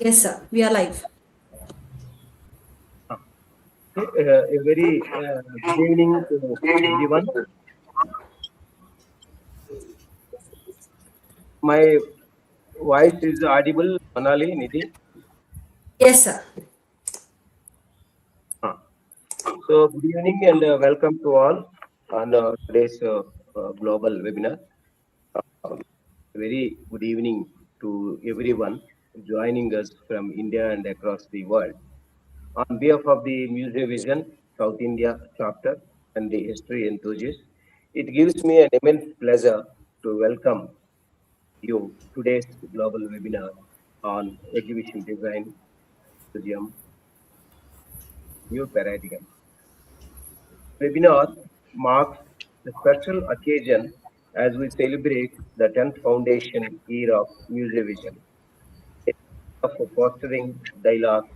Yes, sir. We are live. A very good evening to everyone. My voice is audible, Manali, Nidhi. Yes, sir. So, good evening and welcome to all on today's global webinar. Very good evening to everyone joining us from India and across the world. On behalf of the Museovision South India chapter and the history enthusiasts, it gives me an immense pleasure to welcome you today's global webinar on exhibition design, museum, new paradigm. Webinar marks a special occasion as we celebrate the 10th foundation year of Museovision, of fostering dialogue,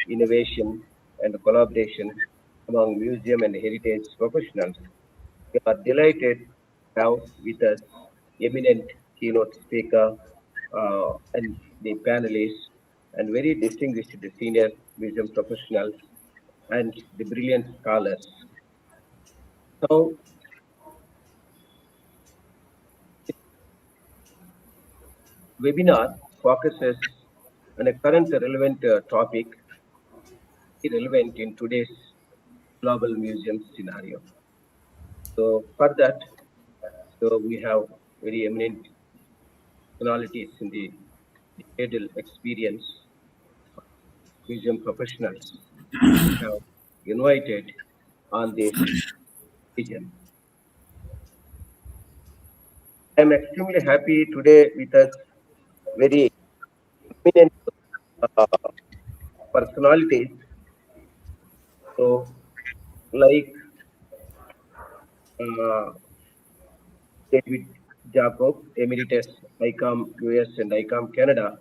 innovation, and collaboration among museum and heritage professionals. We are delighted to have with us eminent keynote speaker and the panelists and very distinguished senior museum professionals and the brilliant scholars. Now, webinar focuses on a current relevant topic relevant in today's global museum scenario. So for that, we have very eminent personalities in the decadal experience museum professionals have invited on this vision. I am extremely happy today with us very eminent uh, personalities. So, like uh, David Jacob, Emeritus ICOM US and ICOM Canada,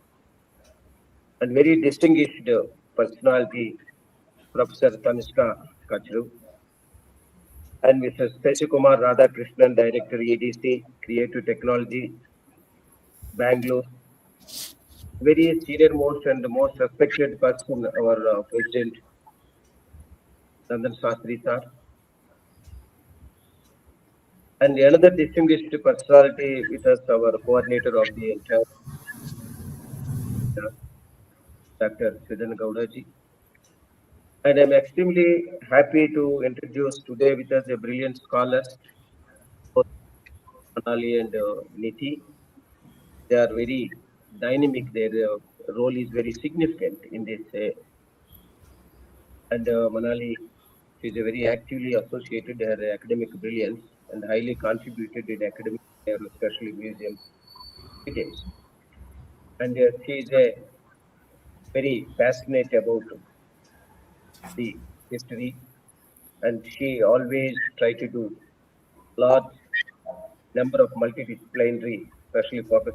and very distinguished personality, Professor Tanishka Kachru, and Mr. Seshikumar Radhakrishnan, Director EDC, Creative Technology, Bangalore. Very senior most and most respected person, our President Nandan Shastri sir. And another distinguished personality with us, our coordinator of the entire Dr. Siddhan Gowdaji. And I'm extremely happy to introduce today with us a brilliant scholars, both Manali and Niti. They are very dynamic. Their role is very significant in this. And Manali is a very actively associated her academic brilliance and highly contributed in academic, especially museum details. And she is a very passionate about the history, and she always try to do large number of multidisciplinary, especially focus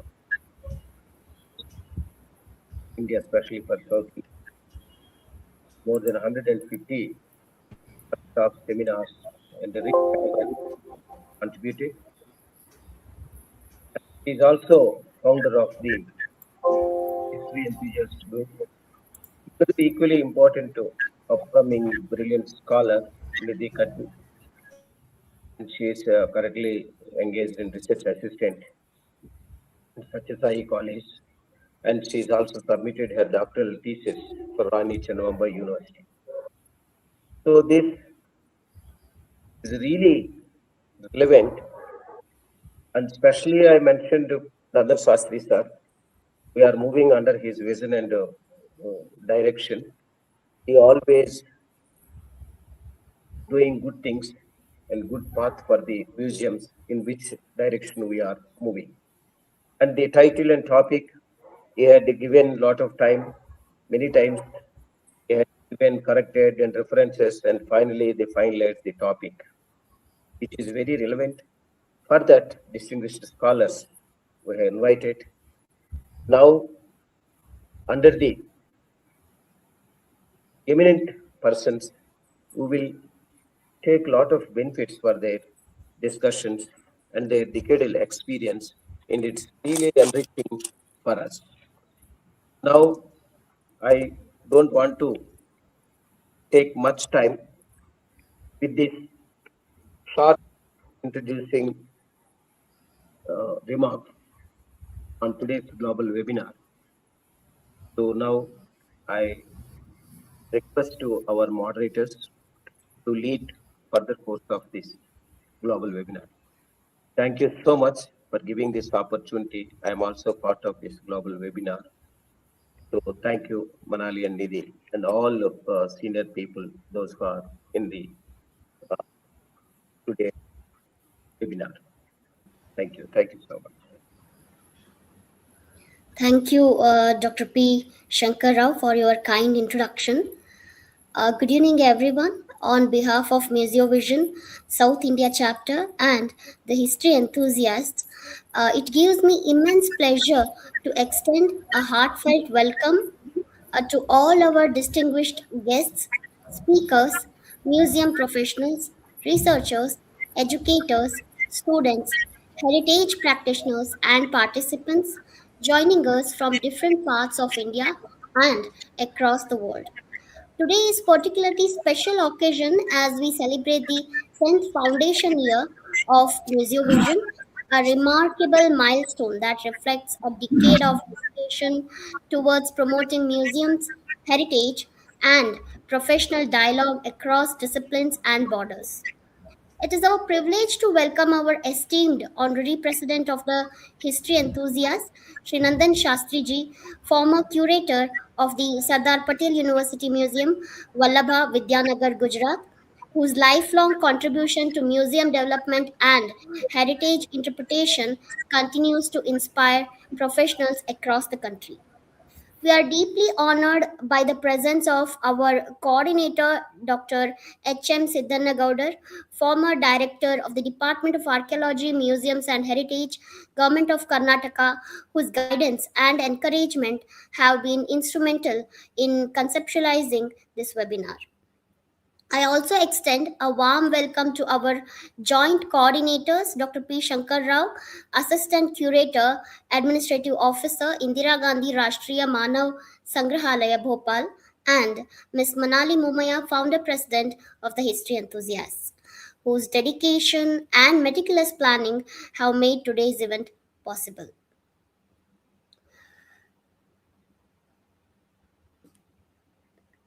India, especially for South India. More than 150 workshops, seminars, and the contributed. She is also founder of the History Enthusiast Group. It be equally important to upcoming brilliant scholar Nidhi Kaddu. And she is currently engaged in research assistant in Satyasai College, and she has also submitted her doctoral thesis for Rani Channamamba University. So this is really relevant, and especially I mentioned Nandan Shastri sir. We are moving under his vision and direction. He always doing good things and good path for the museums in which direction we are moving. And the title and topic, he had given lot of time, many times he had given corrected and references, and finally they finalized the topic, which is very relevant. For that, distinguished scholars were invited. Now, under the eminent persons who will take lot of benefits for their discussions and their decadal experience, and it's really enriching for us. Now, I don't want to take much time with this short introducing remarks on today's global webinar. So now I request to our moderators to lead further course of this global webinar. Thank you so much for giving this opportunity. I am also part of this global webinar. So thank you, Manali and Nidhi, and all of senior people, those who are in the uh, today webinar. Thank you. Thank you so much. Thank you, Dr. P. Shankar Rao, for your kind introduction. Good evening, everyone. On behalf of Museovision South India chapter and the history enthusiasts, it gives me immense pleasure to extend a heartfelt welcome to all our distinguished guests, speakers, museum professionals, researchers, educators, students, heritage practitioners, and participants joining us from different parts of India and across the world. Today is particularly special occasion as we celebrate the 10th foundation year of Museovision, a remarkable milestone that reflects a decade of dedication towards promoting museums, heritage, and professional dialogue across disciplines and borders. It is our privilege to welcome our esteemed Honorary President of the History Enthusiasts, Srinandan Shastriji, former curator of the Sardar Patel University Museum, Vallabha Vidyanagar, Gujarat, whose lifelong contribution to museum development and heritage interpretation continues to inspire professionals across the country. We are deeply honored by the presence of our coordinator, Dr. H.M. Siddhanagaudar, former director of the Department of Archaeology, Museums and Heritage, Government of Karnataka, whose guidance and encouragement have been instrumental in conceptualizing this webinar. I also extend a warm welcome to our joint coordinators, Dr. P. Shankar Rao, Assistant Curator, Administrative Officer, Indira Gandhi Rashtriya Manav Sangrahalaya Bhopal, and Ms. Manali Mumaya, Founder President of the History Enthusiasts, whose dedication and meticulous planning have made today's event possible.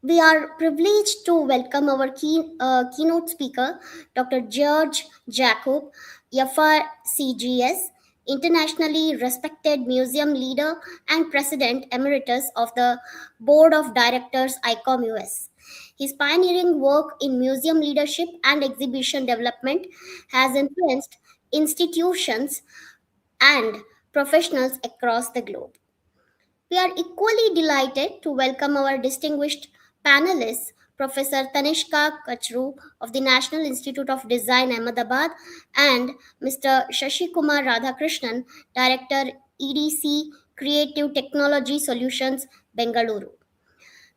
We are privileged to welcome our keynote speaker, Dr. George Jacob, FRCGS, internationally respected museum leader and president emeritus of the Board of Directors ICOM US. His pioneering work in museum leadership and exhibition development has influenced institutions and professionals across the globe. We are equally delighted to welcome our distinguished panelists, Professor Tanishka Kachru of the National Institute of Design, Ahmedabad, and Mr. Shashi Kumar Radhakrishnan, Director, EDC Creative Technology Solutions, Bengaluru.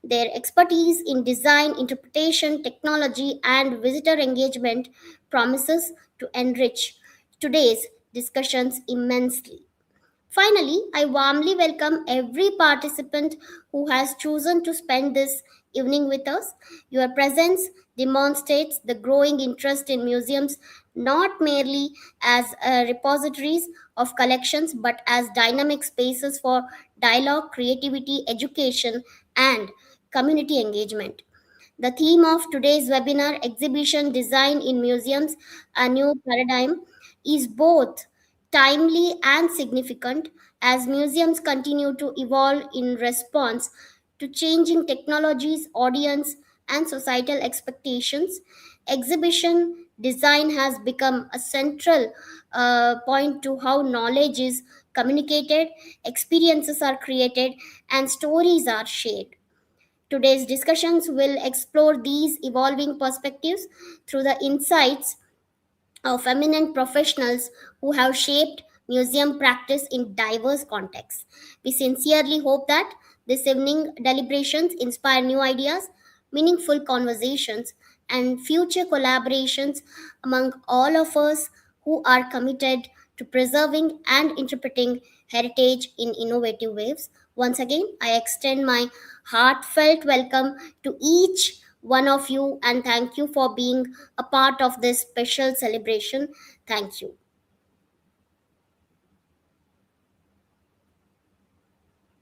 Their expertise in design, interpretation, technology, and visitor engagement promises to enrich today's discussions immensely. Finally, I warmly welcome every participant who has chosen to spend this evening with us. Your presence demonstrates the growing interest in museums not merely as repositories of collections but as dynamic spaces for dialogue, creativity, education, and community engagement. The theme of today's webinar, Exhibition Design in Museums, a New Paradigm, is both timely and significant as museums continue to evolve in response to changing technologies, audience, and societal expectations. Exhibition design has become a central point to how knowledge is communicated, experiences are created, and stories are shared. Today's discussions will explore these evolving perspectives through the insights of eminent professionals who have shaped museum practice in diverse contexts. We sincerely hope that this evening deliberations inspire new ideas, meaningful conversations, and future collaborations among all of us who are committed to preserving and interpreting heritage in innovative ways. Once again, I extend my heartfelt welcome to each one of you and thank you for being a part of this special celebration. Thank you.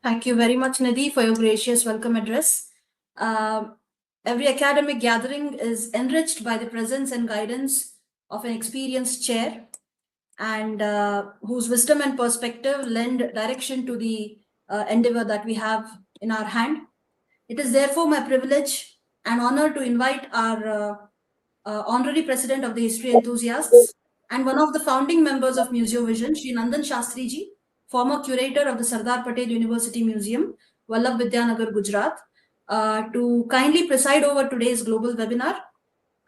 Thank you very much, Nidhi, for your gracious welcome address. Um, every academic gathering is enriched by the presence and guidance of an experienced chair and whose wisdom and perspective lend direction to the endeavor that we have in our hand. It is therefore my privilege and honor to invite our honorary president of the history enthusiasts and one of the founding members of Museovision, Sri Nandan Shastriji, former curator of the Sardar Patel University Museum, Vallabh Vidyanagar, Gujarat, to kindly preside over today's global webinar.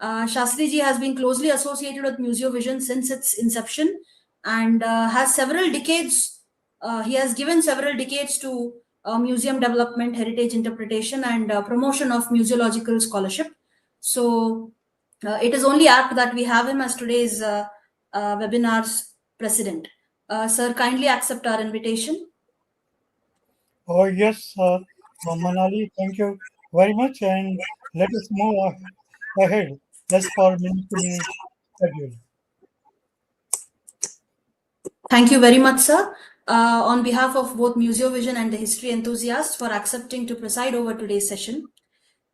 Shastriji has been closely associated with Museovision since its inception and has several decades. He has given several decades to museum development, heritage interpretation, and promotion of museological scholarship. So it is only apt that we have him as today's webinar's president. Sir, kindly accept our invitation. Oh, yes, Manali, thank you very much. And let us move ahead as per minute schedule. Thank you very much, sir. On behalf of both Museovision and the history enthusiasts for accepting to preside over today's session.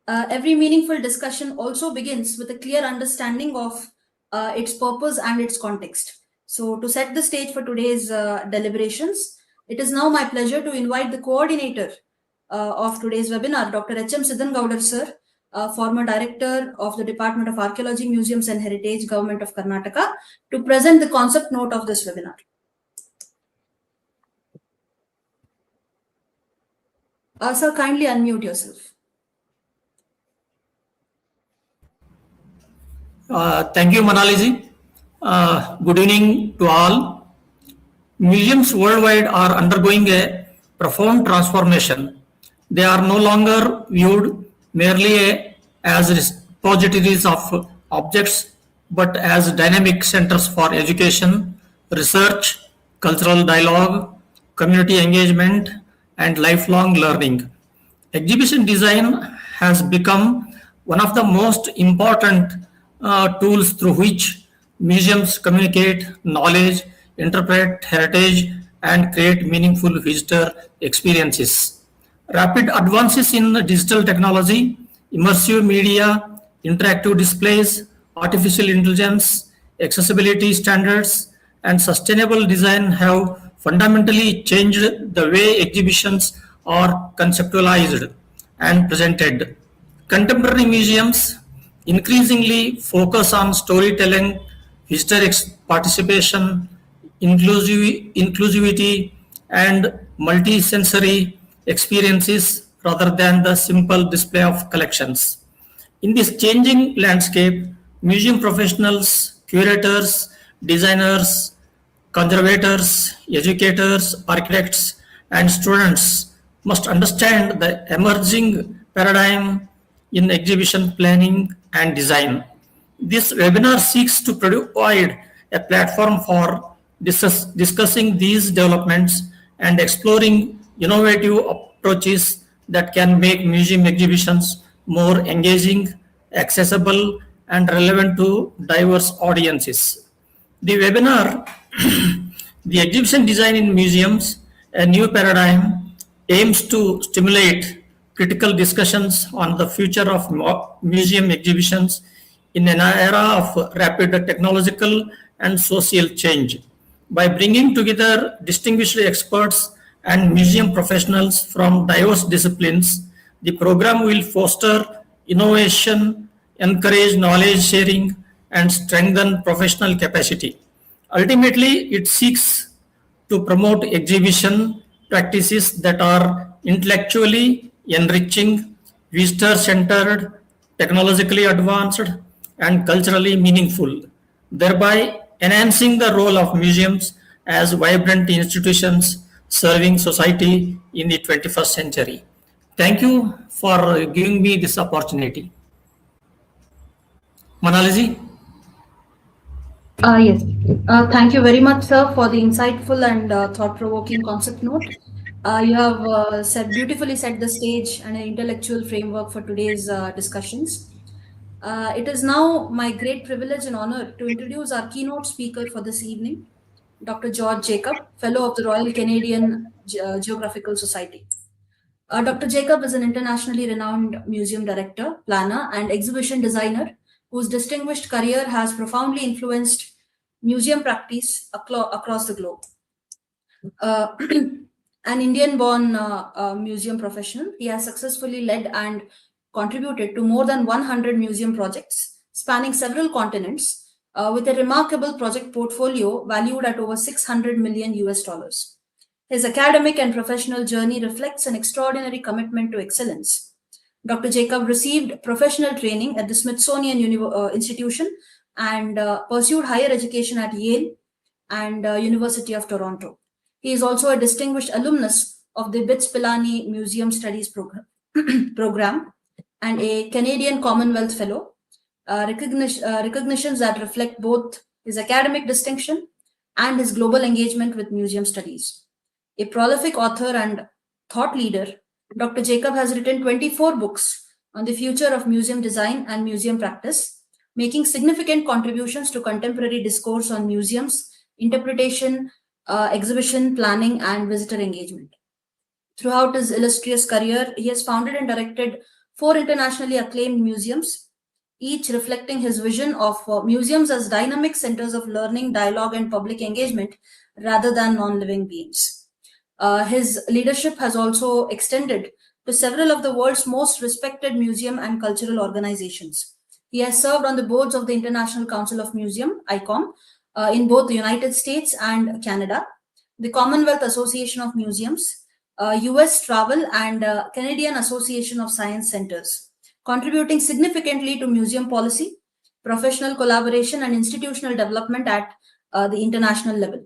Every meaningful discussion also begins with a clear understanding of its purpose and its context. So to set the stage for today's deliberations, it is now my pleasure to invite the coordinator of today's webinar, Dr. H.M. Siddhangaudar, sir, former director of the Department of Archaeology, Museums and Heritage, Government of Karnataka, to present the concept note of this webinar. Sir, kindly unmute yourself. Thank you, Manaliji. Good evening to all. Museums worldwide are undergoing a profound transformation. They are no longer viewed merely as repositories of objects, but as dynamic centers for education, research, cultural dialogue, community engagement, and lifelong learning. Exhibition design has become one of the most important tools through which museums communicate knowledge, interpret heritage, and create meaningful visitor experiences. Rapid advances in digital technology, immersive media, interactive displays, artificial intelligence, accessibility standards, and sustainable design have fundamentally changed the way exhibitions are conceptualized and presented. Contemporary museums increasingly focus on storytelling, visitor participation, inclusivity, and multisensory experiences rather than the simple display of collections. In this changing landscape, museum professionals, curators, designers, conservators, educators, architects, and students must understand the emerging paradigm in exhibition planning and design. This webinar seeks to provide a platform for discussing these developments and exploring innovative approaches that can make museum exhibitions more engaging, accessible, and relevant to diverse audiences. The webinar, The Exhibition Design in Museums, a New Paradigm, aims to stimulate critical discussions on the future of museum exhibitions in an era of rapid technological and social change. By bringing together distinguished experts and museum professionals from diverse disciplines, the program will foster innovation, encourage knowledge sharing, and strengthen professional capacity. Ultimately, it seeks to promote exhibition practices that are intellectually enriching, visitor centered, technologically advanced, and culturally meaningful, thereby enhancing the role of museums as vibrant institutions serving society in the 21st century. Thank you for giving me this opportunity. Manalaji? Yes. Thank you very much, sir, for the insightful and thought-provoking concept note. You have beautifully set the stage and an intellectual framework for today's discussions. It is now my great privilege and honor to introduce our keynote speaker for this evening, Dr. George Jacob, Fellow of the Royal Canadian Geographical Society. Dr. Jacob is an internationally renowned museum director, planner, and exhibition designer whose distinguished career has profoundly influenced museum practice across the globe. Uh, an Indian born museum professional, he has successfully led and contributed to more than 100 museum projects spanning several continents with a remarkable project portfolio valued at over 600 million US dollars. His academic and professional journey reflects an extraordinary commitment to excellence. Dr. Jacob received professional training at the Smithsonian Institution and pursued higher education at Yale and University of Toronto. He is also a distinguished alumnus of the Bits Pilani Museum Studies program and a Canadian Commonwealth Fellow, recognitions that reflect both his academic distinction and his global engagement with museum studies. A prolific author and thought leader, Dr. Jacob has written 24 books on the future of museum design and museum practice, making significant contributions to contemporary discourse on museums, interpretation, exhibition planning, and visitor engagement. Throughout his illustrious career, he has founded and directed 4 internationally acclaimed museums, each reflecting his vision of museums as dynamic centers of learning, dialogue, and public engagement rather than non living beings. His leadership has also extended to several of the world's most respected museum and cultural organizations. He has served on the boards of the International Council of Museum, ICOM, in both the United States and Canada, the Commonwealth Association of Museums, US Travel, and Canadian Association of Science Centers, contributing significantly to museum policy, professional collaboration, and institutional development at the international level.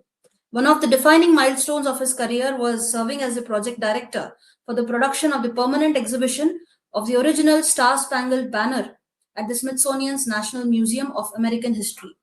One of the defining milestones of his career was serving as the project director for the production of the permanent exhibition of the original Star Spangled Banner at the Smithsonian's National Museum of American History,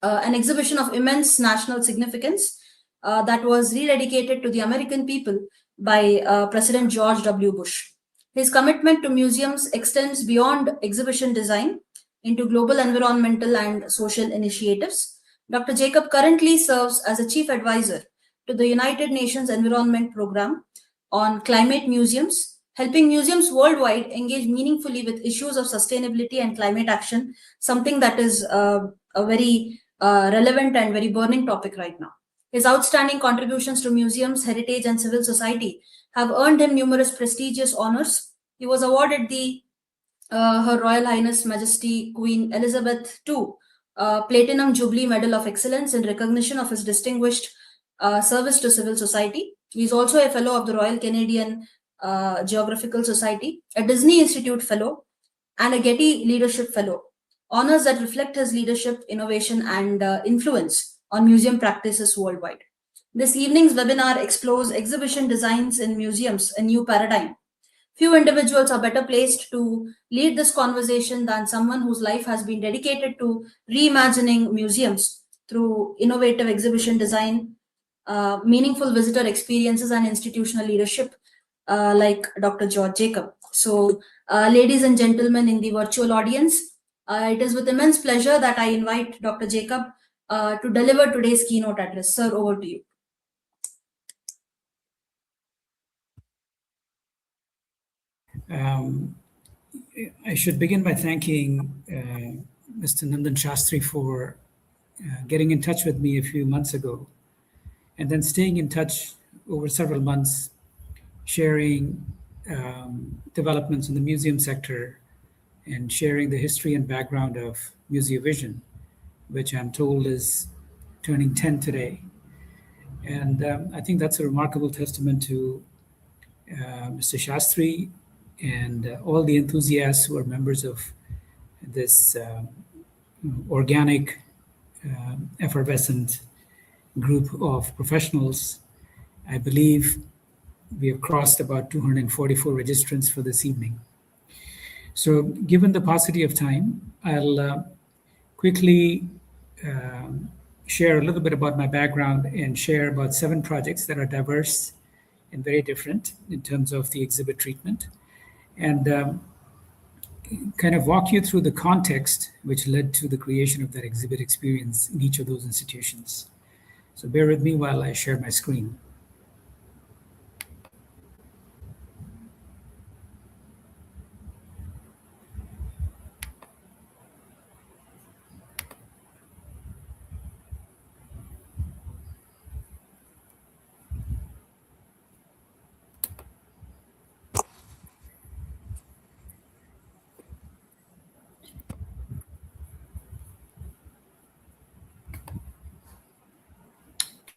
an exhibition of immense national significance that was rededicated to the American people by President George W. Bush. His commitment to museums extends beyond exhibition design into global environmental and social initiatives. Dr. Jacob currently serves as a chief advisor to the United Nations Environment Program on climate museums, helping museums worldwide engage meaningfully with issues of sustainability and climate action, something that is a very relevant and very burning topic right now. His outstanding contributions to museums, heritage, and civil society have earned him numerous prestigious honors. He was awarded the Her Royal Highness Majesty Queen Elizabeth II Platinum Jubilee Medal of Excellence in recognition of his distinguished service to civil society. He is also a fellow of the Royal Canadian Geographical Society, a Disney Institute Fellow, and a Getty Leadership Fellow, honors that reflect his leadership, innovation, and influence on museum practices worldwide. This evening's webinar explores exhibition designs in museums, a new paradigm. Few individuals are better placed to lead this conversation than someone whose life has been dedicated to reimagining museums through innovative exhibition design, meaningful visitor experiences, and institutional leadership, like Dr. George Jacob. So, ladies and gentlemen in the virtual audience, it is with immense pleasure that I invite Dr. Jacob to deliver today's keynote address. Sir, over to you. I should begin by thanking Mr. Nandan Shastri for getting in touch with me a few months ago, and then staying in touch over several months, sharing developments in the museum sector and sharing the history and background of Museovision, which I'm told is turning 10 today. And I think that's a remarkable testament to Mr. Shastri and all the enthusiasts who are members of this organic, effervescent group of professionals. I believe we have crossed about 244 registrants for this evening. So given the paucity of time, I'll quickly share a little bit about my background and share about 7 projects that are diverse and very different in terms of the exhibit treatment, and kind of walk you through the context which led to the creation of that exhibit experience in each of those institutions. So bear with me while I share my screen.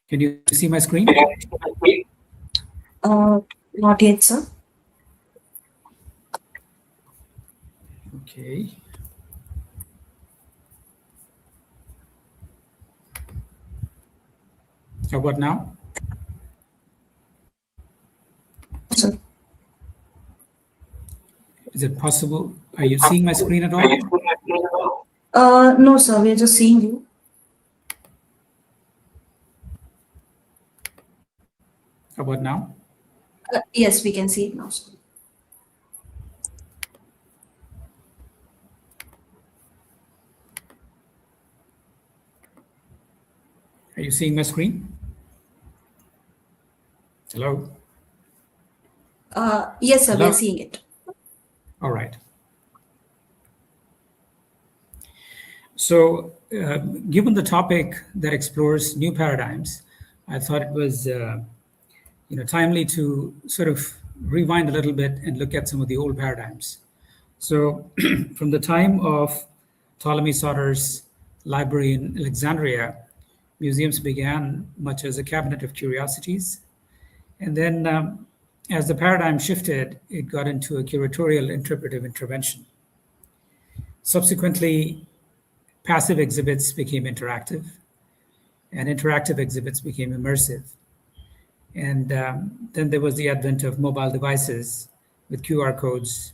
Can you see my screen? Not yet, sir. Okay. How about now? Sir. Is it possible? Are you seeing my screen at all? No, sir. We're just seeing you. How about now? Yes, we can see it now, sir. Are you seeing my screen? Hello? Yes, sir. Hello? We're seeing it. All right. So, given the topic that explores new paradigms, I thought it was timely to sort of rewind a little bit and look at some of the old paradigms. So, from the time of Ptolemy Sauter's library in Alexandria, museums began much as a cabinet of curiosities. And then as the paradigm shifted, it got into a curatorial interpretive intervention. Subsequently, passive exhibits became interactive, and interactive exhibits became immersive. And then there was the advent of mobile devices with QR codes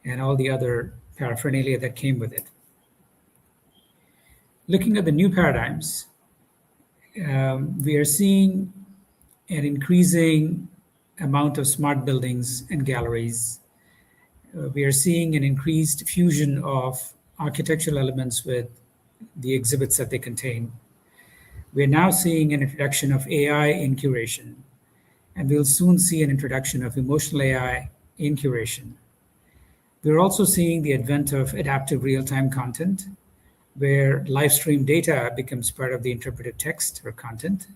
and all the other paraphernalia that came with it. Looking at the new paradigms, we are seeing an increasing amount of smart buildings and galleries. We are seeing an increased fusion of architectural elements with the exhibits that they contain. We're now seeing an introduction of AI in curation, and we'll soon see an introduction of emotional AI in curation. We're also seeing the advent of adaptive real-time content, where live stream data becomes part of the interpretive text or content.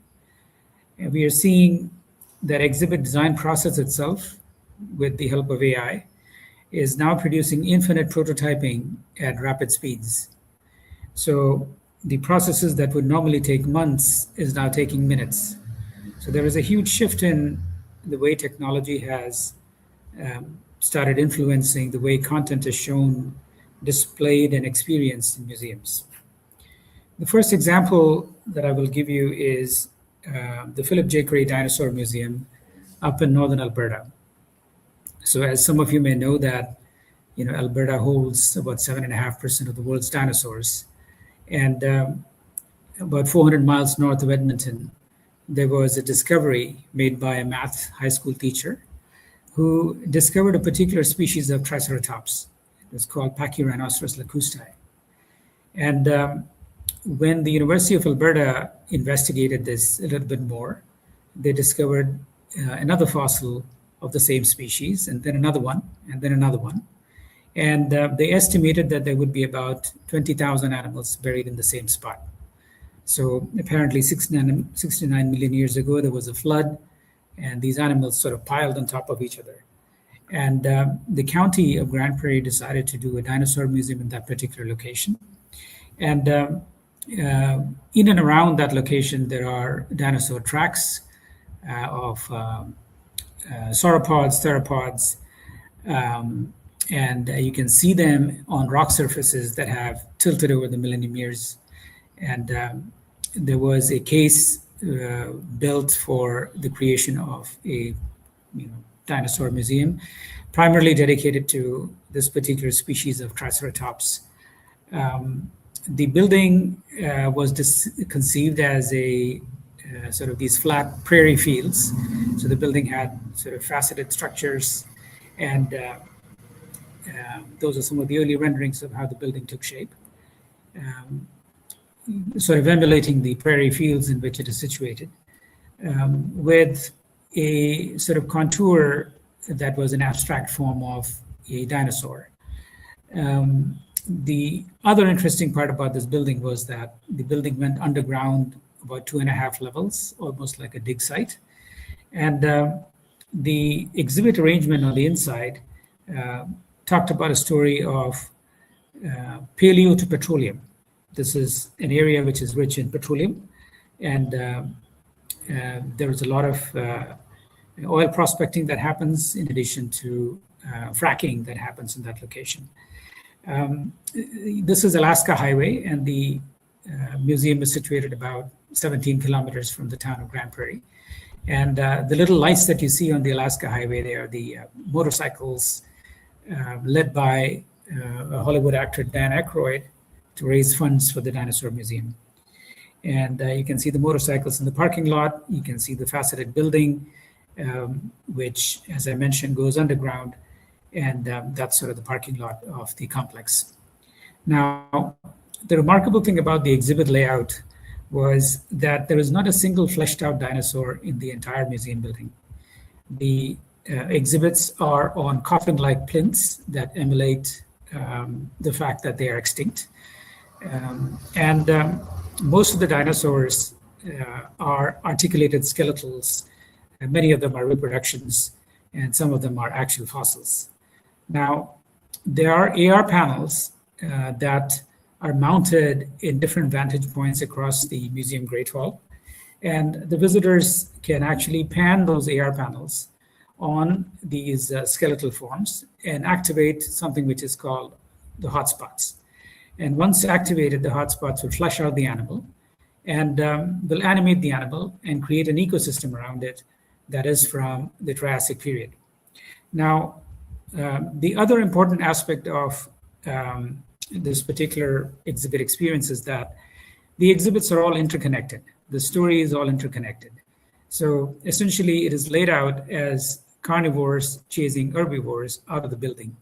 And we are seeing that exhibit design process itself, with the help of AI, is now producing infinite prototyping at rapid speeds. So the processes that would normally take months is now taking minutes. So there is a huge shift in the way technology has started influencing the way content is shown, displayed, and experienced in museums. The first example that I will give you is the Philip J. Cray Dinosaur Museum up in northern Alberta. So as some of you may know that, Alberta holds about 7.5% of the world's dinosaurs. And about 400 miles north of Edmonton, there was a discovery made by a math high school teacher who discovered a particular species of Triceratops. It was called Pachyrhinoceros lacustae. And when the University of Alberta investigated this a little bit more, they discovered another fossil of the same species, and then another one, and then another one. And they estimated that there would be about 20,000 animals buried in the same spot. So apparently 69 million years ago, there was a flood, and these animals sort of piled on top of each other. And the county of Grand Prairie decided to do a dinosaur museum in that particular location. And in and around that location, there are dinosaur tracks of sauropods, theropods, and you can see them on rock surfaces that have tilted over the millennium years. And there was a case built for the creation of a dinosaur museum, primarily dedicated to this particular species of Triceratops. The building was conceived as a sort of these flat prairie fields. So the building had sort of faceted structures, and those are some of the early renderings of how the building took shape, sort of emulating the prairie fields in which it is situated, with a sort of contour that was an abstract form of a dinosaur. The other interesting part about this building was that the building went underground about 2.5 levels, almost like a dig site. And the exhibit arrangement on the inside talked about a story of paleo to petroleum. This is an area which is rich in petroleum, and there is a lot of oil prospecting that happens in addition to fracking that happens in that location. This is Alaska Highway, and the museum is situated about 17 kilometers from the town of Grand Prairie. And the little lights that you see on the Alaska Highway, they are the motorcycles led by a Hollywood actor, Dan Aykroyd, to raise funds for the Dinosaur Museum. And you can see the motorcycles in the parking lot. You can see the faceted building, which, as I mentioned, goes underground. And that's sort of the parking lot of the complex. Now, the remarkable thing about the exhibit layout was that there is not a single fleshed out dinosaur in the entire museum building. The exhibits are on coffin-like plinths that emulate the fact that they are extinct. Most of the dinosaurs are articulated skeletals, and many of them are reproductions, and some of them are actual fossils. Now, there are AR panels that are mounted in different vantage points across the museum Great Hall, and the visitors can actually pan those AR panels on these skeletal forms and activate something which is called the hotspots. And once activated, the hotspots will flush out the animal and will animate the animal and create an ecosystem around it that is from the Triassic period. Now, the other important aspect of this particular exhibit experience is that the exhibits are all interconnected. The story is all interconnected. So essentially, it is laid out as carnivores chasing herbivores out of the building.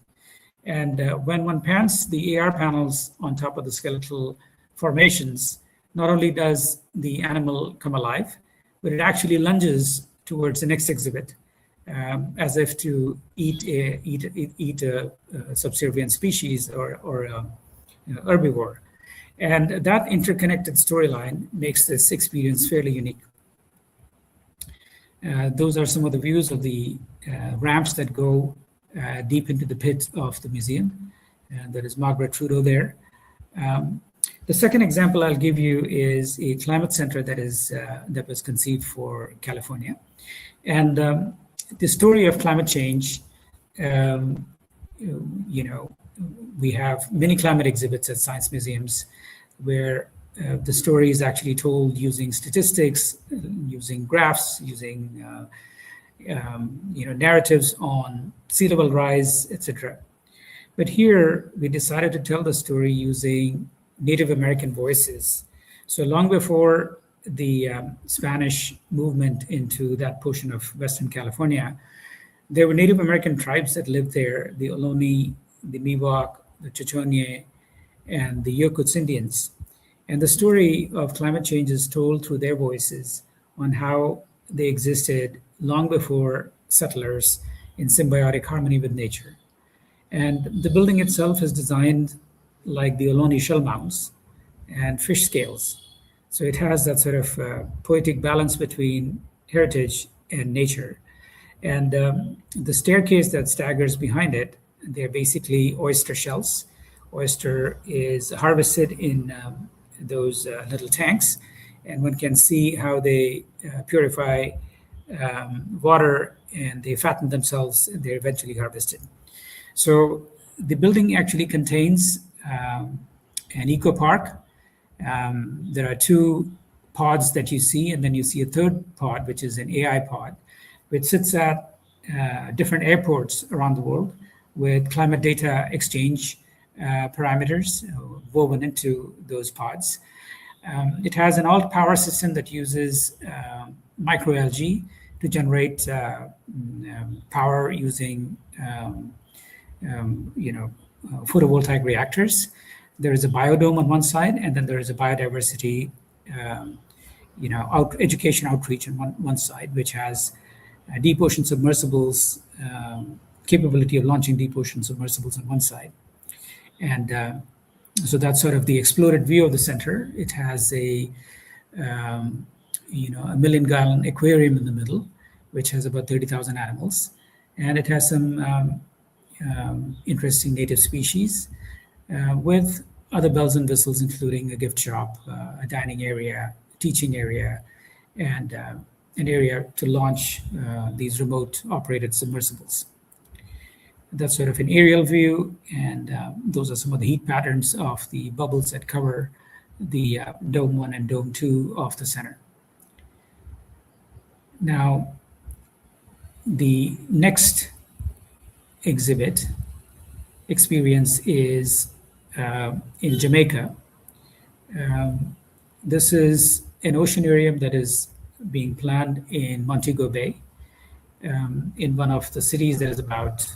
And when one pans the AR panels on top of the skeletal formations, not only does the animal come alive, but it actually lunges towards the next exhibit, as if to eat a subservient species or herbivore. And that interconnected storyline makes this experience fairly unique. Those are some of the views of the ramps that go deep into the pit of the museum. And there is Margaret Trudeau there. The second example I'll give you is a climate center that was conceived for California. And the story of climate change, we have many climate exhibits at science museums where the story is actually told using statistics, using graphs, using narratives on sea level rise, etc. But here we decided to tell the story using Native American voices. So long before the Spanish movement into that portion of Western California, there were Native American tribes that lived there, the Ohlone, the Miwok, the Chichonye, and the Yokuts Indians. And the story of climate change is told through their voices on how they existed long before settlers in symbiotic harmony with nature. And the building itself is designed like the Ohlone shell mounds and fish scales. So it has that sort of poetic balance between heritage and nature. And the staircase that staggers behind it, they're basically oyster shells. Oyster is harvested in those little tanks, and one can see how they purify water and they fatten themselves and they're eventually harvested. So the building actually contains an eco park. There are 2 pods that you see, and then you see a third pod, which is an AI pod, which sits at different airports around the world with climate data exchange parameters woven into those pods. It has an alt power system that uses microalgae to generate power using photovoltaic reactors. There is a biodome on one side, and then there is a biodiversity education outreach on one side, which has deep ocean submersibles, capability of launching deep ocean submersibles on one side. And so that's sort of the exploded view of the center. It has a 1 million-gallon aquarium in the middle, which has about 30,000 animals. And it has some interesting native species with other bells and whistles, including a gift shop, a dining area, teaching area, and an area to launch these remote operated submersibles. That's sort of an aerial view, and those are some of the heat patterns of the bubbles that cover the Dome 1 and Dome 2 of the center. Now, the next exhibit experience is in Jamaica. This is an oceanarium that is being planned in Montego Bay, in one of the cities that is about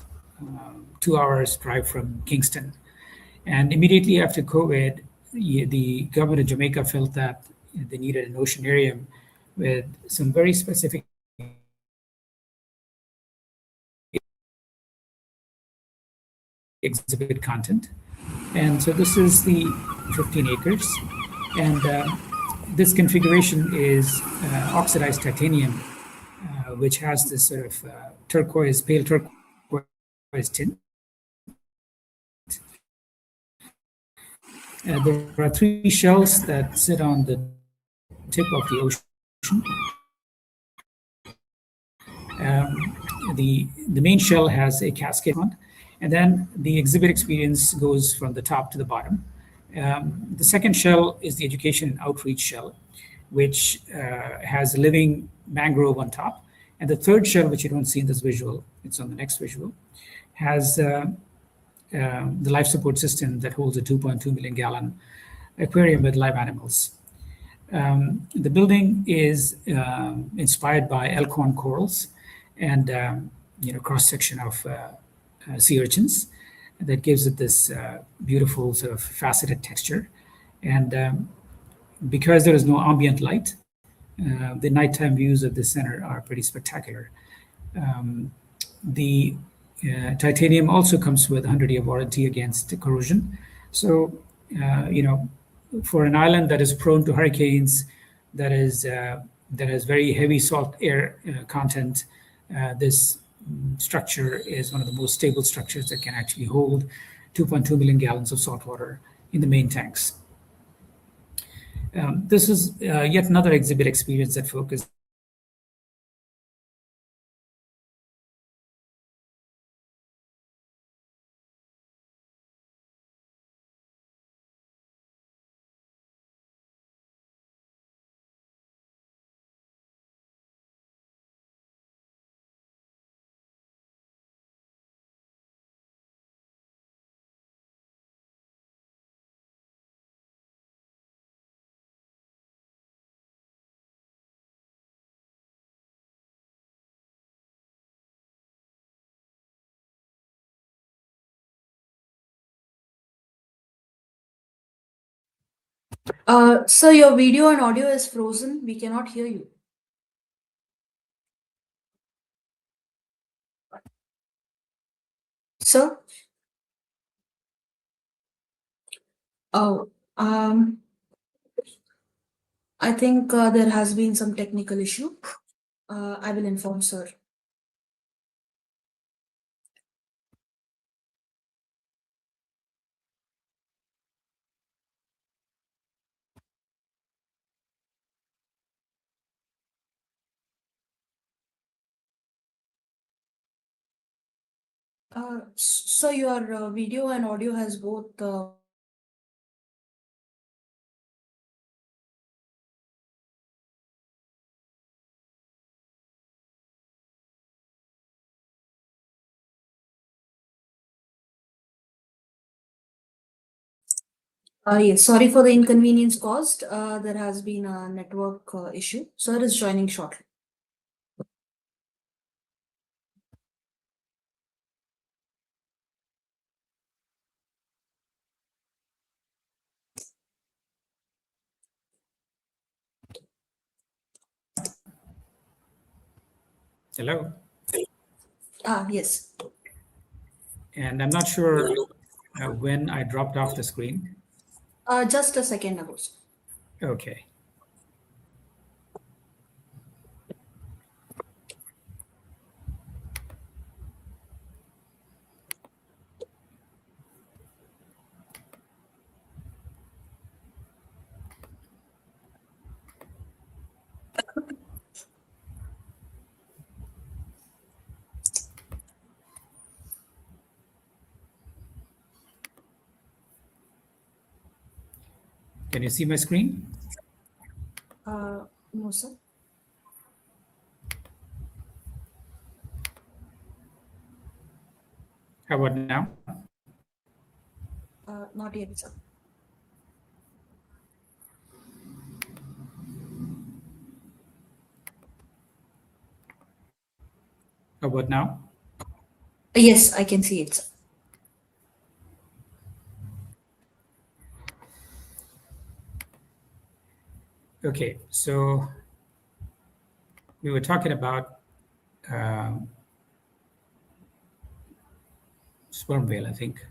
2 hours drive from Kingston. And immediately after COVID, the government of Jamaica felt that they needed an oceanarium with some very specific exhibit content. And so this is the 15 acres. And this configuration is oxidized titanium, which has this sort of pale turquoise tint. There are 3 shells that sit on the tip of the ocean. The main shell has a cascade front, and then the exhibit experience goes from the top to the bottom. The second shell is the education and outreach shell, which has a living mangrove on top. And the third shell, which you don't see in this visual, it's on the next visual, has the life support system that holds a 2.2 million gallon aquarium with live animals. The building is inspired by elkhorn corals and cross section of sea urchins that gives it this beautiful sort of faceted texture. And because there is no ambient light, the nighttime views of the center are pretty spectacular. The titanium also comes with a 100-year warranty against corrosion. So, for an island that is prone to hurricanes, that has very heavy salt air content, this structure is one of the most stable structures that can actually hold 2.2 million gallons of salt water in the main tanks. This is yet another exhibit experience that focuses So your video and audio is frozen. We cannot hear you. Sir? Oh, I think there has been some technical issue. I will inform sir. So your video and audio has both Yes, sorry for the inconvenience caused. There has been a network issue. Sir is joining shortly. Hello. Yes. And I'm not sure when I dropped off the screen. Just a second ago, sir. Okay. Can you see my screen? No, sir. How about now? Not yet, sir. How about now? Yes, I can see it, sir. Okay, so we were talking about sperm whale, I think.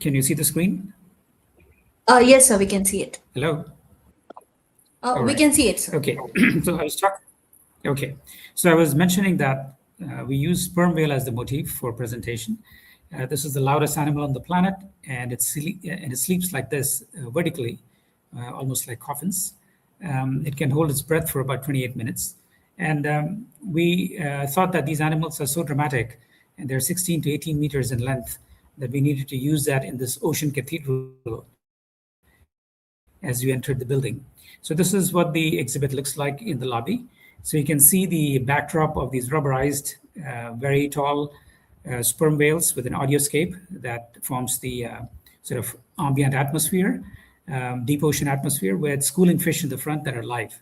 Can you see the screen? Yes, sir, we can see it. Hello? We right. can see it, sir. Okay, so I was talking. Okay, so I was mentioning that we use sperm whale as the motif for presentation. This is the loudest animal on the planet, and it sleeps like this vertically, almost like coffins. It can hold its breath for about 28 minutes. And we thought that these animals are so dramatic, and they're 16 to 18 meters in length, that we needed to use that in this ocean cathedral as you entered the building. So this is what the exhibit looks like in the lobby. So you can see the backdrop of these rubberized, very tall sperm whales with an audioscape that forms the sort of ambient atmosphere, deep ocean atmosphere, with schooling fish in the front that are live.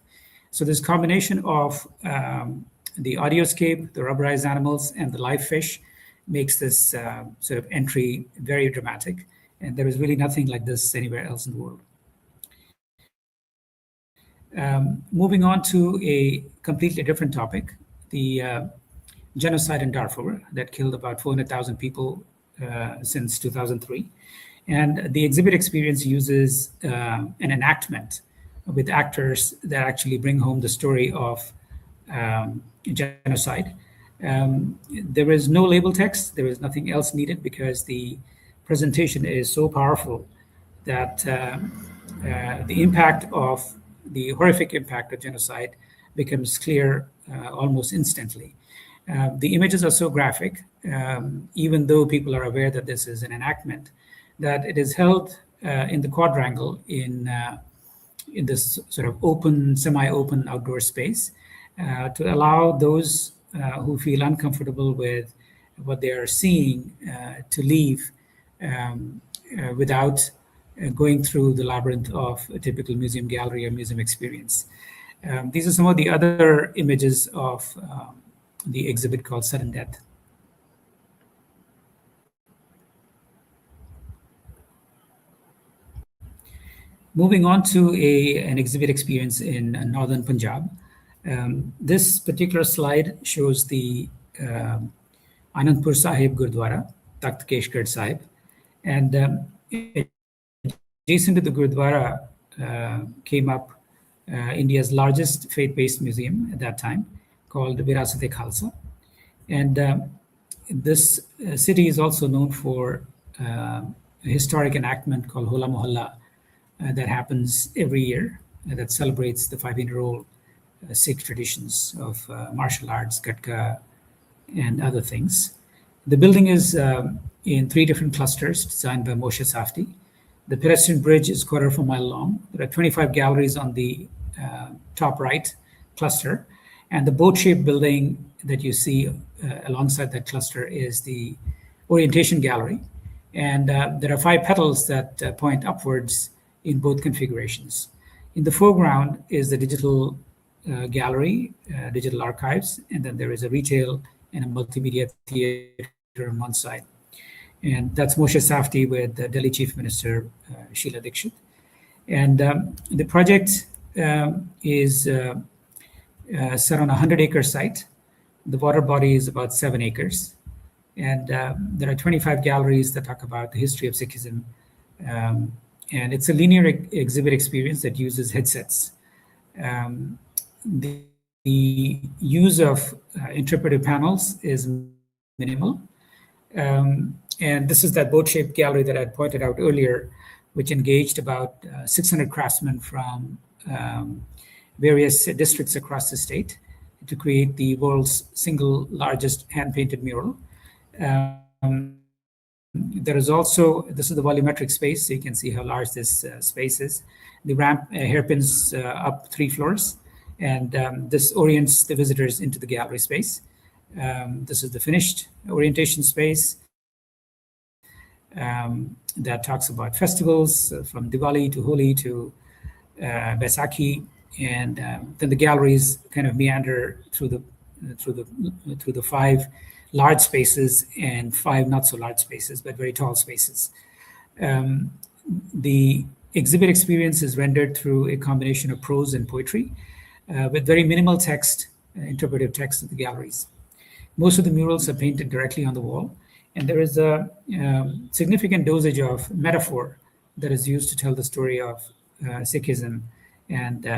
So this combination of the audioscape, the rubberized animals, and the live fish makes this sort of entry very dramatic. And there is really nothing like this anywhere else in the world. Moving on to a completely different topic, the genocide in Darfur that killed about 400,000 people since 2003. And the exhibit experience uses an enactment with actors that actually bring home the story of genocide. There is no label text. There is nothing else needed because the presentation is so powerful that the horrific impact of genocide becomes clear almost instantly. The images are so graphic, even though people are aware that this is an enactment, that it is held in the quadrangle in this sort of open, semi-open outdoor space to allow those who feel uncomfortable with what they are seeing to leave without going through the labyrinth of a typical museum gallery or museum experience. These are some of the other images of the exhibit called Sudden Death. Moving on to an exhibit experience in northern Punjab. This particular slide shows the Anandpur Sahib Gurdwara, Takht Keshgढ़ Sahib. And adjacent to the Gurdwara came up India's largest faith-based museum at that time, called Virasat-e-Khalsa. And this city is also known for a historic enactment called Hola Mohalla that happens every year that celebrates the 500-year-old Sikh traditions of martial arts, Gatka, and other things. The building is in 3 different clusters designed by Moshe Safdie. The pedestrian bridge is 1/4 of a mile long. There are 25 galleries on the top right cluster. And the boat-shaped building that you see alongside that cluster is the orientation gallery. And there are 5 petals that point upwards in both configurations. In the foreground is the digital gallery, digital archives, and then there is a retail and a multimedia theater on one side. And that's Moshe Safdie with Delhi Chief Minister Sheila Dikshit. And the project is set on a 100-acre site. The water body is about 7 acres. And there are 25 galleries that talk about the history of Sikhism. And it's a linear exhibit experience that uses headsets. The use of interpretive panels is minimal. And this is that boat-shaped gallery that I pointed out earlier, which engaged about 600 craftsmen from various districts across the state to create the world's single largest hand-painted mural. There is also, this is the volumetric space, so you can see how large this space is. The ramp hairpins up 3 floors, and this orients the visitors into the gallery space. This is the finished orientation space that talks about festivals from Diwali to Holi to Baisakhi, and then the galleries kind of meander through the 5 large spaces and 5 not so large spaces, but very tall spaces. The exhibit experience is rendered through a combination of prose and poetry with very minimal text, interpretive text in the galleries. Most of the murals are painted directly on the wall, and there is a significant dosage of metaphor that is used to tell the story of Sikhism and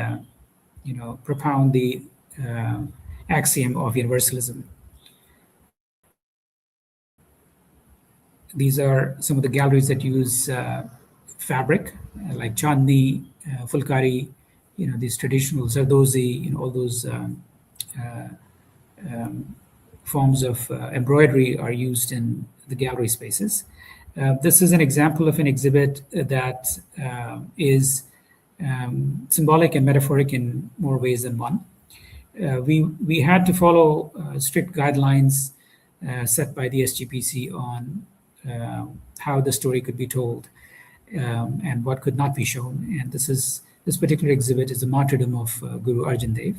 propound the axiom of universalism. These are some of the galleries that use fabric, like Chandni, Fulkari, these traditional Zardozi, all those forms of embroidery are used in the gallery spaces. This is an example of an exhibit that is symbolic and metaphoric in more ways than one. We had to follow strict guidelines set by the SGPC on how the story could be told and what could not be shown. And this particular exhibit is the martyrdom of Guru Arjan Dev.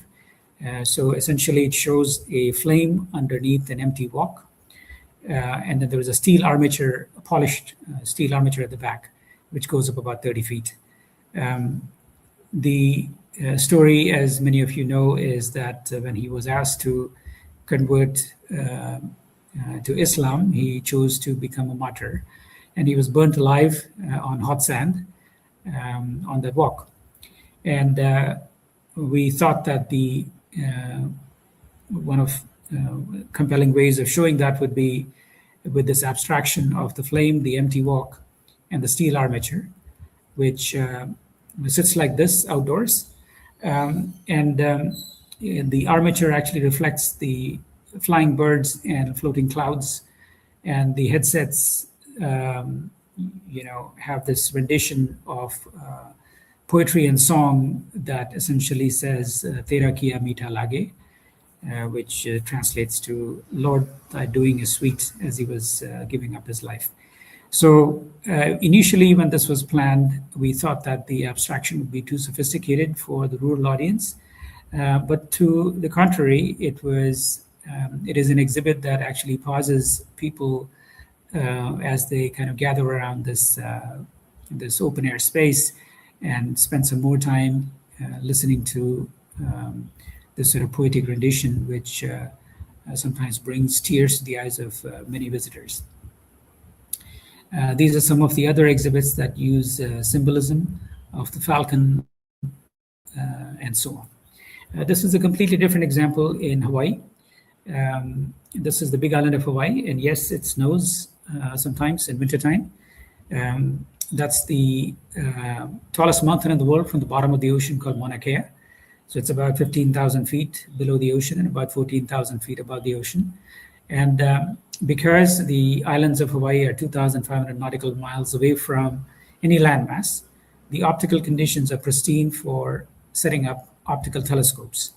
So essentially it shows a flame underneath an empty wok. And then there is a steel armature, a polished steel armature at the back, which goes up about 30 feet. The story, as many of you know, is that when he was asked to convert to Islam, he chose to become a martyr, and he was burnt alive on hot sand on that wok. And we thought that the one of compelling ways of showing that would be with this abstraction of the flame, the empty wok, and the steel armature, which sits like this outdoors. The armature actually reflects the flying birds and floating clouds, and the headsets have this rendition of poetry and song that essentially says "Tera kiya meetha lage," which translates to "Lord, thy doing is sweet," as he was giving up his life. So initially, when this was planned, we thought that the abstraction would be too sophisticated for the rural audience, but to the contrary, it is an exhibit that actually pauses people as they kind of gather around this open air space and spend some more time listening to this sort of poetic rendition, which sometimes brings tears to the eyes of many visitors. These are some of the other exhibits that use symbolism of the falcon and so on. This is a completely different example in Hawaii. This is the big island of Hawaii, and yes, it snows sometimes in wintertime. That's the tallest mountain in the world from the bottom of the ocean, called Mauna Kea. So it's about 15,000 feet below the ocean and about 14,000 feet above the ocean. And because the islands of Hawaii are 2,500 nautical miles away from any landmass, the optical conditions are pristine for setting up optical telescopes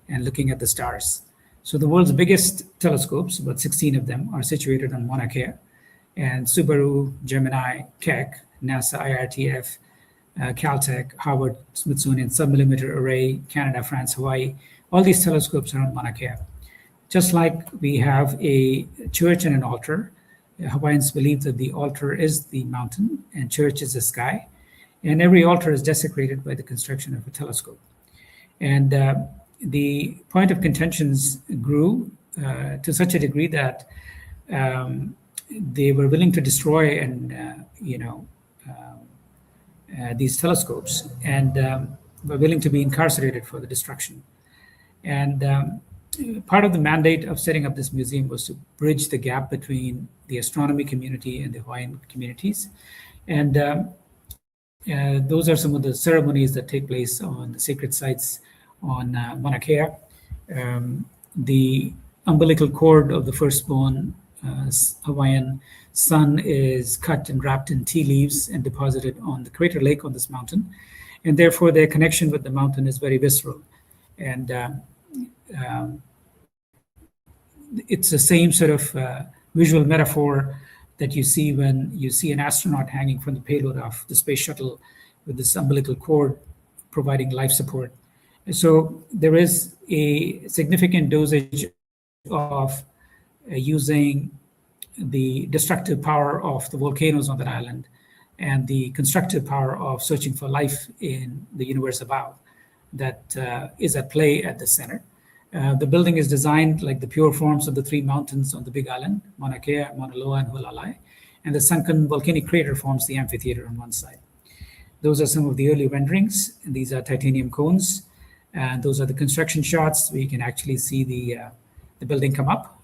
and looking at the stars. So the world's biggest telescopes, about 16 of them, are situated on Mauna Kea. and Subaru, Gemini, Keck, NASA, IRTF, Caltech, Harvard, Smithsonian Submillimeter Array, Canada, France, Hawaii. All these telescopes are on Mauna Kea. Just like we have a church and an altar, Hawaiians believe that the altar is the mountain and church is the sky. And every altar is desecrated by the construction of a telescope. And the point of contentions grew to such a degree that they were willing to destroy and, these telescopes, and were willing to be incarcerated for the destruction. And part of the mandate of setting up this museum was to bridge the gap between the astronomy community and the Hawaiian communities. And those are some of the ceremonies that take place on the sacred sites on Mauna Kea. The umbilical cord of the firstborn Hawaiian son is cut and wrapped in tea leaves and deposited on the crater lake on this mountain. And therefore, their connection with the mountain is very visceral. And it's the same sort of visual metaphor that you see when you see an astronaut hanging from the payload of the space shuttle with this umbilical cord providing life support. And so there is a significant dosage of using the destructive power of the volcanoes on that island and the constructive power of searching for life in the universe above that is at play at the center. The building is designed like the pure forms of the three mountains on the Big Island, Mauna Kea, Mauna Loa, and Hualalai, and the sunken volcanic crater forms the amphitheater on one side. Those are some of the early renderings, and these are titanium cones. And those are the construction shots where you can actually see the building come up.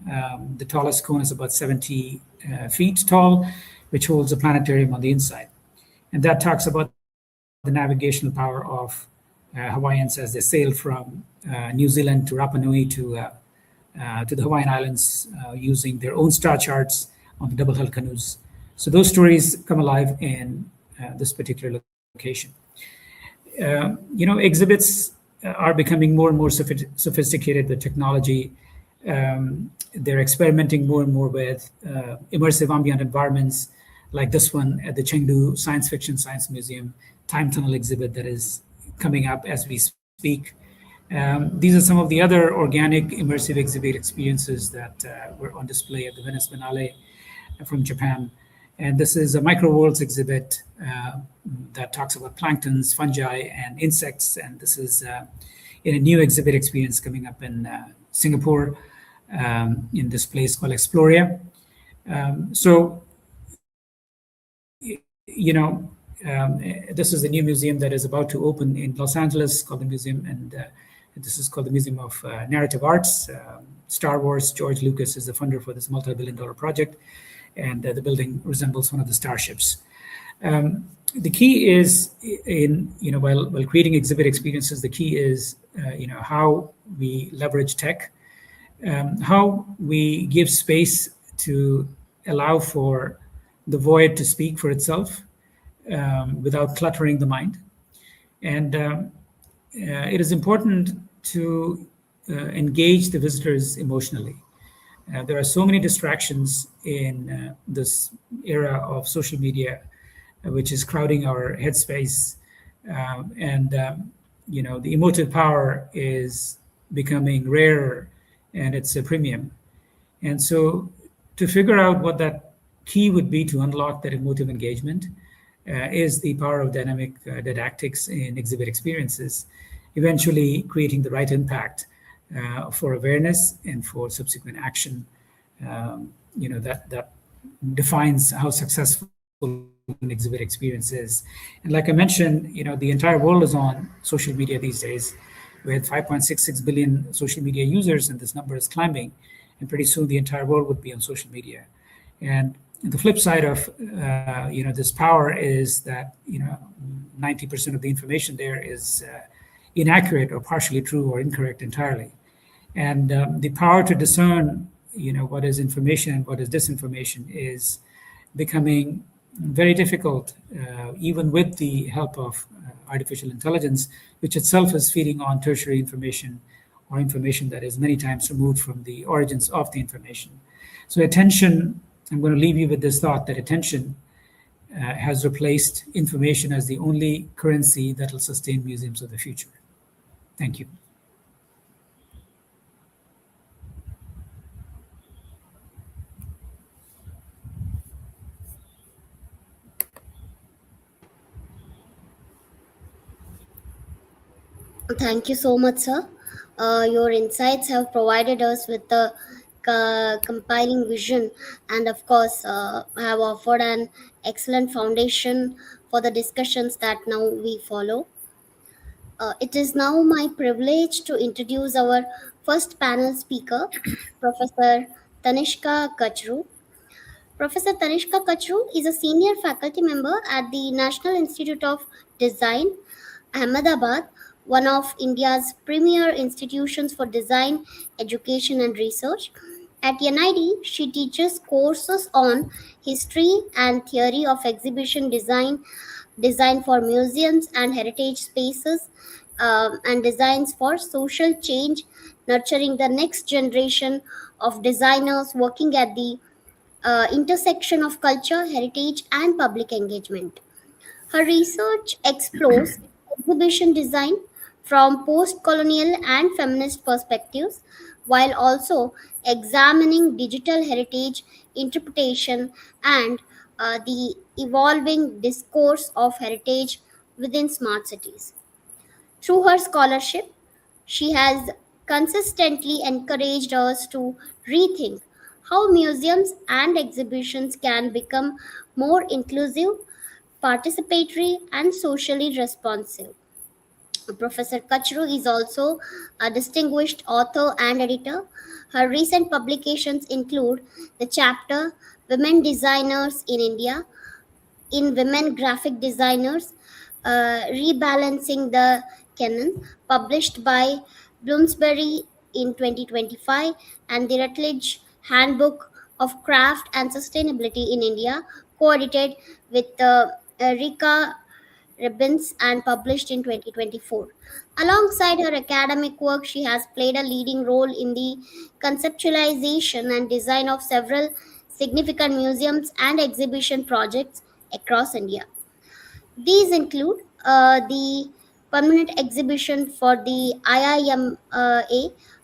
The tallest cone is about 70 feet tall, which holds a planetarium on the inside. And that talks about the navigational power of Hawaiians as they sail from New Zealand to Rapa Nui to the Hawaiian Islands using their own star charts on the double-hull canoes. So those stories come alive in this particular location. Exhibits are becoming more and more sophisticated with technology. They're experimenting more and more with immersive ambient environments like this one at the Chengdu Science Fiction Science Museum Time Tunnel exhibit that is coming up as we speak. These are some of the other organic immersive exhibit experiences that were on display at the Venice Biennale from Japan. And this is a microworlds exhibit that talks about planktons, fungi, and insects. And this is in a new exhibit experience coming up in Singapore in this place called Exploria. This is the new museum that is about to open in Los Angeles called the museum, and this is called the Museum of Narrative Arts. Star Wars, George Lucas is the funder for this multi-billion-dollar project, and the building resembles one of the starships. The key is while creating exhibit experiences, the key is how we leverage tech, how we give space to allow for the void to speak for itself without cluttering the mind. And it is important to engage the visitors emotionally. There are so many distractions in this era of social media, which is crowding our headspace. The emotive power is becoming rarer and it's a premium. And so to figure out what that key would be to unlock that emotive engagement is the power of dynamic didactics in exhibit experiences, eventually creating the right impact for awareness and for subsequent action. That defines how successful an exhibit experience is. And like I mentioned, the entire world is on social media these days, with 5.66 billion social media users, and this number is climbing. And pretty soon, the entire world would be on social media. And the flip side of this power is that 90% of the information there is inaccurate or partially true or incorrect entirely. And the power to discern what is information and what is disinformation is becoming very difficult, even with the help of artificial intelligence, which itself is feeding on tertiary information or information that is many times removed from the origins of the information. So attention I'm going to leave you with this thought that attention has replaced information as the only currency that will sustain museums of the future. Thank you. Thank you so much, sir. Your insights have provided us with the compiling vision and, of course, have offered an excellent foundation for the discussions that now we follow. It is now my privilege to introduce our first panel speaker, Professor Tanishka Kachru. Professor Tanishka Kachru is a senior faculty member at the National Institute of Design, Ahmedabad, one of India's premier institutions for design, education, and research. At NID, she teaches courses on history and theory of exhibition design, design for museums and heritage spaces, and designs for social change, nurturing the next generation of designers working at the intersection of culture, heritage, and public engagement. Her research explores exhibition design from post colonial and feminist perspectives, while also examining digital heritage interpretation and the evolving discourse of heritage within smart cities. Through her scholarship, she has consistently encouraged us to rethink how museums and exhibitions can become more inclusive, participatory, and socially responsive. Professor Kachru is also a distinguished author and editor. Her recent publications include the chapter Women Designers in India, in Women Graphic Designers, Rebalancing the Canon, published by Bloomsbury in 2025, and the Rutledge Handbook of Craft and Sustainability in India, co-edited with Rika Ribbons and published in 2024. Alongside her academic work, she has played a leading role in the conceptualization and design of several significant museums and exhibition projects across India. These include the permanent exhibition for the IIMA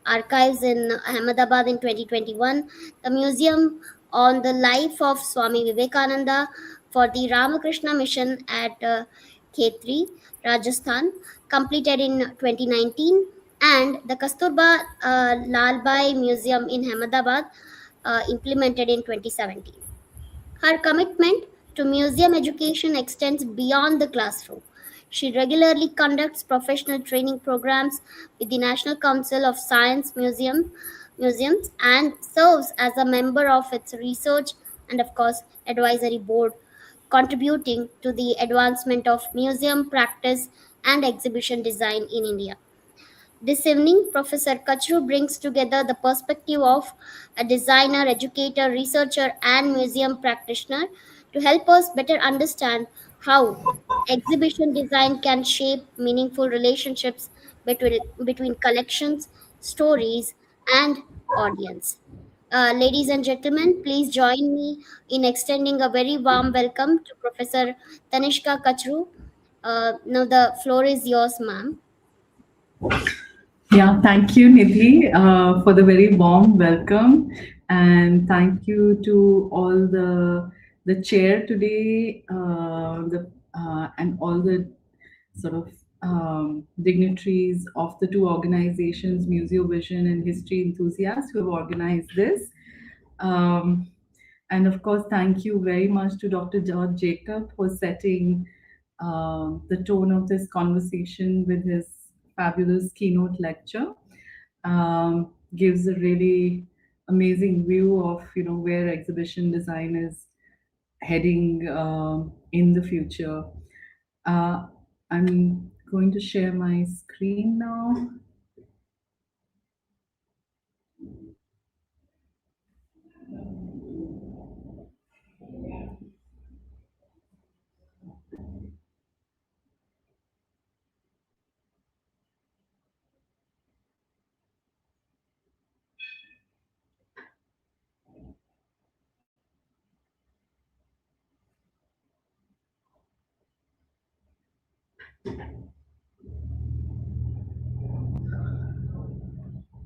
archives in Ahmedabad in 2021, the museum on the life of Swami Vivekananda for the Ramakrishna Mission at Khetri, Rajasthan, completed in 2019, and the Kasturba Lalbai Museum in Ahmedabad, implemented in 2017. Her commitment to museum education extends beyond the classroom. She regularly conducts professional training programs with the National Council of Museums and serves as a member of its research and, of course, advisory board, contributing to the advancement of museum practice and exhibition design in India. This evening, Professor Kachru brings together the perspective of a designer, educator, researcher, and museum practitioner to help us better understand how exhibition design can shape meaningful relationships between collections, stories, and audience. Ladies and gentlemen, please join me in extending a very warm welcome to Professor Tanishka Kachru. Now, the floor is yours, ma'am. Yeah, thank you, Nidhi, for the very warm welcome, and thank you to all the chair today, and all the sort of dignitaries of the two organizations, Museovision and History Enthusiasts, who have organized this. Um, and of course, thank you very much to Dr. George Jacob for setting the tone of this conversation with his fabulous keynote lecture. Gives a really amazing view of where exhibition design is heading in the future. I'm going to share my screen now.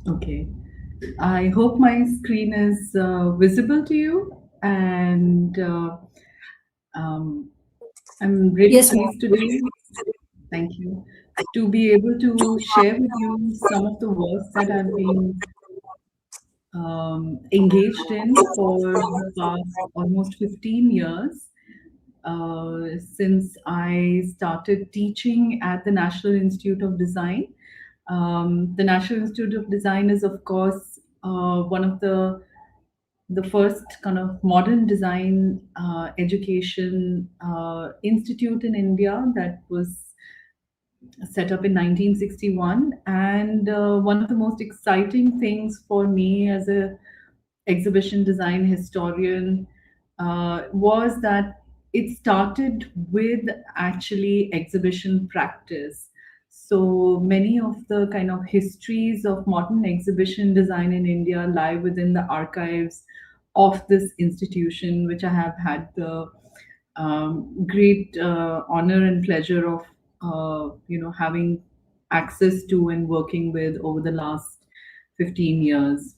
Okay. I hope my screen is visible to you, and I'm really Yes, ma'am. pleased today. Thank you. To be able to share with you some of the works that I've been engaged in for the past almost 15 years. Since I started teaching at the National Institute of Design. The National Institute of Design is, of course, one of the first kind of modern design education institute in India that was set up in 1961. And one of the most exciting things for me as a exhibition design historian was that it started with actually exhibition practice. So many of the kind of histories of modern exhibition design in India lie within the archives of this institution, which I have had the great honor and pleasure of having access to and working with over the last 15 years.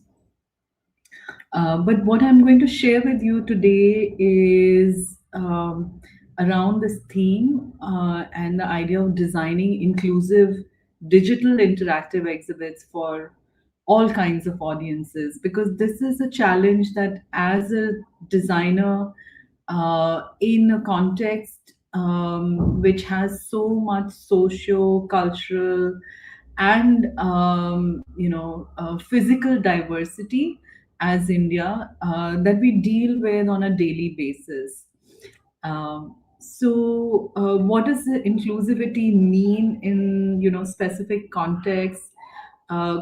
But what I'm going to share with you today is around this theme and the idea of designing inclusive digital interactive exhibits for all kinds of audiences, because this is a challenge that, as a designer in a context which has so much socio-cultural and physical diversity as India, that we deal with on a daily basis. What does the inclusivity mean in specific contexts?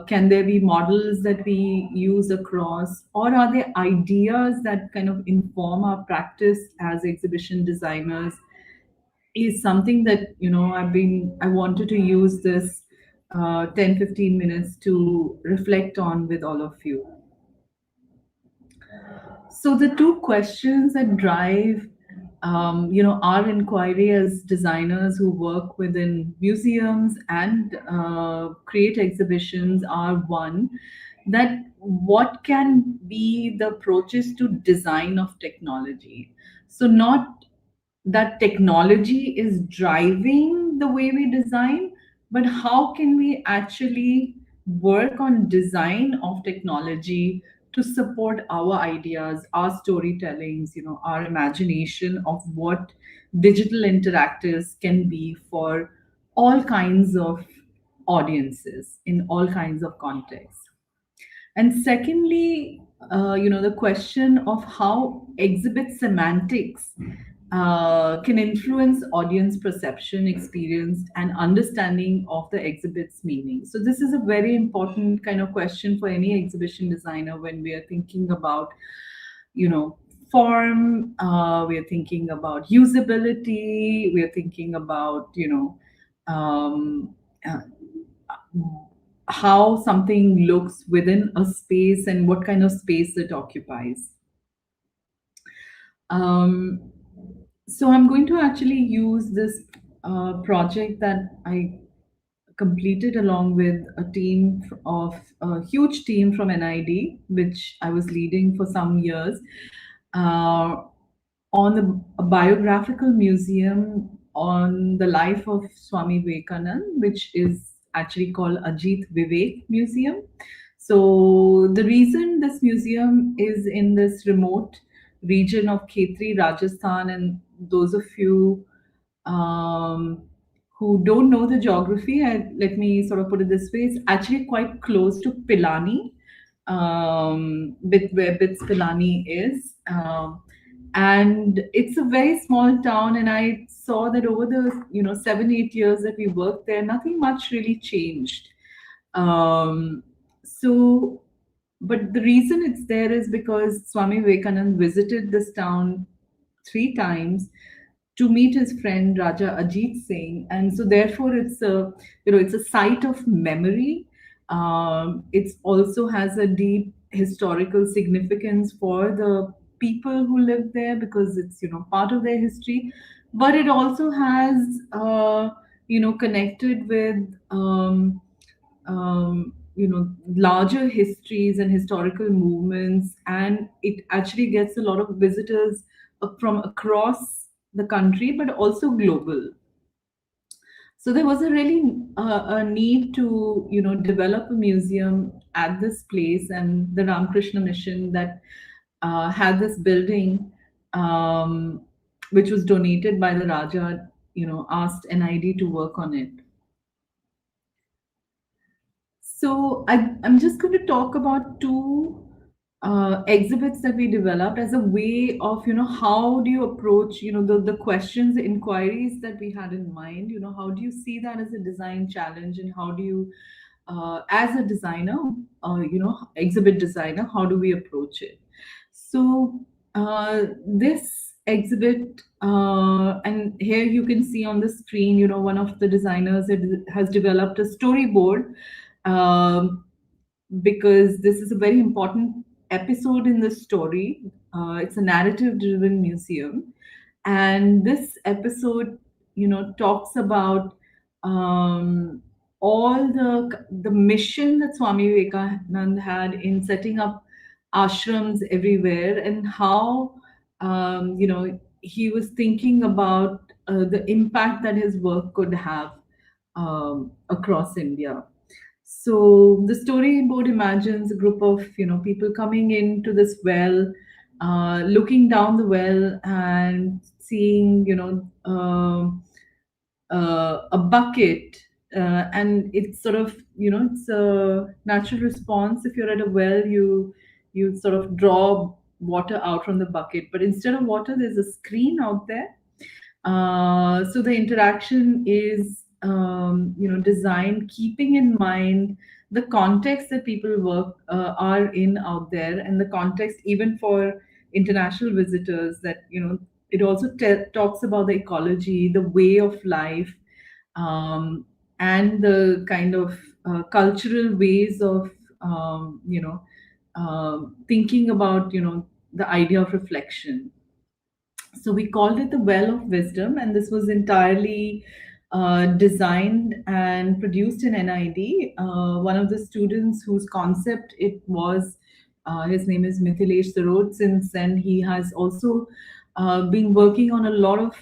Can there be models that we use across, or are there ideas that kind of inform our practice as exhibition designers? Is something that I wanted to use this 10-15 minutes to reflect on with all of you. So the two questions that drive our inquiry as designers who work within museums and create exhibitions are: one, that what can be the approaches to design of technology? So not that technology is driving the way we design, but how can we actually work on design of technology to support our ideas, our storytellings, our imagination of what digital interactives can be for all kinds of audiences in all kinds of contexts. And secondly, the question of how exhibit semantics can influence audience perception, experience, and understanding of the exhibit's meaning. So this is a very important kind of question for any exhibition designer when we are thinking about, form, we are thinking about usability, we are thinking about, uh, how something looks within a space and what kind of space it occupies. So I'm going to actually use this project that I completed along with a huge team from NID, which I was leading for some years, on a biographical museum on the life of Swami Vivekanand, which is actually called Ajit Vivek Museum. So the reason this museum is in this remote region of Khetri, Rajasthan, and those of you who don't know the geography, let me sort of put it this way: it's actually quite close to Pilani, where Bits Pilani is. And it's a very small town, and I saw that over the 7-8 years that we worked there, nothing much really changed. But the reason it's there is because Swami Vivekanand visited this town 3 times to meet his friend Raja Ajit Singh, and so therefore it's a site of memory. It also has a deep historical significance for the people who live there because it's part of their history. But it also has connected with larger histories and historical movements, and it actually gets a lot of visitors from across the country, but also global. So there was a really a need to develop a museum at this place, and the Ramakrishna Mission that had this building, which was donated by the Raja, asked NID to work on it. So I'm just going to talk about two exhibits that we developed as a way of, how do you approach, the questions, the inquiries that we had in mind, how do you see that as a design challenge, and how do you, as a designer, exhibit designer, how do we approach it? So this exhibit, and here you can see on the screen, one of the designers has developed a storyboard, because this is a very important episode in the story. It's a narrative-driven museum, and this episode, talks about all the mission that Swami Vivekananda had in setting up ashrams everywhere, and how he was thinking about the impact that his work could have across India. So the storyboard imagines a group of people coming into this well, looking down the well and seeing a bucket, and it's sort of it's a natural response. If you're at a well, you sort of draw water out from the bucket, but instead of water, there's a screen out there. So the interaction is designed keeping in mind the context that people work are in out there, and the context even for international visitors, that it also talks about the ecology, the way of life, and the kind of cultural ways of thinking about the idea of reflection. So we called it the Well of Wisdom, and this was entirely designed and produced in NID. One of the students whose concept it was, his name is Mithilesh Sarod. Since then, he has also been working on a lot of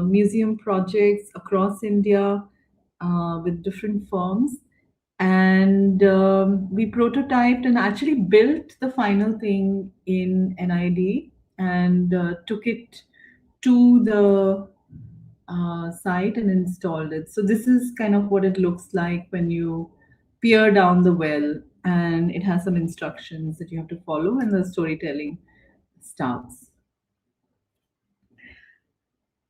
museum projects across India with different firms. And we prototyped and actually built the final thing in NID, and took it to the site and installed it. So this is kind of what it looks like when you peer down the well, and it has some instructions that you have to follow, and the storytelling starts.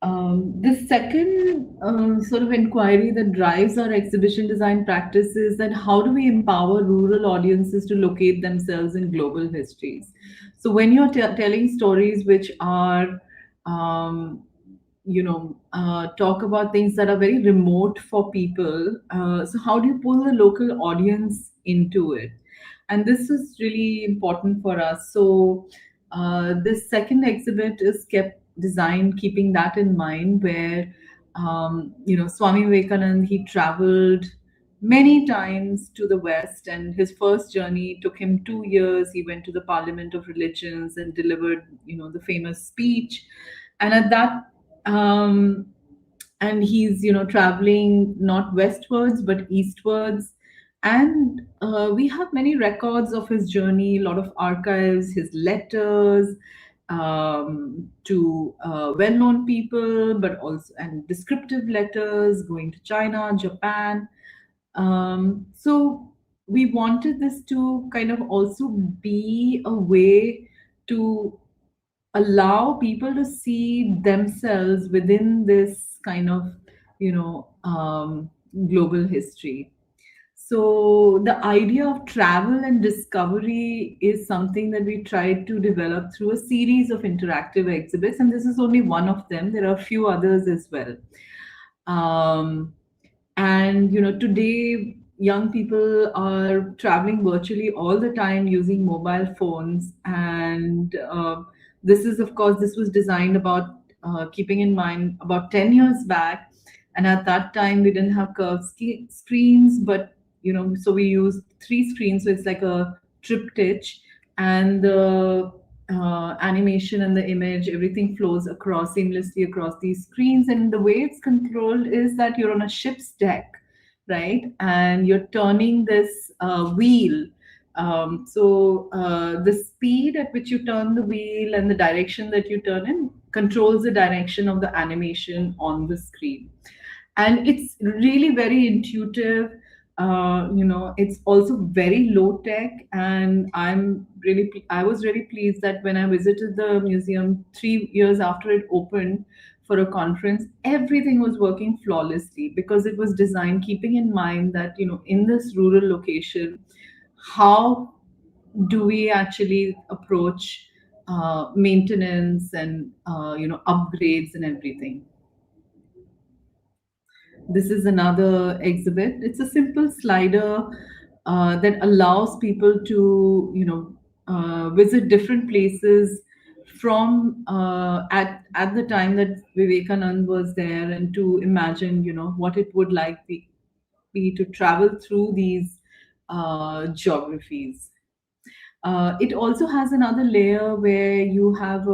The second sort of inquiry that drives our exhibition design practice is that how do we empower rural audiences to locate themselves in global histories? So when you're telling stories which are, talk about things that are very remote for people, so how do you pull the local audience into it? And this is really important for us. So this second exhibit is kept designed keeping that in mind, where Swami Vivekananda, he traveled many times to the West, and his first journey took him 2 years. He went to the Parliament of Religions and delivered the famous speech, and at that and he's traveling not westwards but eastwards, and we have many records of his journey, a lot of archives, his letters to well-known people, but also and descriptive letters going to China, Japan. So we wanted this to kind of also be a way to allow people to see themselves within this kind of global history. So the idea of travel and discovery is something that we tried to develop through a series of interactive exhibits, and this is only one of them. There are a few others as well. And today young people are traveling virtually all the time using mobile phones, and this was designed about keeping in mind about 10 years back, And at that time, we didn't have curved screens, but so we used 3 screens, so it's like a triptych, and the animation and the image, everything flows across seamlessly across these screens. And the way it's controlled is that you're on a ship's deck, right? And you're turning this wheel. The speed at which you turn the wheel and the direction that you turn in controls the direction of the animation on the screen. And it's really very intuitive. It's also very low tech, and I was really pleased that when I visited the museum 3 years after it opened for a conference, everything was working flawlessly, because it was designed keeping in mind that in this rural location, how do we actually approach maintenance and upgrades and everything. This is another exhibit. It's a simple slider that allows people to, visit different places from at the time that Vivekanand was there, and to imagine, what it would be to travel through these geographies. It also has another layer where you have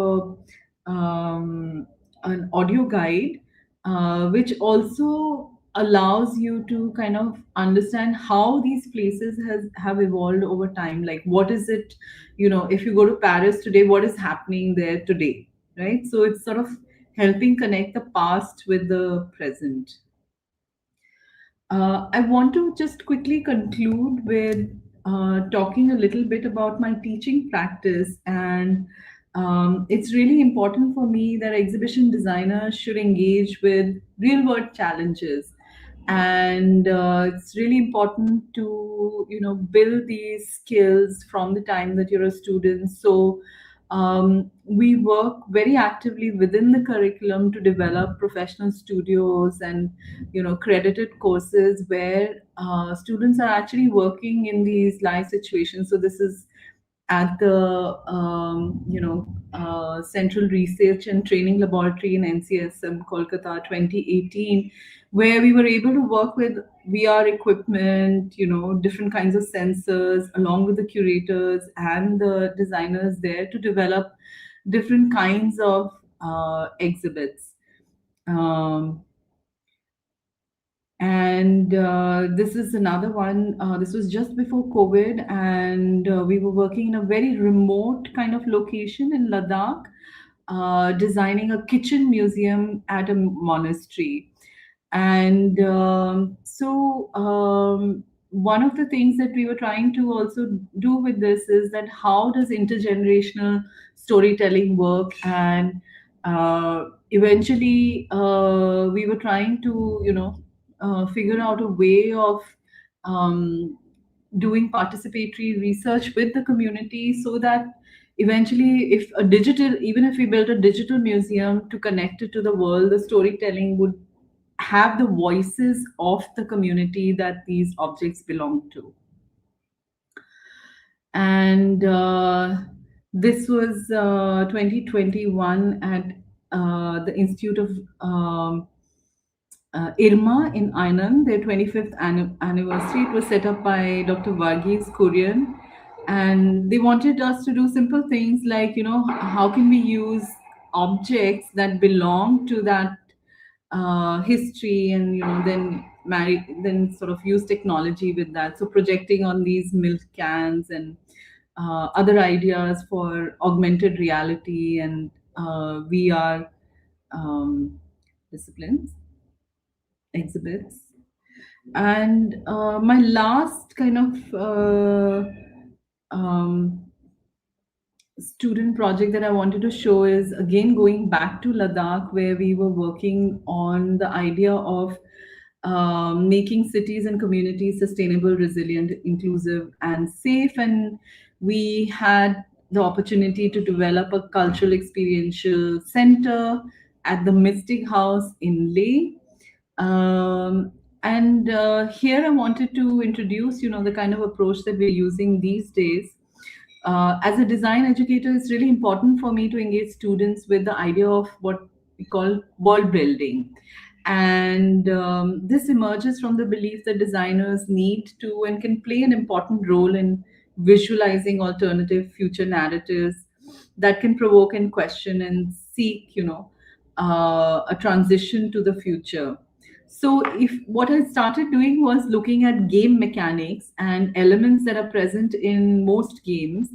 an audio guide, which also allows you to kind of understand how these places have evolved over time. Like, what is it, if you go to Paris today, what is happening there today, right? So it's sort of helping connect the past with the present. I want to just quickly conclude with talking a little bit about my teaching practice. And it's really important for me that exhibition designers should engage with real world challenges. And it's really important to build these skills from the time that you're a student. So we work very actively within the curriculum to develop professional studios and credited courses where students are actually working in these live situations. So this is at the Central Research and Training Laboratory in NCSM Kolkata 2018, where we were able to work with VR equipment, different kinds of sensors, along with the curators and the designers there, to develop different kinds of exhibits. And this is another one. This was just before COVID, and we were working in a very remote kind of location in Ladakh, designing a kitchen museum at a monastery. And one of the things that we were trying to also do with this is that how does intergenerational storytelling work? And eventually we were trying to figure out a way of doing participatory research with the community, so that eventually, even if we built a digital museum to connect it to the world, the storytelling would have the voices of the community that these objects belong to. And this was 2021 at the Institute of IRMA in Anand, their 25th anniversary. It was set up by Dr. Varghese Kurian. And they wanted us to do simple things like, how can we use objects that belong to that history, and then sort of use technology with that. So projecting on these milk cans and other ideas for augmented reality and VR disciplines, exhibits. And my last kind of student project that I wanted to show is, again, going back to Ladakh, where we were working on the idea of making cities and communities sustainable, resilient, inclusive, and safe. And we had the opportunity to develop a cultural experiential center at the Mystic House in Leh. And here I wanted to introduce, the kind of approach that we're using these days. As a design educator, it's really important for me to engage students with the idea of what we call world building. And this emerges from the belief that designers need to and can play an important role in visualizing alternative future narratives that can provoke and question and seek, a transition to the future. So, if what I started doing was looking at game mechanics and elements that are present in most games,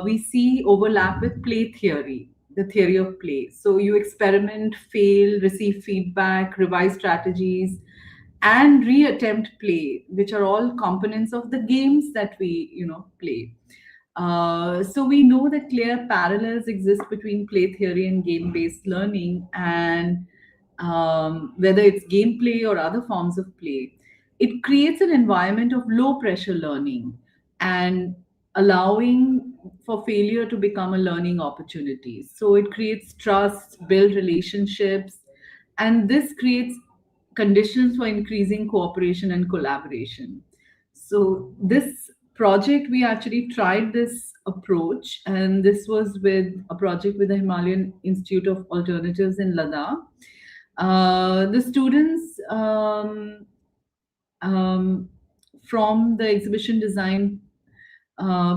we see overlap with play theory, the theory of play. So you experiment, fail, receive feedback, revise strategies, and reattempt play, which are all components of the games that we, play. So we know that clear parallels exist between play theory and game-based learning, and whether it's gameplay or other forms of play, it creates an environment of low pressure learning and allowing for failure to become a learning opportunity. So it creates trust, build relationships, and this creates conditions for increasing cooperation and collaboration. So this project, we actually tried this approach, and this was with a project with the Himalayan Institute of Alternatives in Ladakh. The students from the exhibition design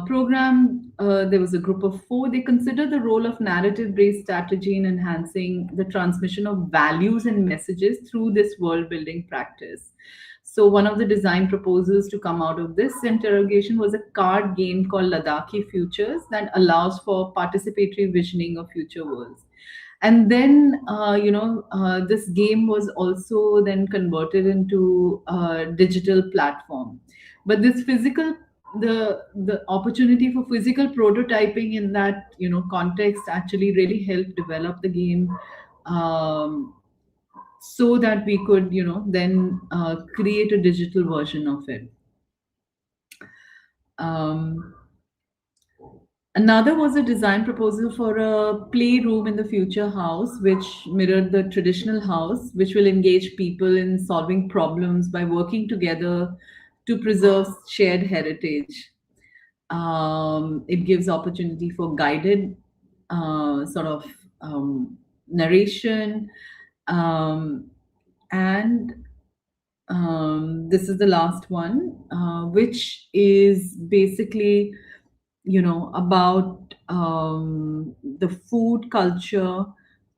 program, there was a group of four. They consider the role of narrative-based strategy in enhancing the transmission of values and messages through this world-building practice. So one of the design proposals to come out of this interrogation was a card game called Ladakhi Futures that allows for participatory visioning of future worlds. And then, this game was also then converted into a digital platform. But this physical, the opportunity for physical prototyping in that context actually really helped develop the game, so that we could then create a digital version of it. Another was a design proposal for a playroom in the future house, which mirrored the traditional house, which will engage people in solving problems by working together to preserve shared heritage. It gives opportunity for guided sort of narration, and this is the last one, which is basically about the food culture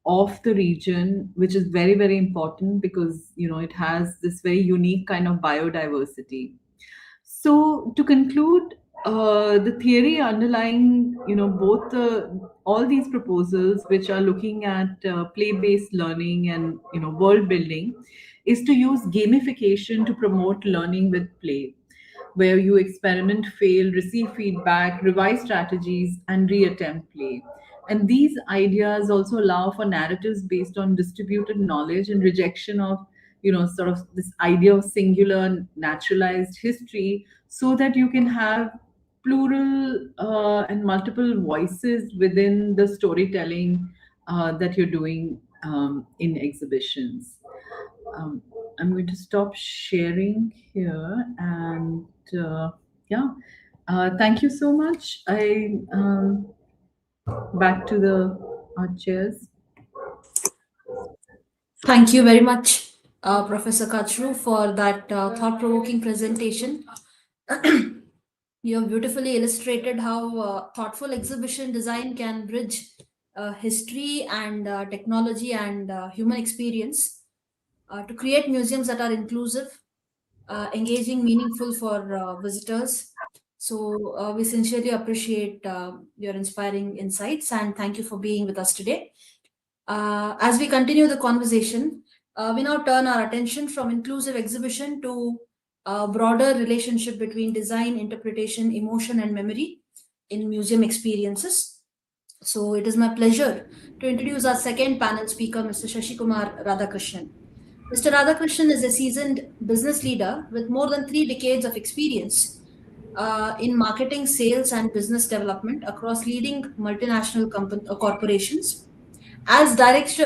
of the region, which is very, very important because it has this very unique kind of biodiversity. So to conclude, the theory underlying both all these proposals, which are looking at play-based learning and world building, is to use gamification to promote learning with play, where you experiment, fail, receive feedback, revise strategies, and reattempt play. And these ideas also allow for narratives based on distributed knowledge and rejection of, sort of this idea of singular naturalized history, so that you can have plural and multiple voices within the storytelling that you're doing in exhibitions. I'm going to stop sharing here, and thank you so much. I back to our chairs. Thank you very much, Professor Kachru, for that thought-provoking presentation. You have beautifully illustrated how thoughtful exhibition design can bridge history and technology and human experience to create museums that are inclusive, engaging, meaningful for visitors. So we sincerely appreciate your inspiring insights, and thank you for being with us today. As we continue the conversation, we now turn our attention from inclusive exhibition to a broader relationship between design, interpretation, emotion, and memory in museum experiences. So it is my pleasure to introduce our second panel speaker, Mr. Shashikumar Radhakrishnan. Mr. Radhakrishnan is a seasoned business leader with more than 3 decades of experience in marketing, sales, and business development across leading multinational corporations. As director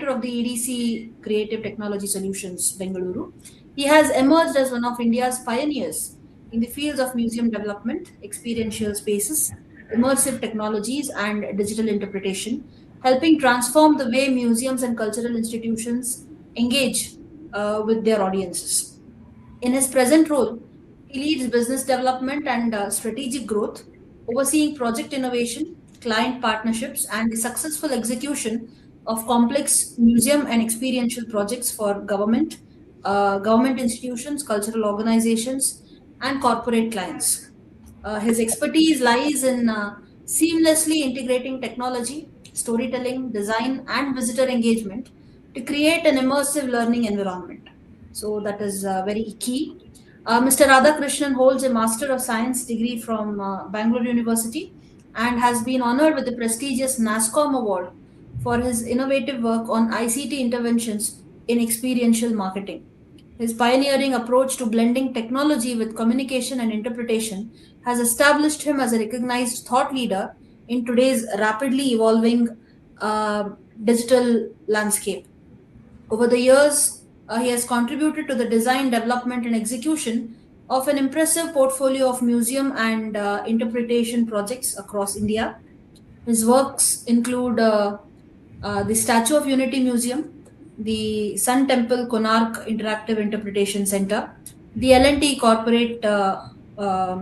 of the EDC Creative Technology Solutions, Bengaluru, he has emerged as one of India's pioneers in the fields of museum development, experiential spaces, immersive technologies, and digital interpretation, helping transform the way museums and cultural institutions engage with their audiences. In his present role, he leads business development and strategic growth, overseeing project innovation, client partnerships, and the successful execution of complex museum and experiential projects for government institutions, cultural organizations, and corporate clients. His expertise lies in seamlessly integrating technology, storytelling, design, and visitor engagement to create an immersive learning environment. So that is very key. Mr. Radhakrishnan holds a Master of Science degree from Bangalore University and has been honored with the prestigious NASCOM Award for his innovative work on ICT interventions in experiential marketing. His pioneering approach to blending technology with communication and interpretation has established him as a recognized thought leader in today's rapidly evolving uh, digital landscape. Over the years, he has contributed to the design, development, and execution of an impressive portfolio of museum and interpretation projects across India. His works include the Statue of Unity Museum, the Sun Temple Konark Interactive Interpretation Center, the L&T Corporate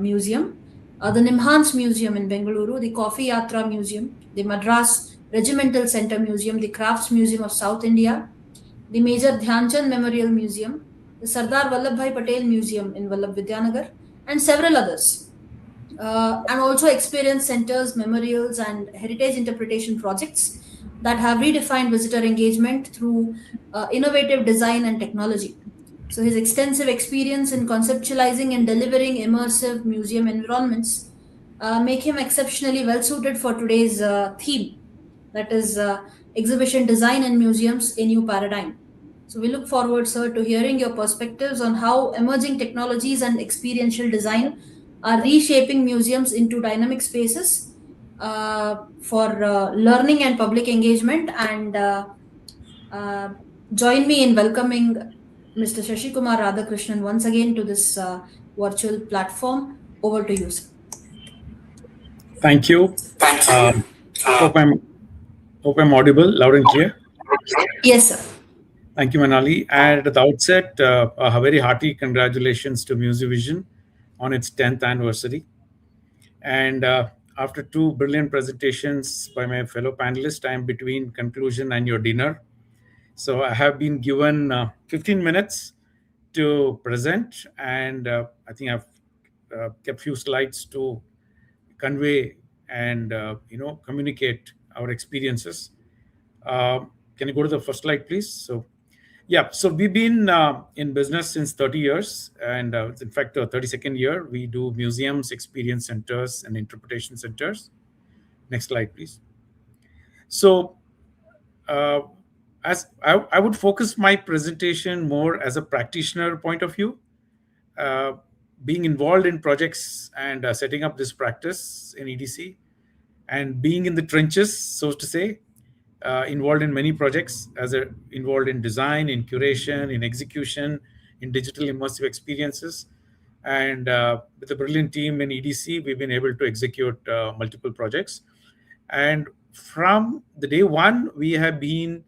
Museum, the Nimhans Museum in Bengaluru, the Coffee Yatra Museum, the Madras Regimental Center Museum, the Crafts Museum of South India, the Major Dhyanchand Memorial Museum, the Sardar Vallabhbhai Patel Museum in Vallabh Vidyanagar, and several others. And also experience centers, memorials, and heritage interpretation projects that have redefined visitor engagement through innovative design and technology. So, his extensive experience in conceptualizing and delivering immersive museum environments make him exceptionally well suited for today's theme, that is exhibition design in museums, a new paradigm. So, we look forward, sir, to hearing your perspectives on how emerging technologies and experiential design are reshaping museums into dynamic spaces for learning and public engagement. And uh, join me in welcoming Mr. Shashi Kumar Radhakrishnan once again to this virtual platform. Over to you, sir. Thank you. Hope I'm audible, loud and clear. Yes, sir. Thank you, Manali. And at the outset, a very hearty congratulations to Museovision on its 10th anniversary. And after two brilliant presentations by my fellow panelists, I am between conclusion and your dinner. So I have been given 15 minutes to present, and I think I've kept few slides to convey and communicate our experiences. Can you go to the first slide, please? So we've been in business since 30 years, and in fact, the 32nd year, we do museums, experience centers, and interpretation centers. Next slide, please. So, as I would focus my presentation more as a practitioner point of view, being involved in projects and setting up this practice in EDC, and being in the trenches, so to say, involved in many projects, involved in design, in curation, in execution, in digital immersive experiences. And with a brilliant team in EDC, we've been able to execute multiple projects. And from the day one, we have been,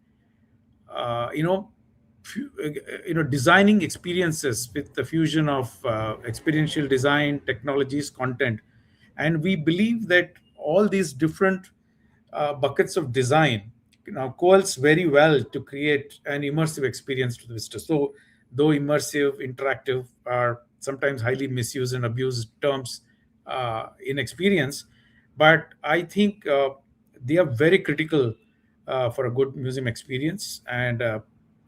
designing experiences with the fusion of experiential design, technologies, content. And we believe that all these different buckets of design coalesce very well to create an immersive experience to the visitor. So, though immersive, interactive are sometimes highly misused and abused terms in experience, but I think they are very critical for a good museum experience. And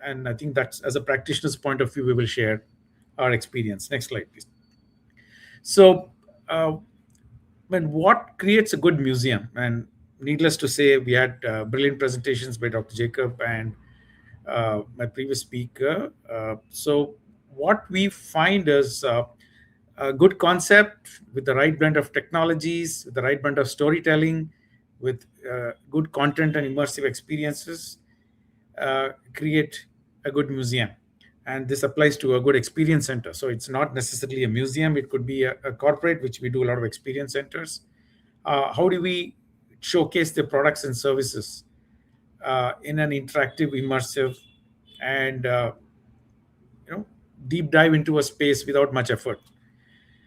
I think that's, as a practitioner's point of view, we will share our experience. Next slide, please. So, what creates a good museum? And needless to say, we had brilliant presentations by Dr. Jacob and my previous speaker. So what we find is a good concept with the right blend of technologies, with the right blend of storytelling, with good content and immersive experiences, create a good museum. And this applies to a good experience center. So it's not necessarily a museum. It could be a corporate, which we do a lot of experience centers. How do we showcase the products and services in an interactive, immersive and deep dive into a space without much effort.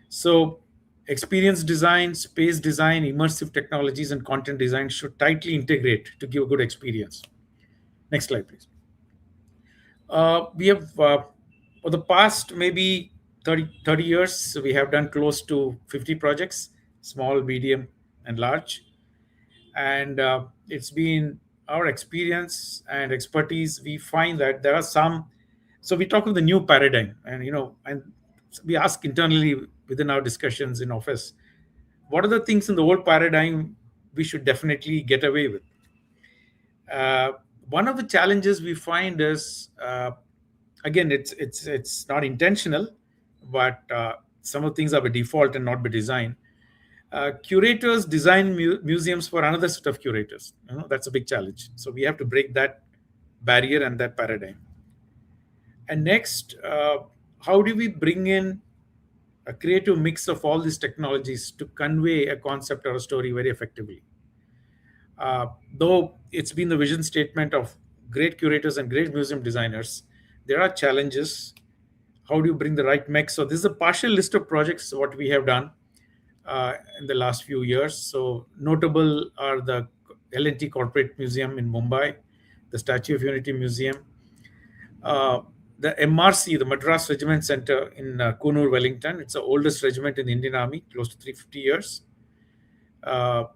So, experience design, space design, immersive technologies, and content design should tightly integrate to give a good experience. Next slide, please. We have, for the past maybe 30 years, we have done close to 50 projects, small, medium, and large. And it's been our experience and expertise. We find that there are some, so we talk of the new paradigm, and we ask internally within our discussions in office, what are the things in the old paradigm we should definitely get away with? uh, One of the challenges we find is, again, it's not intentional, but some of the things are by default and not by design. Curators design museums for another set of curators. That's a big challenge. So we have to break that barrier and that paradigm. And next, how do we bring in a creative mix of all these technologies to convey a concept or a story very effectively? Though it's been the vision statement of great curators and great museum designers, there are challenges. How do you bring the right mix? So this is a partial list of projects what we have done in the last few years. So notable are the L&T Corporate Museum in Mumbai, the Statue of Unity Museum, the MRC, the Madras Regiment Center in Kunur, Wellington. It's the oldest regiment in the Indian Army, close to 350 years.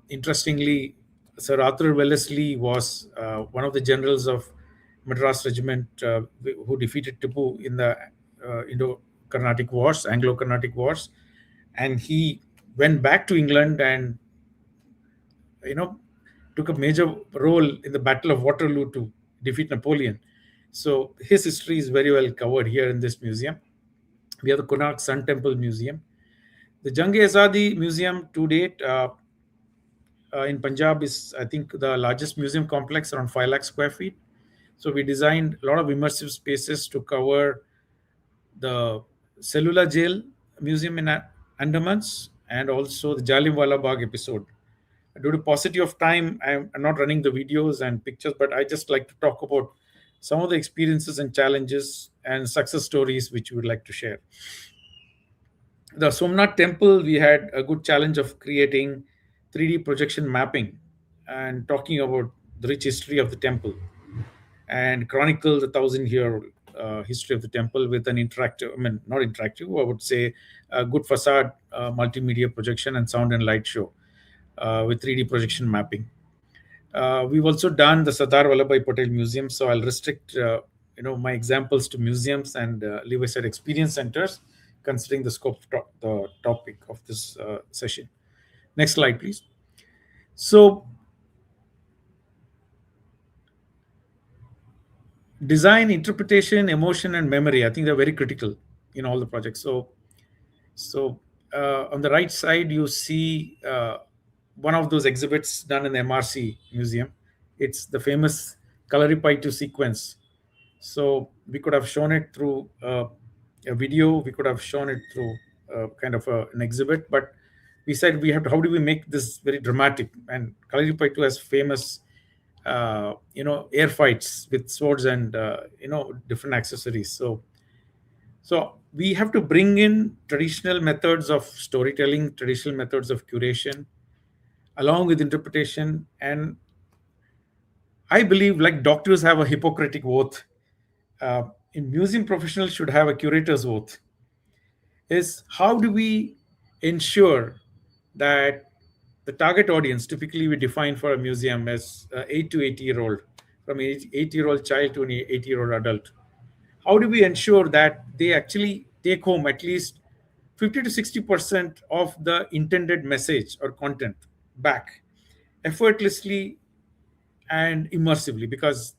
Interestingly, Sir Arthur Wellesley was one of the generals of Madras Regiment who defeated Tipu in the Indo-Carnatic Wars, Anglo-Carnatic Wars, and he went back to England and took a major role in the Battle of Waterloo to defeat Napoleon. So his history is very well covered here in this museum. We have the Konark Sun Temple Museum, the Jang-e-Azadi Museum to date. In Punjab is, I think, the largest museum complex, around 5 lakh square feet. So we designed a lot of immersive spaces to cover the Cellular Jail Museum in Andamans and also the Jallianwala Bagh episode. Due to paucity of time, I'm not running the videos and pictures, but I just like to talk about some of the experiences and challenges and success stories which we would like to share. The Somnath temple, we had a good challenge of creating 3D projection mapping and talking about the rich history of the temple and chronicle the 1,000-year history of the temple with an interactive, I mean, not interactive, I would say a good facade multimedia projection and sound and light show with 3D projection mapping. We've also done the Sardar Vallabhbhai Patel Museum, so I'll restrict my examples to museums and leave aside experience centers, considering the scope of the topic of this session. Next slide, please. So, design, interpretation, emotion, and memory, I think they're very critical in all the projects. So on the right side, you see one of those exhibits done in the MRC Museum. It's the famous Kalaripaitu sequence. So we could have shown it through a video, we could have shown it through kind of an exhibit, but we said how do we make this very dramatic? And Kalaripaitu has famous air fights with swords and different accessories. So we have to bring in traditional methods of storytelling, traditional methods of curation, along with interpretation. And I believe, like doctors have a Hippocratic oath, in museum professionals should have a curator's oath. Is how do we ensure that the target audience, typically we define for a museum as 8 to 80-year-old, from an 8-year-old child to an 80-year-old adult, how do we ensure that they actually take home at least 50 to 60% of the intended message or content back effortlessly and immersively? Because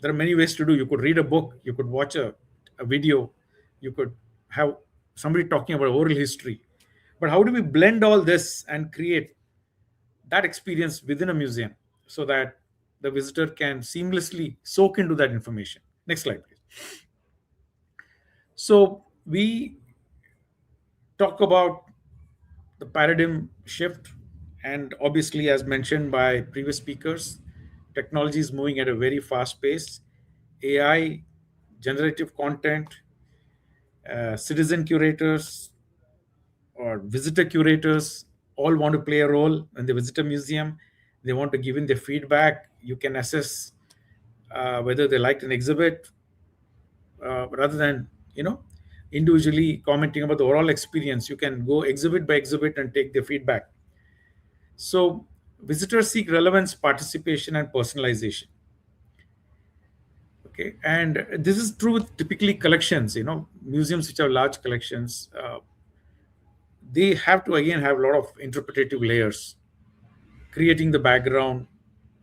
there are many ways to do. You could read a book, you could watch a video, you could have somebody talking about oral history. But how do we blend all this and create that experience within a museum so that the visitor can seamlessly soak into that information? Next slide, please. So we talk about the paradigm shift, and obviously, as mentioned by previous speakers, technology is moving at a very fast pace. AI, generative content, citizen curators, or visitor curators all want to play a role when they visit a museum. They want to give in their feedback. You can assess whether they liked an exhibit, rather than individually commenting about the overall experience. You can go exhibit by exhibit and take their feedback. So visitors seek relevance, participation, and personalization. Okay, and this is true with typically collections. Museums which have large collections, they have to again have a lot of interpretative layers, creating the background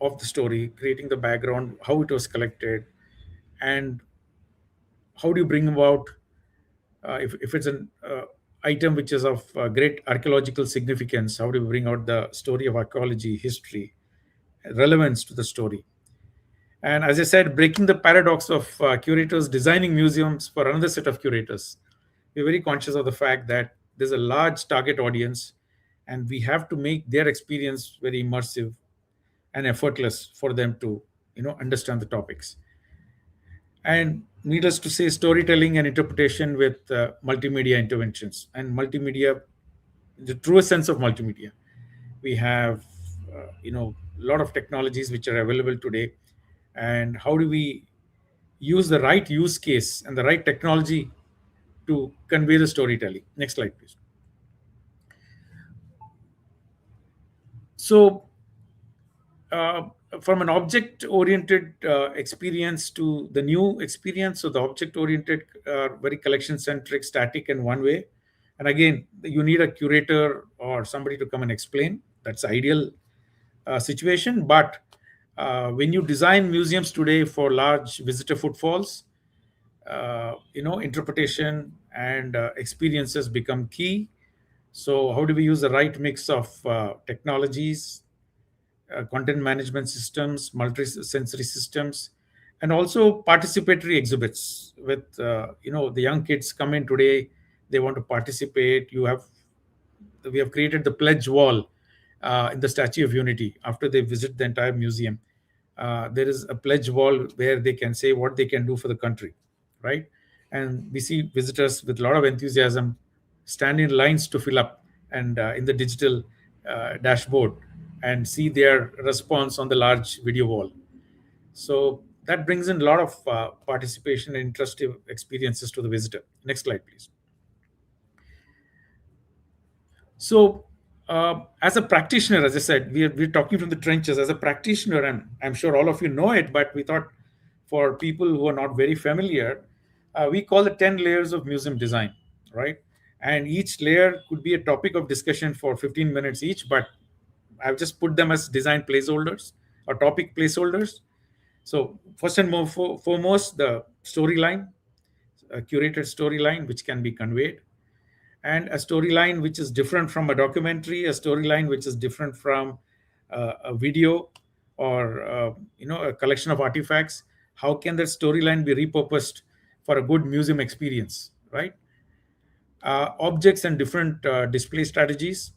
of the story, creating the background, how it was collected, and how do you bring about, if it's an item which is of great archaeological significance, how do you bring out the story of archaeology, history, relevance to the story. And as I said, breaking the paradox of curators designing museums for another set of curators. We're very conscious of the fact that there's a large target audience, and we have to make their experience very immersive and effortless for them to understand the topics. And needless to say, storytelling and interpretation with multimedia interventions. And multimedia, the truest sense of multimedia, we have a lot of technologies which are available today. And how do we use the right use case and the right technology to convey the storytelling? Next slide, please. So uh, from an object oriented experience to the new experience. So the object oriented, very collection centric, static, and one way. And again, you need a curator or somebody to come and explain. That's ideal situation. But when you design museums today for large visitor footfalls, interpretation and experiences become key. So how do we use the right mix of technologies, content management systems, multi-sensory systems, and also participatory exhibits? With the young kids come in today, they want to participate. We have created the pledge wall in the Statue of Unity. After they visit the entire museum, there is a pledge wall where they can say what they can do for the country, right? And we see visitors with a lot of enthusiasm stand in lines to fill up, and in the digital dashboard, and see their response on the large video wall. So that brings in a lot of participation and interesting experiences to the visitor. Next slide, please. So, as a practitioner, as I said, we're talking from the trenches. As a practitioner, and I'm sure all of you know it, but we thought for people who are not very familiar, we call the 10 layers of museum design, right? And each layer could be a topic of discussion for 15 minutes each, but I've just put them as design placeholders or topic placeholders. So, first and foremost, the storyline, a curated storyline which can be conveyed, and a storyline which is different from a documentary, a storyline which is different from a video, or a collection of artifacts. How can that storyline be repurposed for a good museum experience, right? Objects and different display strategies.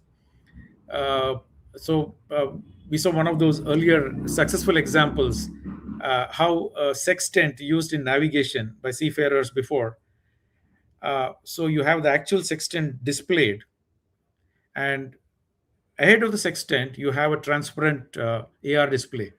Uh, so we saw one of those earlier successful examples, how a sextant used in navigation by seafarers before. So you have the actual sextant displayed, and ahead of the sextant, you have a transparent AR display.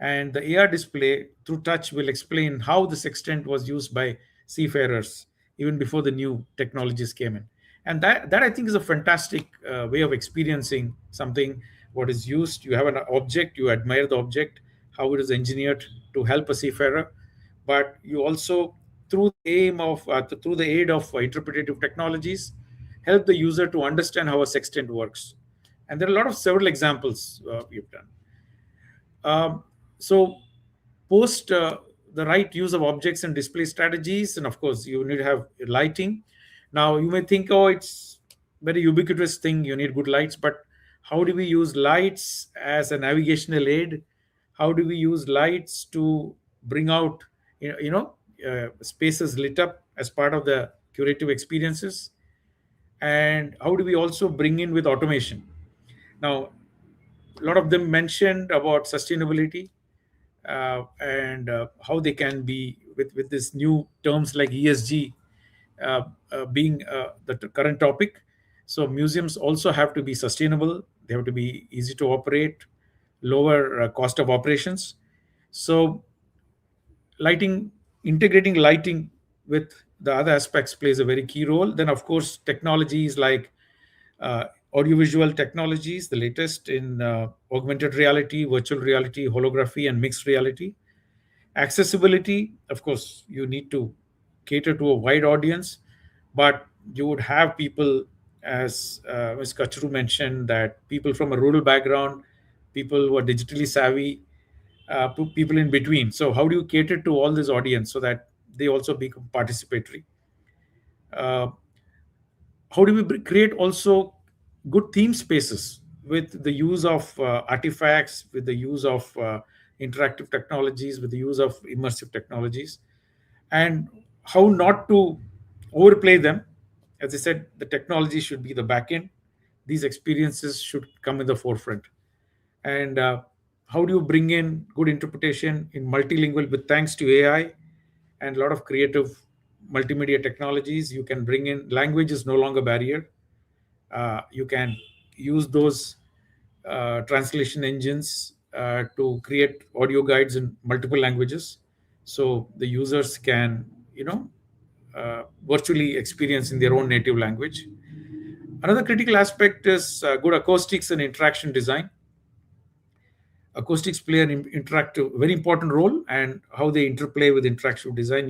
And the AR display through touch will explain how the sextant was used by seafarers even before the new technologies came in. And that I think is a fantastic way of experiencing something. What is used, you have an object, you admire the object, how it is engineered to help a seafarer, but you also, through the aid of interpretative technologies, help the user to understand how a sextant works. And there are a lot of several examples we've done. So post the right use of objects and display strategies, and of course you need to have lighting. Now you may think, oh, it's very ubiquitous thing, you need good lights, but how do we use lights as a navigational aid? How do we use lights to bring out spaces lit up as part of the curative experiences? And how do we also bring in with automation? Now, a lot of them mentioned about sustainability. and how they can be with this new terms like ESG being the current topic. So museums also have to be sustainable. They have to be easy to operate, lower cost of operations. So lighting, integrating lighting with the other aspects plays a very key role. Then of course technologies like audiovisual technologies, the latest in augmented reality, virtual reality, holography, and mixed reality. Accessibility, of course, you need to cater to a wide audience, but you would have people, as Ms. Kachru mentioned, that people from a rural background, people who are digitally savvy, people in between. So, how do you cater to all this audience so that they also become participatory? Uh, how do we create also good theme spaces with the use of artifacts, with the use of interactive technologies, with the use of immersive technologies, and how not to overplay them? As I said, the technology should be the back end. These experiences should come in the forefront. And how do you bring in good interpretation in multilingual with thanks to AI and a lot of creative multimedia technologies? You can bring in language is no longer barrier. You can use those translation engines to create audio guides in multiple languages, so the users can, virtually experience in their own native language. Another critical aspect is good acoustics and interaction design. Acoustics play an interactive, very important role, and how they interplay with interactive design.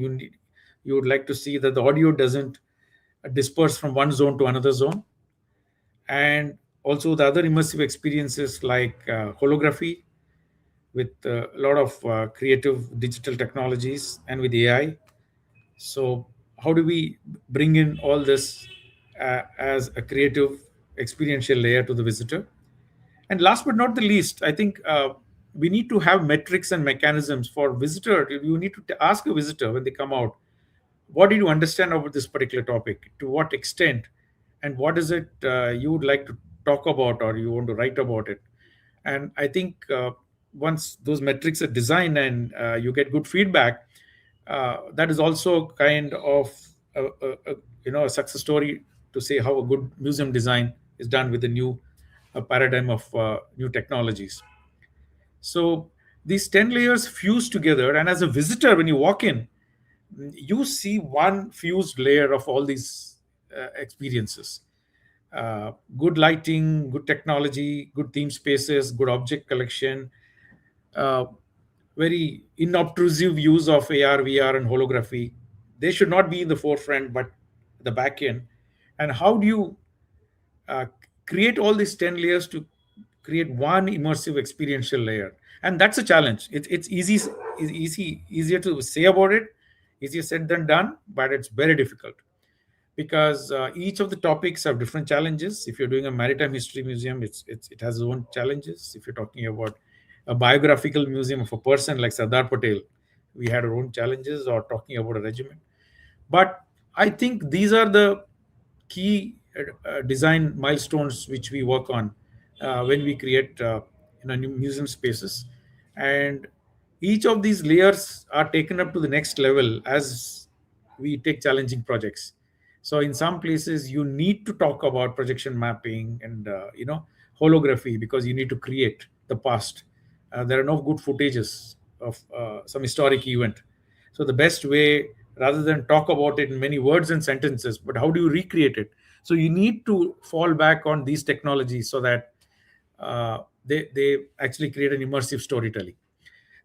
You would like to see that the audio doesn't disperse from one zone to another zone, and also the other immersive experiences like holography with a lot of creative digital technologies and with AI. So, how do we bring in all this as a creative experiential layer to the visitor? And last but not the least, I think we need to have metrics and mechanisms for visitor. You need to ask a visitor when they come out, what did you understand about this particular topic? To what extent? And what is it you would like to talk about or you want to write about it? And I think once those metrics are designed and you get good feedback, that is also kind of a success story to say how a good museum design is done with the new paradigm of new technologies. So these 10 layers fuse together, and as a visitor, when you walk in, you see one fused layer of all these experiences. Good lighting, good technology, good theme spaces, good object collection, uh, very inobtrusive use of AR, VR, and holography. They should not be in the forefront, but the back end. And how do you uh, create all these 10 layers to create one immersive experiential layer? And that's a challenge. It's easier to say about it, easier said than done, but it's very difficult because each of the topics have different challenges. If you're doing a maritime history museum, it has its own challenges. If you're talking about a biographical museum of a person like Sardar Patel, we had our own challenges, or talking about a regiment. But I think these are the key design milestones which we work on when we create new museum spaces, and each of these layers are taken up to the next level as we take challenging projects. So in some places you need to talk about projection mapping and holography, because you need to create the past. There are no good footages of some historic event. So the best way, rather than talk about it in many words and sentences, but how do you recreate it? So you need to fall back on these technologies so that they actually create an immersive storytelling.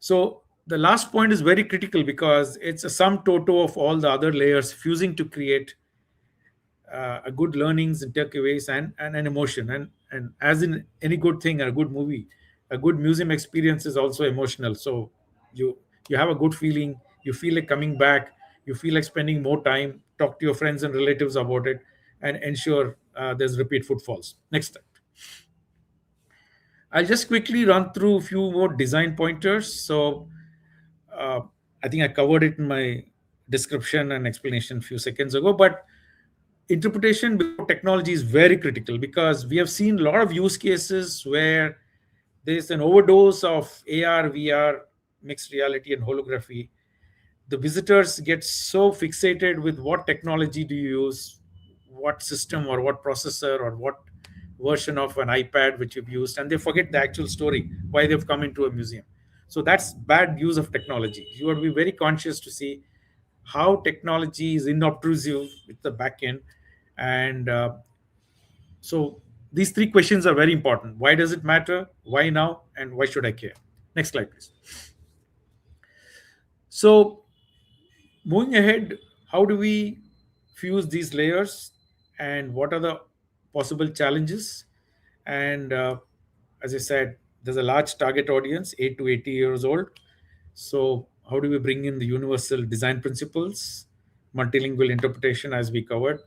So the last point is very critical because it's a sum total of all the other layers fusing to create a good learnings and takeaways and an emotion. And as in any good thing, a good movie, a good museum experience is also emotional. So you you have a good feeling, you feel like coming back, you feel like spending more time, talk to your friends and relatives about it, and ensure there's repeat footfalls. Next step. I'll just quickly run through a few more design pointers. So uh, I think I covered it in my description and explanation a few seconds ago, but interpretation before technology is very critical because we have seen a lot of use cases where there's an overdose of AR, VR mixed reality, and holography, the visitors get so fixated with what technology do you use, what system or what processor or what version of an iPad which you've used, and they forget the actual story why they've come into a museum. So that's bad use of technology. You have to be very conscious to see how technology is inobtrusive with the back end. And so these three questions are very important. Why does it matter? Why now? And why should I care? Next slide, please. So moving ahead, how do we fuse these layers and what are the possible challenges? And as I said, there's a large target audience, 8 to 80 years old. So, how do we bring in the universal design principles, multilingual interpretation, as we covered,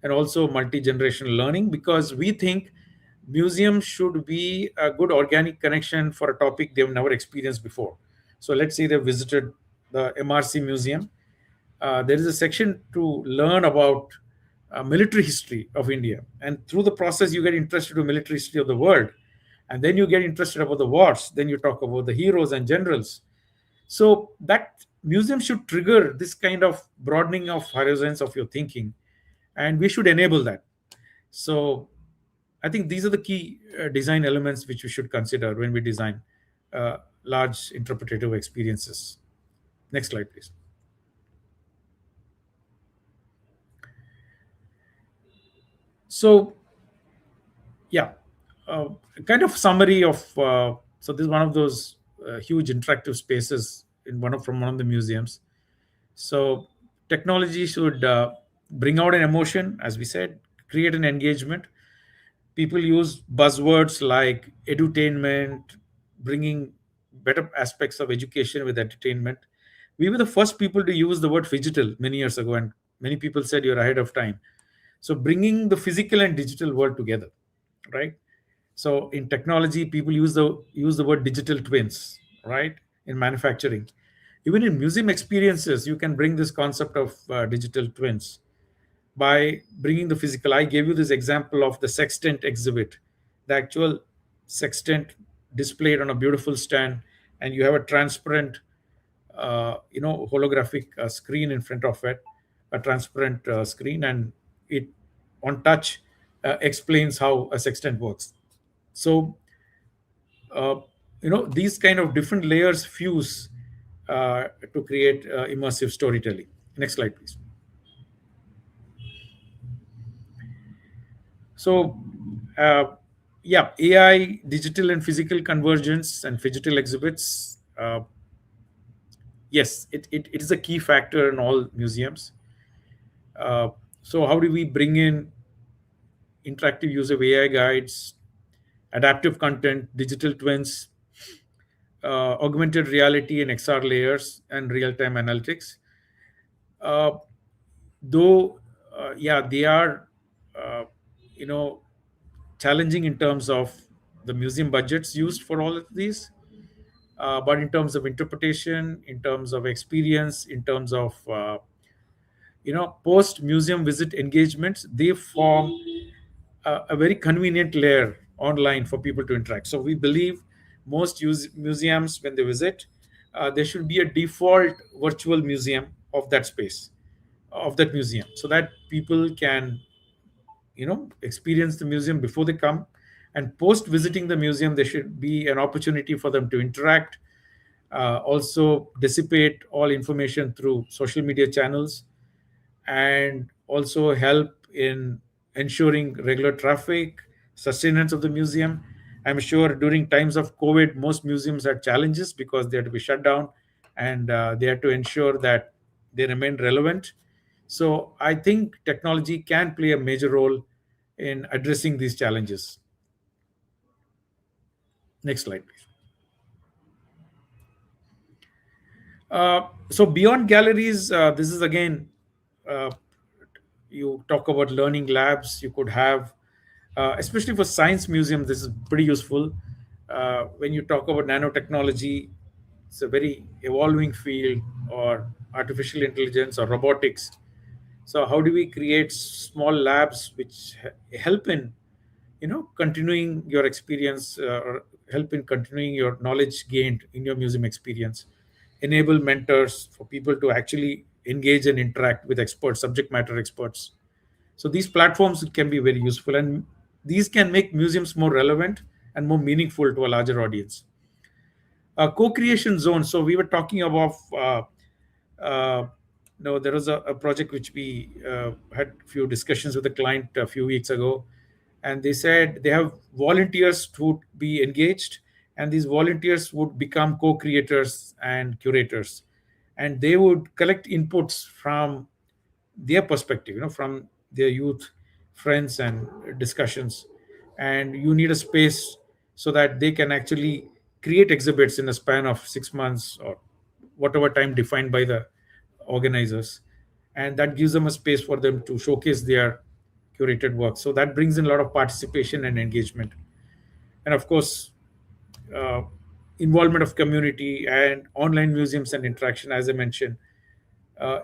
and also multi generational learning? Because we think museum should be a good organic connection for a topic they've never experienced before. So, let's say they visited the MRC Museum. There is a section to learn about military history of India, and through the process, you get interested in military history of the world, and then you get interested about the wars. Then you talk about the heroes and generals. So that museum should trigger this kind of broadening of horizons of your thinking, and we should enable that. So I think these are the key design elements which we should consider when we design large interpretative experiences. Next slide, please. So, yeah, uh, kind of summary of so this is one of those huge interactive spaces in from one of the museums. So technology should bring out an emotion, as we said, create an engagement. People use buzzwords like edutainment, bringing better aspects of education with entertainment. We were the first people to use the word phygital many years ago, and many people said you're ahead of time. So bringing the physical and digital world together, right? So in technology, people use the word digital twins, right? In manufacturing, even in museum experiences, you can bring this concept of digital twins by bringing the physical. I gave you this example of the sextant exhibit, the actual sextant displayed on a beautiful stand, and you have a transparent, holographic screen in front of it, a transparent screen, and it on touch explains how a sextant works. So uh, these kind of different layers fuse to create immersive storytelling. Next slide, please. So yeah, AI, digital and physical convergence, and phygital exhibits, yes, it is a key factor in all museums. So how do we bring in interactive use of AI guides, adaptive content, digital twins, augmented reality and XR layers, and real-time analytics? Uh, though, yeah, they are, uh, you know, challenging in terms of the museum budgets used for all of these. But in terms of interpretation, in terms of experience, in terms of post museum visit engagements, they form a very convenient layer online for people to interact. So we believe most museums, when they visit, there should be a default virtual museum of that space, of that museum, so that people can experience the museum before they come, and post visiting the museum there should be an opportunity for them to interact, also dissipate all information through social media channels, and also help in ensuring regular traffic, sustenance of the museum. I'm sure during times of COVID, most museums had challenges because they had to be shut down, and they had to ensure that they remain relevant. So I think technology can play a major role in addressing these challenges. Next slide, please. So beyond galleries, this is again, uh, you talk about learning labs. You could have, especially for science museums, this is pretty useful. When you talk about nanotechnology, it's a very evolving field, or artificial intelligence or robotics. So how do we create small labs which help in continuing your experience, or help in continuing your knowledge gained in your museum experience, enable mentors for people to actually engage and interact with experts, subject matter experts. So these platforms can be very useful, and these can make museums more relevant and more meaningful to a larger audience. Co-creation zone. So we were talking about, no, there was a project which we had a few discussions with the client a few weeks ago, and they said they have volunteers who would be engaged, and these volunteers would become co-creators and curators, and they would collect inputs from their perspective, from their youth friends and discussions. And you need a space so that they can actually create exhibits in a span of 6 months or whatever time defined by the organizers, and that gives them a space for them to showcase their curated work. So that brings in a lot of participation and engagement. And of course, uh, involvement of community and online museums and interaction, as I mentioned,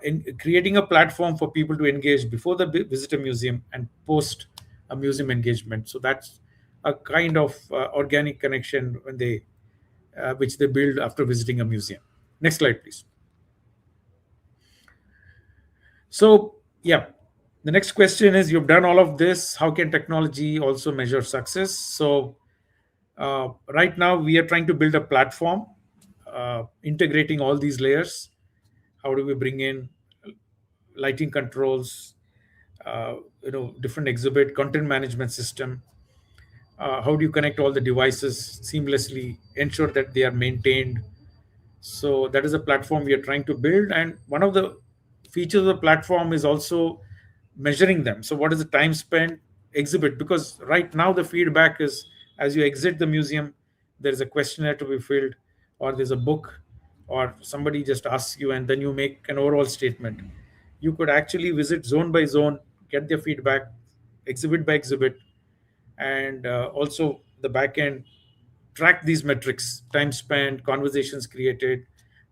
in creating a platform for people to engage before the visit a museum and post a museum engagement. So that's a kind of organic connection when they which they build after visiting a museum. Next slide, please. So, yeah, the next question is, you've done all of this. How can technology also measure success? So, right now we are trying to build a platform integrating all these layers. How do we bring in lighting controls, different exhibit content management system? How do you connect all the devices seamlessly, ensure that they are maintained? So that is a platform we are trying to build, and one of the features of the platform is also measuring them. So what is the time spent exhibit? Because right now the feedback is, as you exit the museum, there is a questionnaire to be filled, or there's a book, or somebody just asks you and then you make an overall statement. You could actually visit zone by zone, get their feedback exhibit by exhibit, and also the back end track these metrics: time spent, conversations created,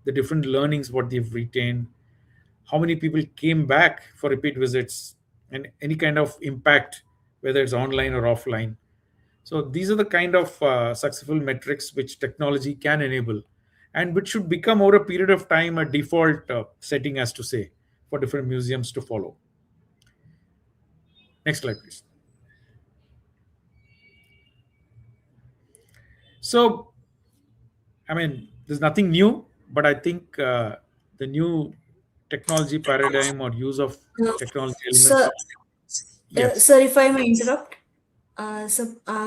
the different learnings what they've retained, how many people came back for repeat visits, and any kind of impact, whether it's online or offline. So these are the kind of successful metrics which technology can enable, and which should become over a period of time a default setting, as to say, for different museums to follow. Next slide, please. So, I mean, there's nothing new, but I think the new technology paradigm or use of Uh, technology Sir, elements. Yes, sir, if I may interrupt,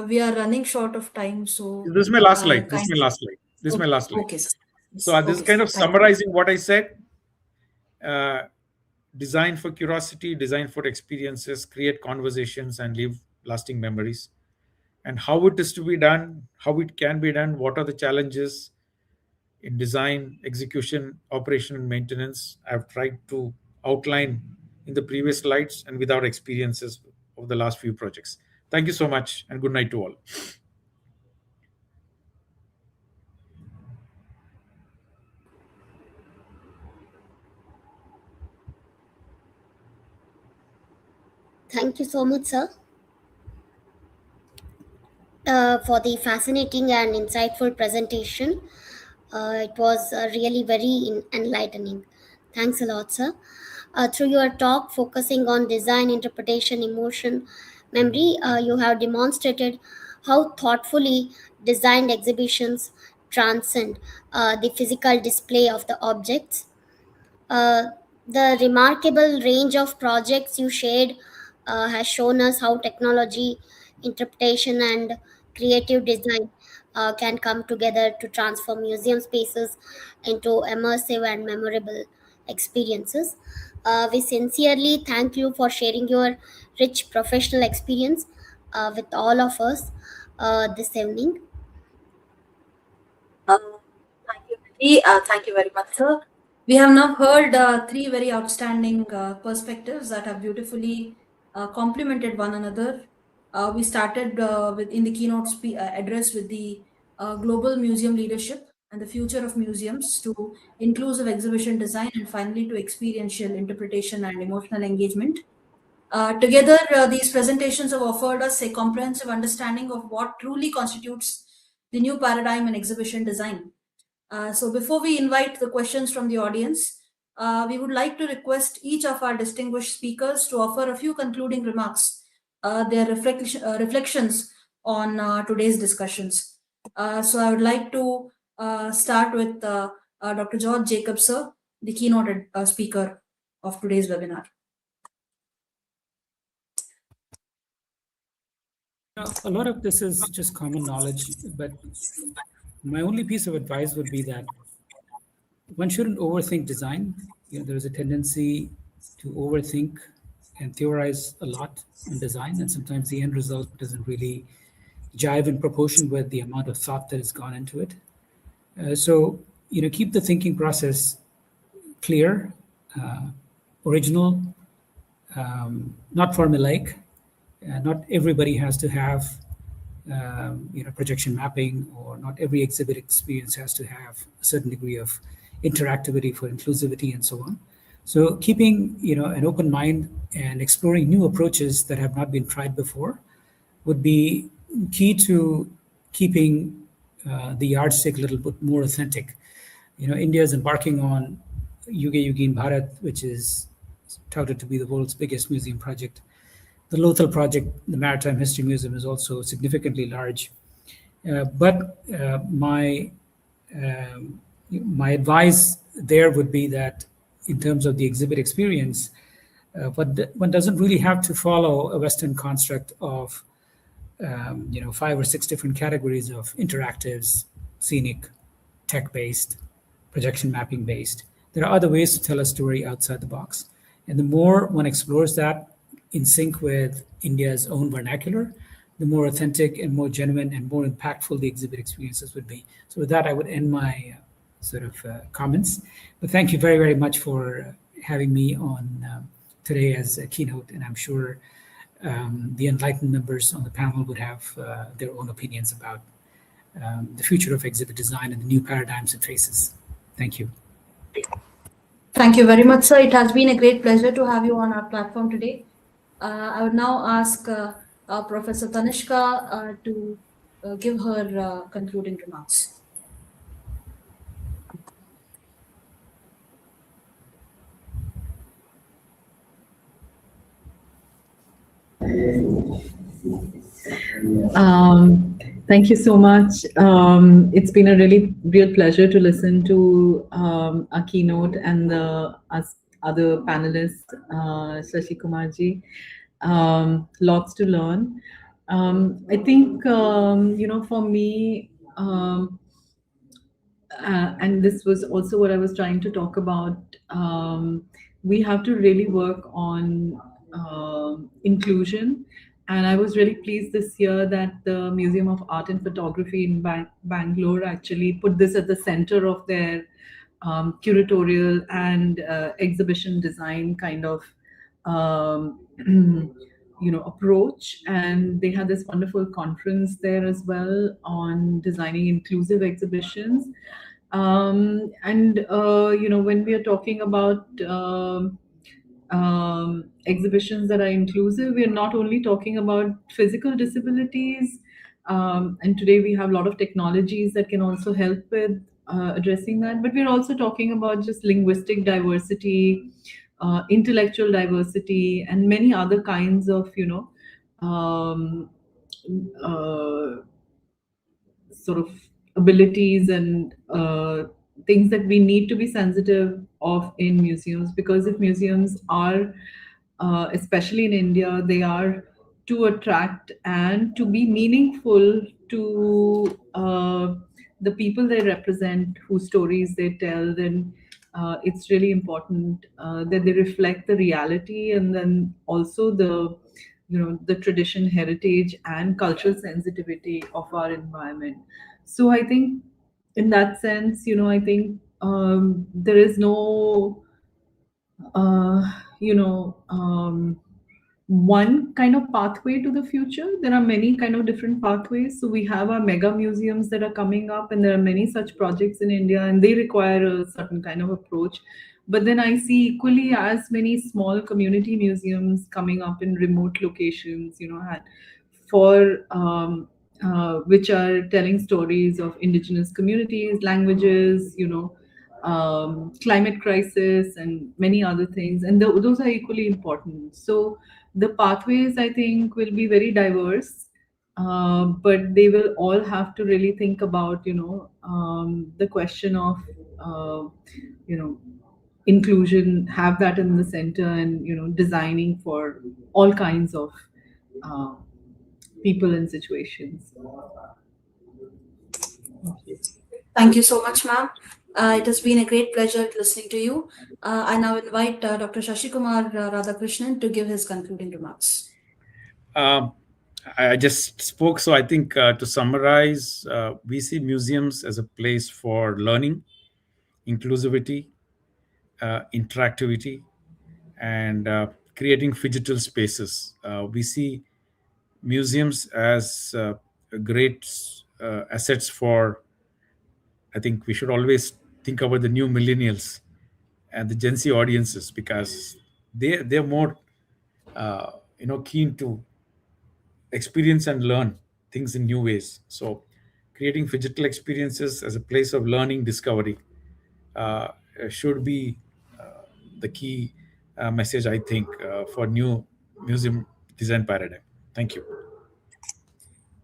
we are running short of time, so this is my last slide. This is kind. my last slide. This is my Okay, last slide. okay, sir. So Yes, this is okay, kind sir. of Thank you. summarizing what I said. Uh, Design for curiosity, design for experiences, create conversations, and leave lasting memories. And how it is to be done, how it can be done, what are the challenges in design, execution, operation, and maintenance. I've tried to outline in the previous slides and with our experiences of the last few projects. Thank you so much, and good night to all. Thank you so much, sir, for the fascinating and insightful presentation. It was really very enlightening. Thanks a lot, sir. Through your talk focusing on design, interpretation, emotion, memory, you have demonstrated how thoughtfully designed exhibitions transcend the physical display of the objects. Uh, the remarkable range of projects you shared has shown us how technology, interpretation, and creative design can come together to transform museum spaces into immersive and memorable experiences. We sincerely thank you for sharing your rich professional experience with all of us this evening. Uh, Thank you, Nidhi. Thank you very much, sir. We have now heard three very outstanding perspectives that have beautifully complemented one another. We started with in the keynote address with the global museum leadership and the future of museums, to inclusive exhibition design, and finally to experiential interpretation and emotional engagement. Together, these presentations have offered us a comprehensive understanding of what truly constitutes the new paradigm in exhibition design. So before we invite the questions from the audience, we would like to request each of our distinguished speakers to offer a few concluding remarks, their reflections on today's discussions. So I would like to start with Dr. George Jacob, sir, the keynote speaker of today's webinar. A lot of this is just common knowledge, but my only piece of advice would be that one shouldn't overthink design. There's a tendency to overthink and theorize a lot in design, and sometimes the end result doesn't really jive in proportion with the amount of thought that has gone into it. So keep the thinking process clear, original, not formulaic. Not everybody has to have projection mapping, or not every exhibit experience has to have a certain degree of interactivity for inclusivity and so on. So keeping an open mind and exploring new approaches that have not been tried before would be key to keeping the yardstick a little bit more authentic. India is embarking on Yuge Yugin Bharat, which is touted to be the world's biggest museum project. The Lothal project, the Maritime History Museum, is also significantly large. But my advice there would be that in terms of the exhibit experience, one doesn't really have to follow a Western construct of 5 or 6 different categories of interactives, scenic, tech-based, projection mapping-based. There are other ways to tell a story outside the box. And the more one explores that in sync with India's own vernacular, the more authentic and more genuine and more impactful the exhibit experiences would be. So with that, I would end my comments. But thank you very, very much for having me on today as a keynote. And I'm sure the enlightened members on the panel would have their own opinions about the future of exhibit design and the new paradigms it faces. Thank you. Thank you very much, sir. It has been a great pleasure to have you on our platform today. I would now ask Professor Tanishka to give her concluding remarks. Thank you so much. It's been a really real pleasure to listen to our keynote and the other panelists, Shashi Kumarji. Lots to learn. I think, for me, and this was also what I was trying to talk about, we have to really work on inclusion. And I was really pleased this year that the Museum of Art and Photography in Bangalore actually put this at the center of their curatorial and exhibition design kind of approach. And they had this wonderful conference there as well on designing inclusive exhibitions. When we are talking about exhibitions that are inclusive, we are not only talking about physical disabilities, and today we have a lot of technologies that can also help with addressing that, but we're also talking about just linguistic diversity, intellectual diversity, and many other kinds of sort of abilities and things that we need to be sensitive of in museums, because if museums are, especially in India, they are to attract and to be meaningful to the people they represent, whose stories they tell, then it's really important that they reflect the reality, and then also the tradition, heritage, and cultural sensitivity of our environment. So I think in that sense, I think there is no one kind of pathway to the future. There are many kind of different pathways. So we have our mega museums that are coming up, and there are many such projects in India, and they require a certain kind of approach. But then I see equally as many small community museums coming up in remote locations, for which are telling stories of indigenous communities, languages, climate crisis, and many other things. And those are equally important. So the pathways, I think, will be very diverse, but they will all have to really think about, the question of, you know, inclusion, have that in the center, and designing for all kinds of uh, people and situations. Thank you so much, ma'am. It has been a great pleasure listening to you. I now invite Dr. Shashikumar Radhakrishnan to give his concluding remarks. Um, I just spoke, so I think to summarize, we see museums as a place for learning, inclusivity, interactivity, and creating digital spaces. We see museums as great assets for, I think we should always think about the new millennials and the Gen Z audiences, because they're more keen to experience and learn things in new ways. So creating digital experiences as a place of learning discovery uh, should be the key message, I think, for new museum design paradigm. Thank you.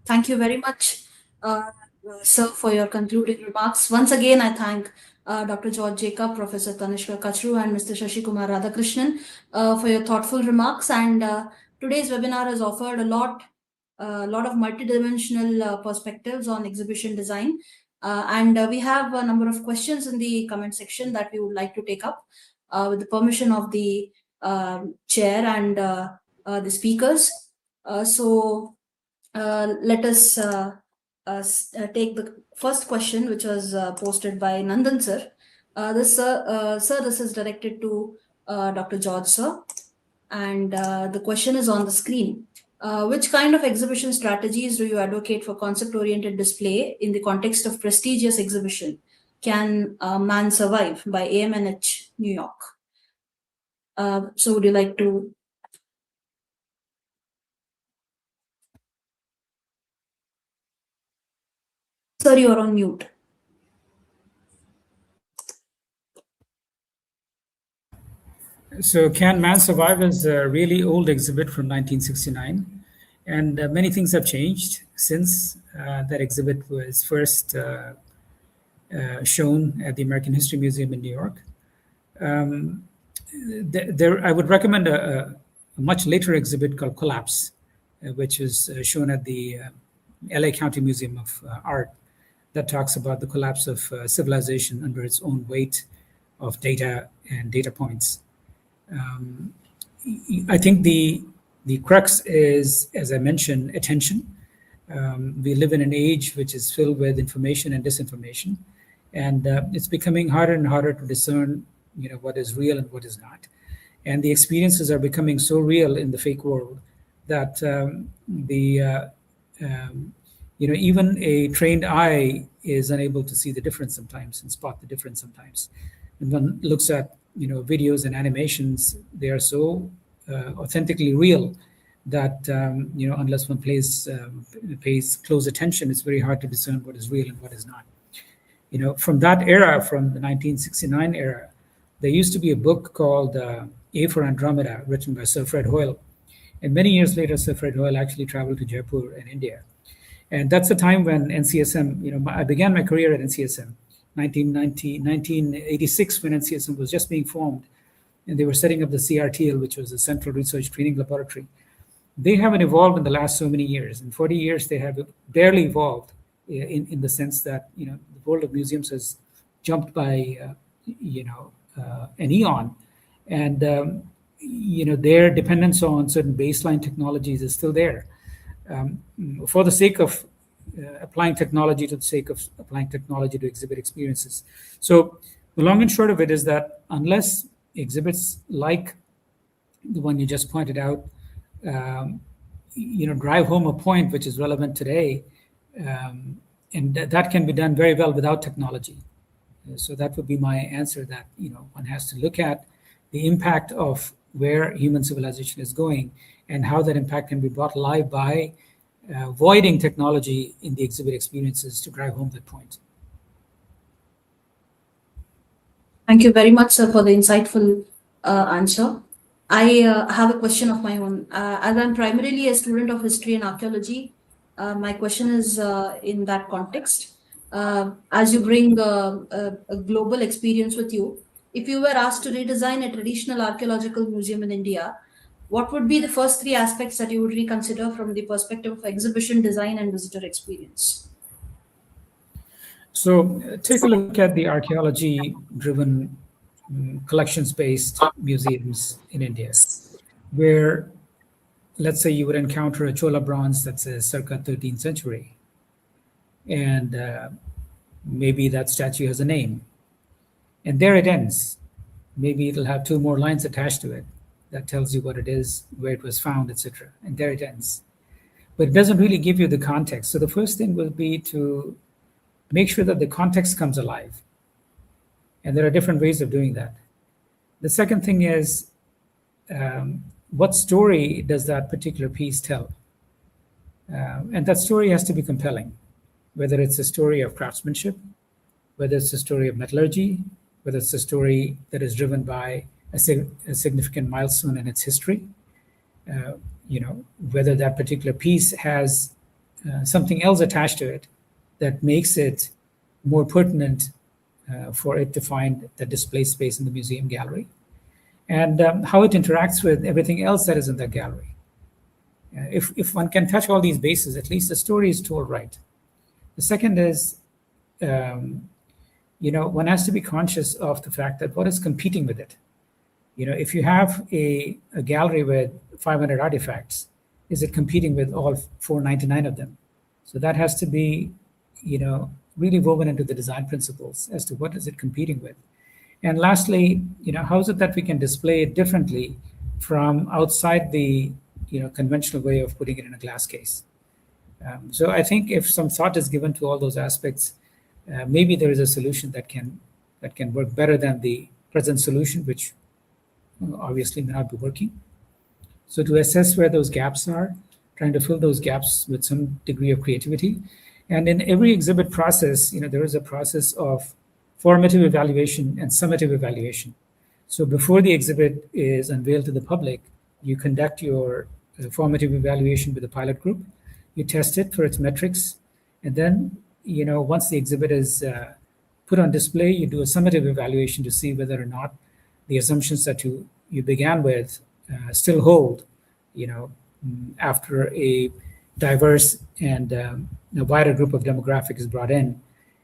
Thank you very much, sir, for your concluding remarks. Once again, I thank Dr. George Jacob, Professor Tanishka Kachru, and Mr. Shashikumar Radhakrishnan for your thoughtful remarks. And today's webinar has offered a lot of multidimensional perspectives on exhibition design. And we have a number of questions in the comment section that we would like to take up with the permission of the chair and the speakers. So let us take the first question, which was posted by Nandan sir. Sir, this is directed to Dr. George sir, and the question is on the screen. Which kind of exhibition strategies do you advocate for concept-oriented display in the context of prestigious exhibition? Can Man Survive by AMNH, New York? So would you like to? Sir, you are on mute. So, Can Man Survive is a really old exhibit from 1969, and many things have changed since that exhibit was first shown at the American History Museum in New York. I would recommend a much later exhibit called Collapse, which is shown at the LA County Museum of Art, that talks about the collapse of civilization under its own weight of data and data points. I think the crux is, as I mentioned, attention. We live in an age which is filled with information and disinformation, and it's becoming harder and harder to discern, what is real and what is not. And the experiences are becoming so real in the fake world that even a trained eye is unable to see the difference sometimes and spot the difference sometimes. And one looks at videos and animations, they are so authentically real that unless one pays close attention, it's very hard to discern what is real and what is not. From that era, from the 1969 era, there used to be a book called A for Andromeda, written by Sir Fred Hoyle. And many years later, Sir Fred Hoyle actually traveled to Jaipur in India. And that's the time when NCSM, I began my career at NCSM, 1986, when NCSM was just being formed, and they were setting up the CRTL, which was the Central Research Training Laboratory. They haven't evolved in the last so many years. In 40 years, they have barely evolved in the sense that, the world of museums has jumped by, an eon. And, their dependence on certain baseline technologies is still there. For the sake of applying technology to the sake of applying technology to exhibit experiences. So the long and short of it is that unless exhibits like the one you just pointed out, drive home a point which is relevant today, and that can be done very well without technology. So that would be my answer, that one has to look at the impact of where human civilization is going and how that impact can be brought alive by avoiding technology in the exhibit experiences to drive home that point. Thank you very much, sir, for the insightful answer. I have a question of my own. As I'm primarily a student of history and archaeology, my question is in that context. As you bring a global experience with you, if you were asked to redesign a traditional archaeological museum in India, what would be the first three aspects that you would reconsider from the perspective of exhibition design and visitor experience? So take a look at the archaeology-driven collections-based museums in India, where, let's say, you would encounter a Chola bronze that's circa 13th century, and maybe that statue has a name, and there it ends. Maybe it'll have two more lines attached to it that tells you what it is, where it was found, etc., and there it ends. But it doesn't really give you the context. So the first thing will be to make sure that the context comes alive. And there are different ways of doing that. The second thing is, what story does that particular piece tell? And that story has to be compelling, whether it's a story of craftsmanship, whether it's a story of metallurgy, whether it's a story that is driven by a significant milestone in its history, whether that particular piece has something else attached to it that makes it more pertinent for it to find the display space in the museum gallery, and how it interacts with everything else that is in that gallery. If one can touch all these bases, at least the story is told right. The second is, one has to be conscious of the fact that what is competing with it. If you have a gallery with 500 artifacts, is it competing with all 499 of them? So that has to be really woven into the design principles as to what is it competing with. And lastly, how is it that we can display it differently from outside the conventional way of putting it in a glass case? So I think if some thought is given to all those aspects, maybe there is a solution that can work better than the present solution, which obviously may not be working. So to assess where those gaps are, trying to fill those gaps with some degree of creativity. And in every exhibit process, there is a process of formative evaluation and summative evaluation. So before the exhibit is unveiled to the public, you conduct your formative evaluation with a pilot group. You test it for its metrics. And then, once the exhibit is put on display, you do a summative evaluation to see whether or not the assumptions that you began with still hold, after a diverse and a wider group of demographic is brought in.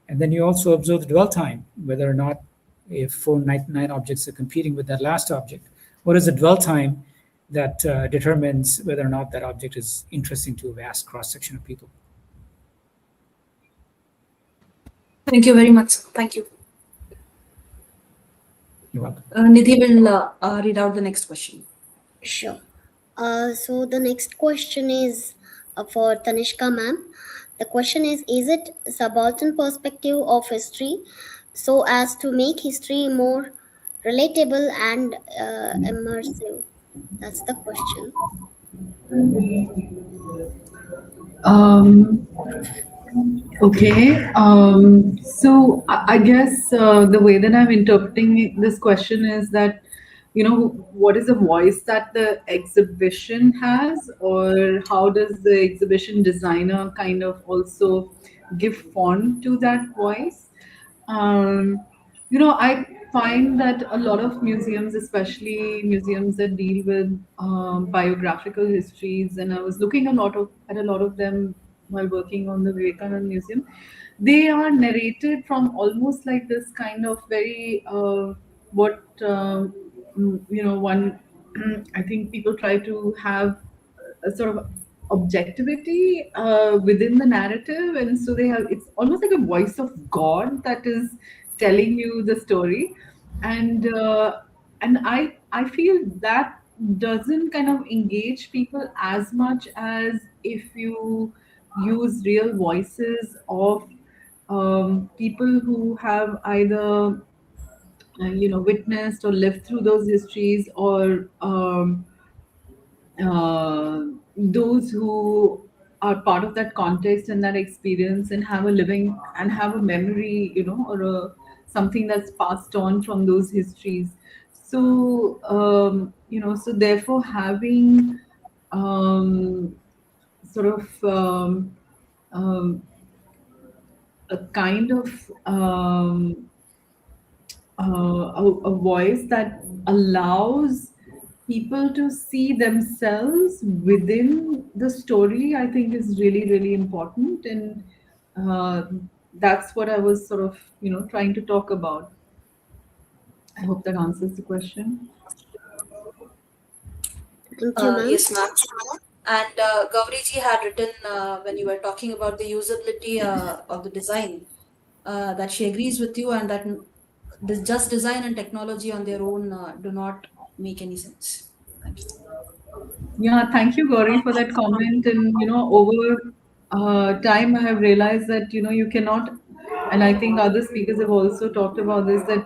And then you also observe the dwell time, whether or not if 499 objects are competing with that last object, what is the dwell time that determines whether or not that object is interesting to a vast cross-section of people. Thank you very much. Thank you. You're welcome. Nidhi will read out the next question. Sure. So the next question is for Tanishka ma'am. The question is it subaltern perspective of history so as to make history more relatable and immersive? That's the question. Okay. So I guess the way that I'm interpreting this question is that, what is the voice that the exhibition has, or how does the exhibition designer kind of also give font to that voice? I find that a lot of museums, especially museums that deal with biographical histories, and I was looking at a lot of them while working on the Vivekananda Museum, they are narrated from almost like this kind of very one I think people try to have a sort of objectivity within the narrative, and so it's almost like a voice of God that is telling you the story, and I feel that doesn't kind of engage people as much as if you use real voices of people who have either witnessed or lived through those histories, or those who are part of that context and that experience and have a living and have a memory, or something that's passed on from those histories. So, so therefore having sort of a kind of a voice that allows people to see themselves within the story, I think is really, really important. And uh, that's what I was sort of, trying to talk about. I hope that answers the question. Thank you, ma'am. Yes, ma'am. And Gauriji had written when you were talking about the usability of the design that she agrees with you, and that just design and technology on their own do not make any sense. Thank you. Yeah, thank you, Gauri, for that comment. And over time, I have realized that you cannot, and I think other speakers have also talked about this, that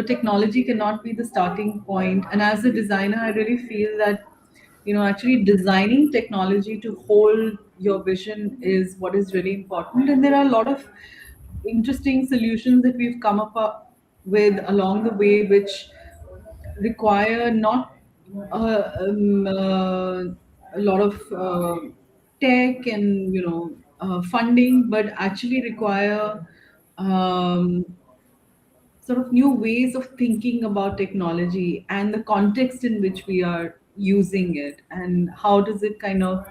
technology cannot be the starting point. And as a designer, I really feel that actually designing technology to hold your vision is what is really important. And there are a lot of interesting solutions that we've come up with along the way, which require not a lot of tech and funding, but actually require um, sort of new ways of thinking about technology and the context in which we are using it, and how does it kind of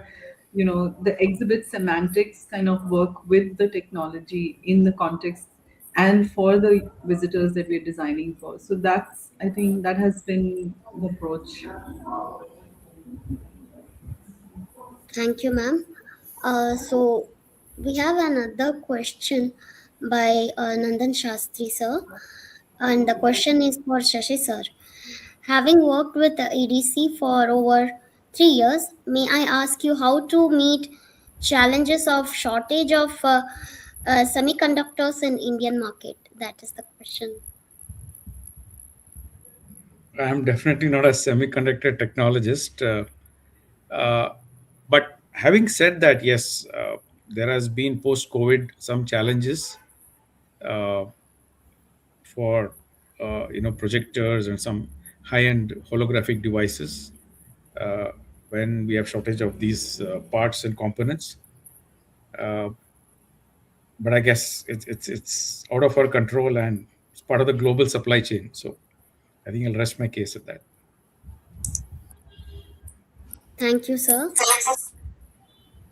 the exhibit semantics kind of work with the technology in the context and for the visitors that we're designing for. So that's, I think, that has been the approach. Thank you, ma'am. So we have another question by Nandan Shastri sir, and the question is for Shashi sir. Having worked with the EDC for over 3 years, may I ask you how to meet challenges of shortage of semiconductors in Indian market? That is the question. I'm definitely not a semiconductor technologist. Uh, but having said that, yes, there has been post COVID some challenges uh, for projectors and some high-end holographic devices when we have shortage of these parts and components. Uh, but I guess it's out of our control and it's part of the global supply chain. So I think I'll rest my case at that. Thank you, sir.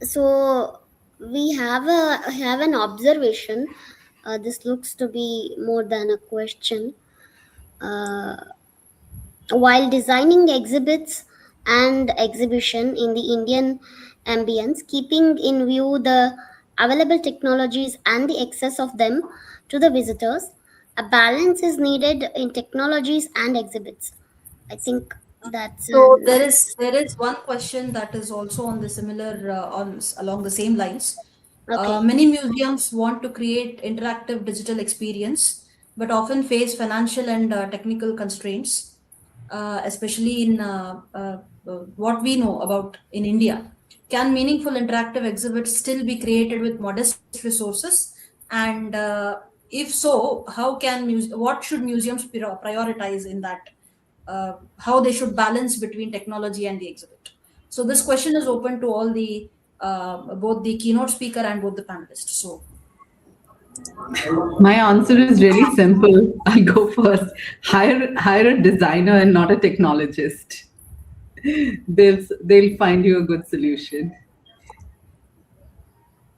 So we have an observation. This looks to be more than a question. Uh, while designing exhibits and exhibition in the Indian ambience, keeping in view the available technologies and the access of them to the visitors, a balance is needed in technologies and exhibits. I think that's So an there is one question that is also on the similar along the same lines. okay. Many museums want to create interactive digital experience, but often face financial and technical constraints, especially in what we know about in India. Can meaningful interactive exhibits still be created with modest resources? And if so, what should museums prioritize in that? How they should balance between technology and the exhibit. So this question is open to all the both the keynote speaker and both the panelists. So My answer is really simple. I'll go first. Hire a designer and not a technologist. They'll find you a good solution.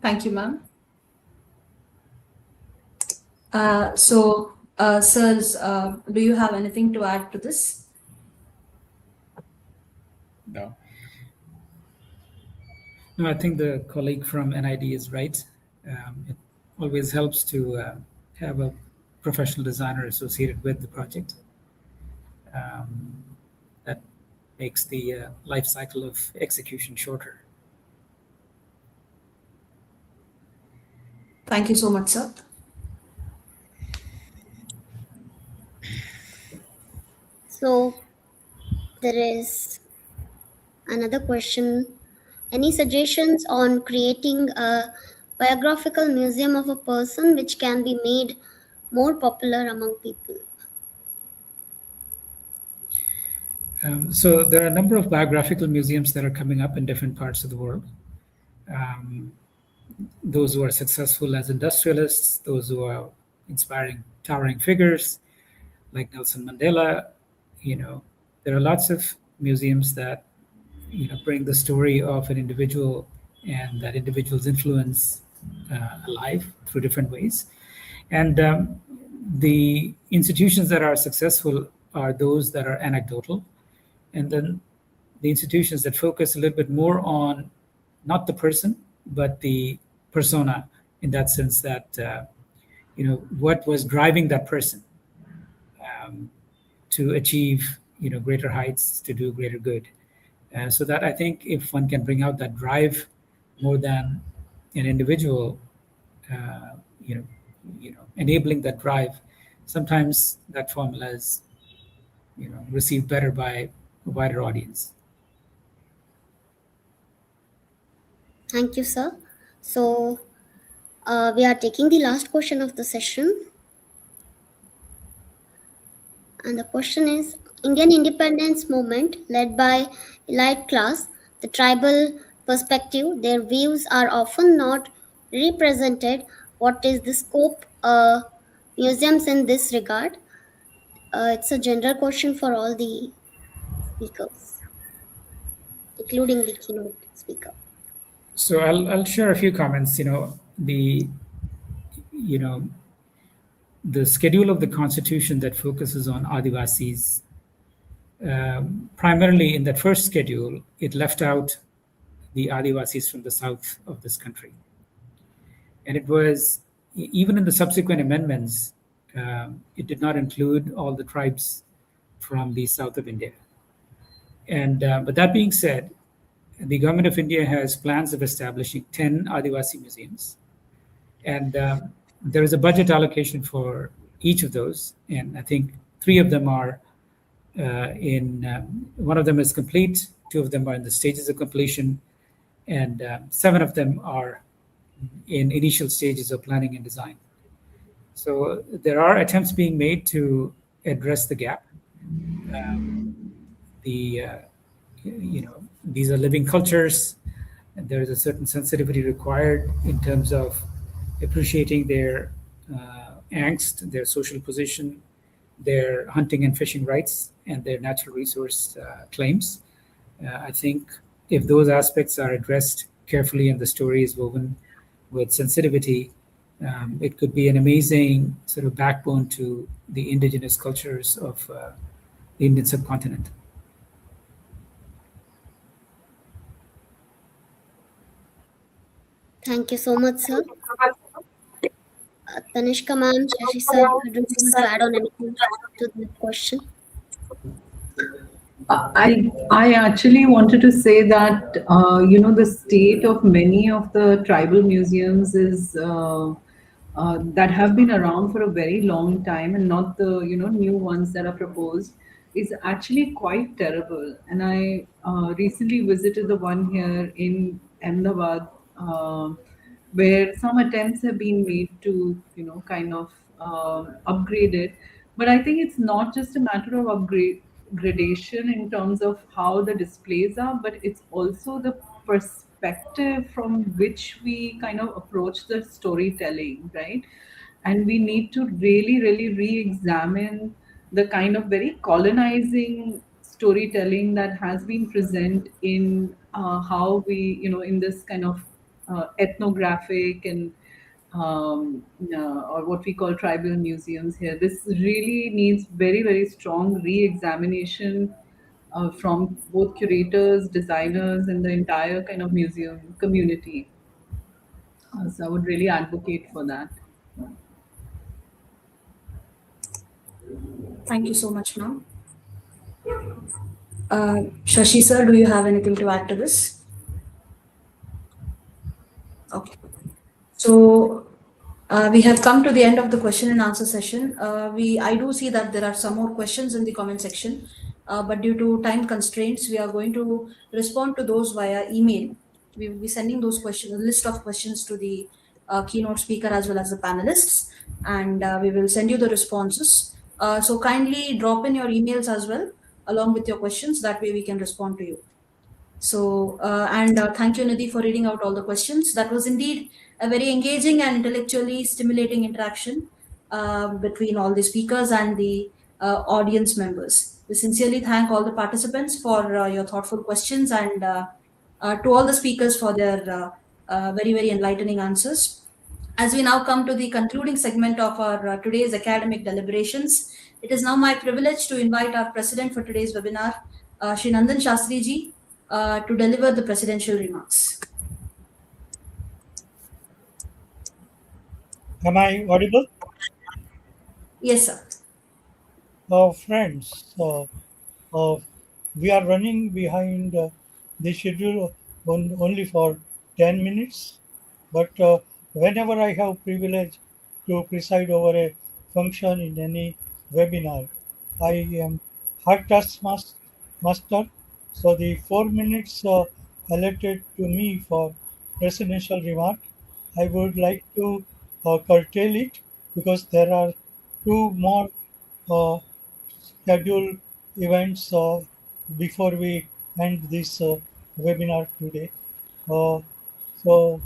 thank you, ma'am. Sirs, do you have anything to add to this? No. No, I think the colleague from NID is right. It always helps to have a professional designer associated with the project. That makes the life cycle of execution shorter. Thank you so much, sir. So there is another question Any suggestions on creating a biographical museum of a person which can be made more popular among people? So there are a number of biographical museums that are coming up in different parts of the world. Those who are successful as industrialists, those who are inspiring, towering figures like Nelson Mandela. There are lots of museums that bring the story of an individual and that individual's influence alive through different ways. And the institutions that are successful are those that are anecdotal, and then the institutions that focus a little bit more on not the person but the persona, in that sense that what was driving that person to achieve greater heights, to do greater good. So that I think if one can bring out that drive more than an individual, uh, you know, enabling that drive, sometimes that formula is received better by a wider audience. Thank you, sir. So we are taking the last question of the session. And the question is, Indian independence movement led by elite class, the tribal perspective, their views are often not represented. What is the scope museums in this regard? It's a general question for all the speakers, including the keynote speaker. So I'll share a few comments. The schedule of the constitution that focuses on Adivasis, primarily in that first schedule, it left out the Adivasis from the south of this country. And it was, even in the subsequent amendments, it did not include all the tribes from the south of India. And but that being said, the government of India has plans of establishing 10 Adivasi museums. And there is a budget allocation for each of those. And I think 3 of them are one of them is complete, 2 of them are in the stages of completion, and 7 of them are in initial stages of planning and design. So there are attempts being made to address the gap. These are living cultures, and there is a certain sensitivity required in terms of appreciating their angst, their social position, their hunting and fishing rights, and their natural resource claims. I think if those aspects are addressed carefully and the story is woven with sensitivity, it could be an amazing sort of backbone to the indigenous cultures of the Indian subcontinent. Thank you so much, sir. Tanishka ma'am, Shashi sir, do you want to add on anything to the question? I actually wanted to say that the state of many of the tribal museums is that have been around for a very long time, and not the new ones that are proposed, is actually quite terrible. And I recently visited the one here in Ahmedabad, where some attempts have been made to kind of upgrade it. But I think it's not just a matter of gradation in terms of how the displays are, but it's also the perspective from which we kind of approach the storytelling, right? And we need to really re-examine the kind of very colonizing storytelling that has been present in how we, in this kind of ethnographic and or what we call tribal museums here. This really needs very strong re-examination from both curators, designers, and the entire kind of museum community. So I would really advocate for that. Thank you so much, ma'am. Shashi sir, do you have anything to add to this? Okay. So we have come to the end of the question and answer session. I do see that there are some more questions in the comment section, but due to time constraints, we are going to respond to those via email. We will be sending those questions, a list of questions to the keynote speaker as well as the panelists, and we will send you the responses. So kindly drop in your emails as well along with your questions. That way we can respond to you. So, and thank you, Nidhi, for reading out all the questions. That was indeed a very engaging and intellectually stimulating interaction between all the speakers and the audience members. We sincerely thank all the participants for your thoughtful questions, and to all the speakers for their very, very enlightening answers. As we now come to the concluding segment of our today's academic deliberations, it is now my privilege to invite our president for today's webinar, Shri Nandan Shastri ji, to deliver the presidential remarks. Am I audible? Yes, sir. Friends, uh, we are running behind the schedule only for 10 minutes, but whenever I have privilege to preside over a function in any webinar, I am hard master. So the 4 minutes allotted to me for presidential remark, I would like to curtail it because there are two more uh, scheduled events before we end this webinar today. Uh, so,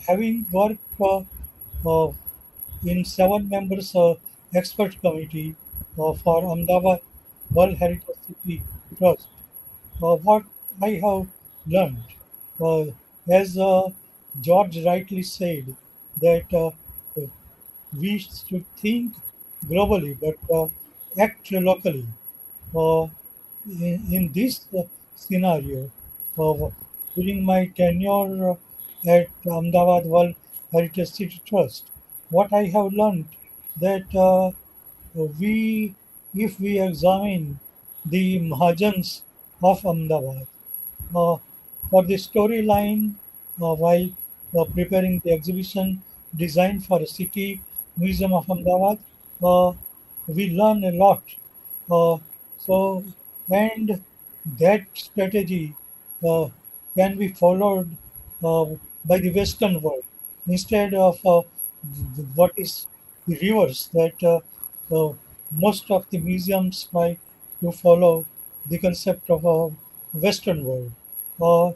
having worked uh, in 7 members expert committee for Ahmedabad World Heritage City Trust, what I have learned, uh, as George rightly said, that we should think globally but act locally. Uh, in this scenario, uh, during my tenure at Ahmedabad World Heritage City Trust, what I have learned that we, if we examine the Mahajans of Ahmedabad, uh, for the storyline while preparing the exhibition designed for a city museum of Ahmedabad. Uh, we learn a lot. Uh, so, and that strategy uh, can be followed uh, by the Western world instead of what is the reverse that most of the museums try to follow the concept of a Western world. Uh,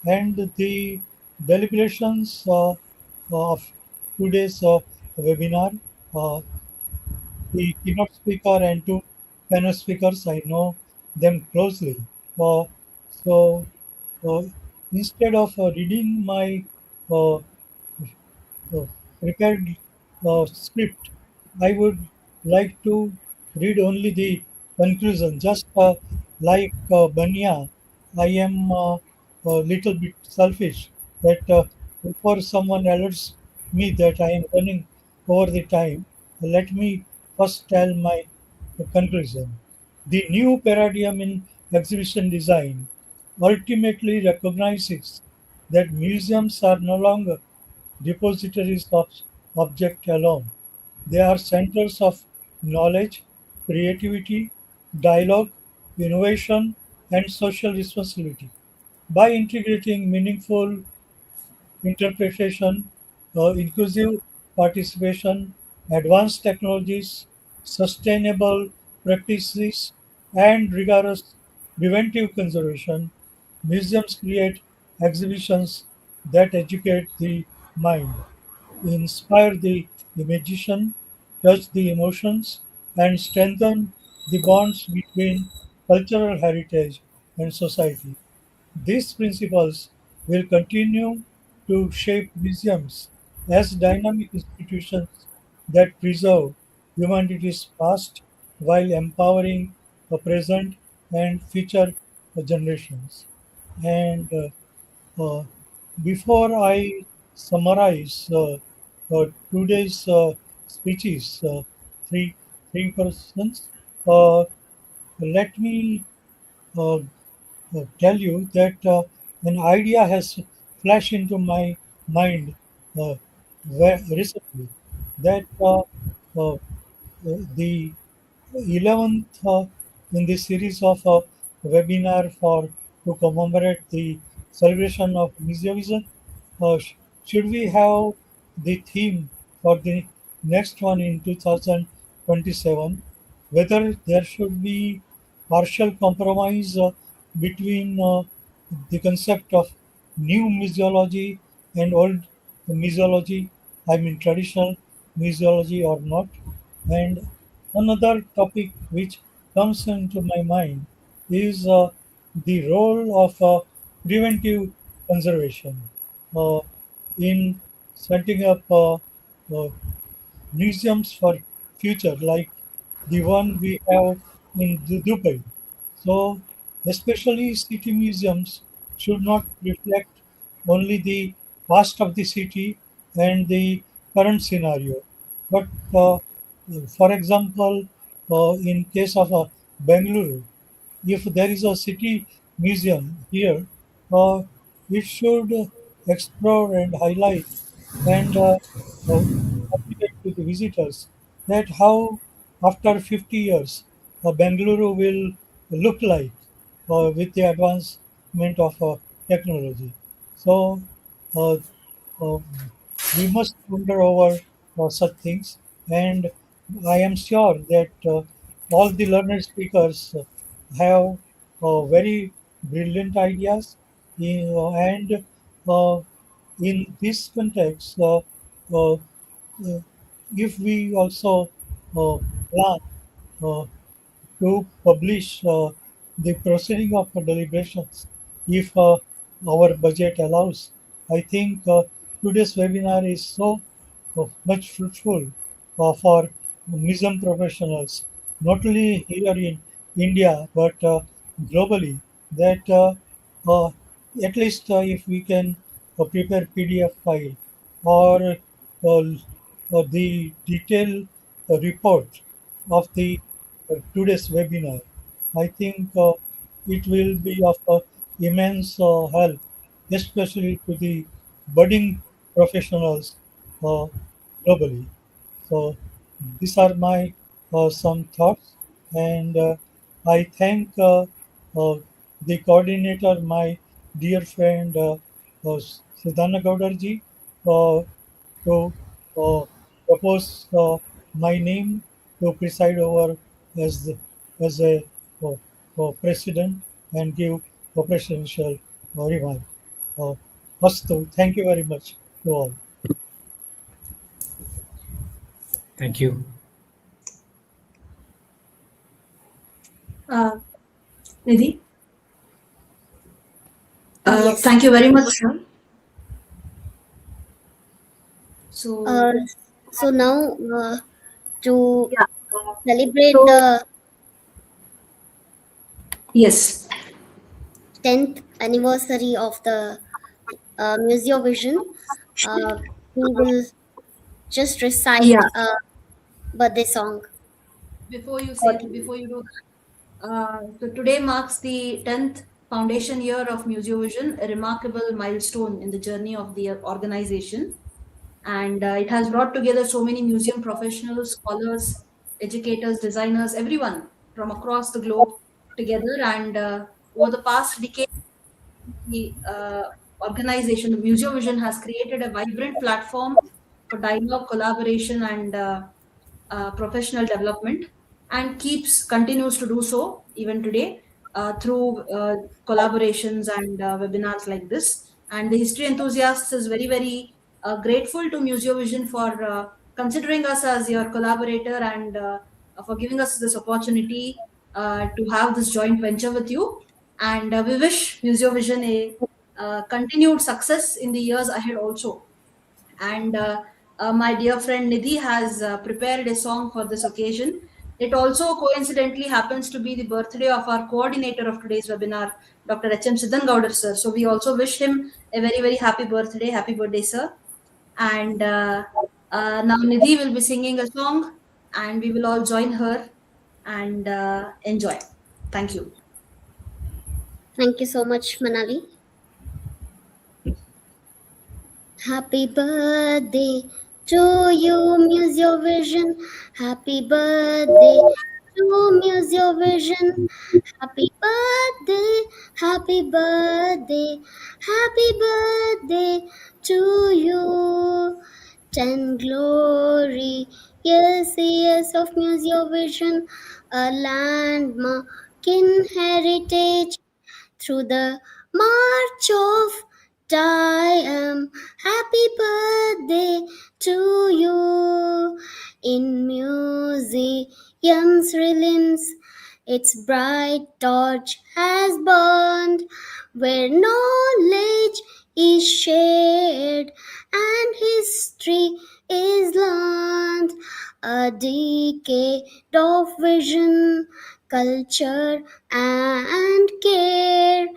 and the deliberations of today's webinar, uh, the keynote speaker and two panel speakers, I know them closely. Uh, so uh, instead of reading my uh, uh, prepared script, I would like to read only the conclusion. Just like Banya, I am a little bit selfish that before someone alerts me that I am running over the time, let me first tell my conclusion. The new paradigm in exhibition design ultimately recognizes that museums are no longer depositories of object alone. They are centers of knowledge, creativity, dialogue, innovation, and social responsibility. By integrating meaningful interpretation, inclusive participation, advanced technologies, sustainable practices, and rigorous preventive conservation, museums create exhibitions that educate the mind, inspire the imagination, touch the emotions, and strengthen the bonds between cultural heritage and society. These principles will continue to shape museums as dynamic institutions that preserve humanity's past while empowering the present and future generations. And uh, before I summarize today's speeches, three persons, uh, let me uh, tell you that an idea has flashed into my mind uh, recently that the 11th in the series of webinar for to commemorate the celebration of Museovision. Should we have the theme for the next one in 2027? Whether there should be partial compromise between the concept of new museology and old museology, I mean traditional museology or not. And another topic which comes into my mind is the role of preventive conservation uh, in setting up uh, museums for future, like the one we have in Dubai. So, especially city museums should not reflect only the past of the city and the current scenario, but for example, in case of Bengaluru, if there is a city museum here, uh, it should explore and highlight and communicate to the visitors that how after 50 years Bengaluru will look like with the advancement of technology. So uh, uh, we must ponder over such things, and I am sure that all the learned speakers have very brilliant ideas, and uh, in this context, uh, if we also plan uh, to publish the proceeding of the deliberations if our budget allows. I think today's webinar is so much fruitful for museum professionals, not only here in India but globally. That uh, at least if we can prepare PDF file or the detailed report of the today's webinar, I think it will be of immense help, especially to the budding professionals uh, globally. So these are my some thoughts, and I thank the coordinator, my dear friend Siddhana Gaudarji, to uh, propose my name to preside over as as a uh, president and give a presidential remark. Uh, Astu, thank you very much to all. Thank you. Nidhi, Yes. thank you very much, sir. So, Uh, so now to yeah. celebrate So, the yes. 10th anniversary of the Museovision, uh, we will just recite Yeah. a birthday song. Before you do that, so today marks the 10th foundation year of Museovision, a remarkable milestone in the journey of the organization. And it has brought together so many museum professionals, scholars, educators, designers, everyone from across the globe together. And over the past decade, the organization, the Museum Vision, has created a vibrant platform for dialogue, collaboration, and professional development, and continues to do so even today through collaborations and webinars like this. And the history enthusiasts is very grateful to Museo Vision for considering us as your collaborator and for giving us this opportunity to have this joint venture with you. And we wish Museo Vision a continued success in the years ahead also. And my dear friend Nidhi has prepared a song for this occasion. It also coincidentally happens to be the birthday of our coordinator of today's webinar, Dr. H.M. Siddhangaudar, sir. So we also wish him a very happy birthday. Happy birthday, sir. And now Nidhi will be singing a song, and we will all join her and enjoy. Thank you. Thank you so much, Manali. Happy birthday to you, Museovision. Happy birthday to Museovision. Happy birthday, happy birthday, happy birthday to you. 10 glory, years of Museovision, a landmark in heritage through the march of time. Happy birthday to you. In museum's realms, its bright torch has burned, where knowledge is shared and history is learned. A decade of vision, culture, and care,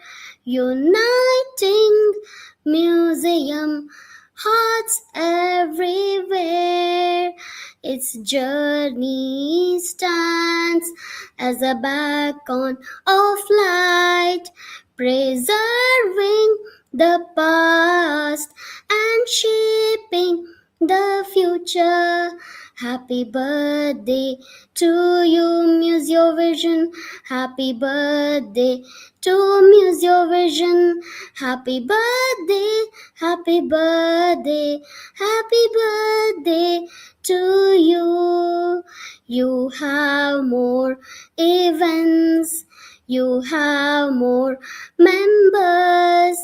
uniting museum hearts everywhere. Its journey stands as a beacon of light, preserving the past and shaping the future. Happy birthday to you, Museovision. Happy birthday to Museovision. Happy birthday, happy birthday, happy birthday to you. You have more events, you have more members.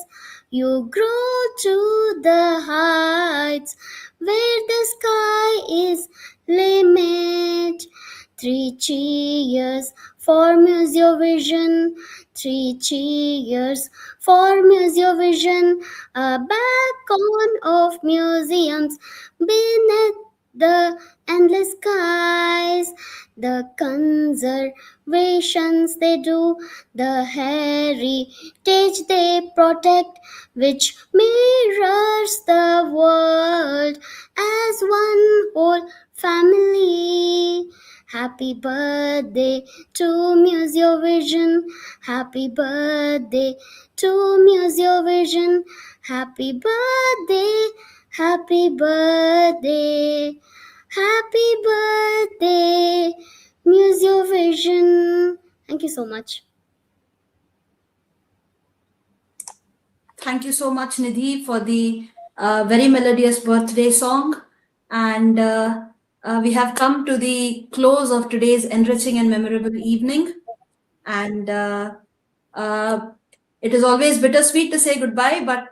You grow to the heights where the sky is limit. 3 cheers for Museovision. 3 cheers for Museovision. A beacon of museums beneath the endless skies. The conservations they do, the heritage they protect, which mirrors the world as one whole family. Happy birthday to Museovision. Happy birthday to Museovision. Happy birthday, happy birthday, happy birthday, Museovision. Thank you so much. Thank you so much, Nidhi, for the very melodious birthday song. And we have come to the close of today's enriching and memorable evening. And it is always bittersweet to say goodbye, but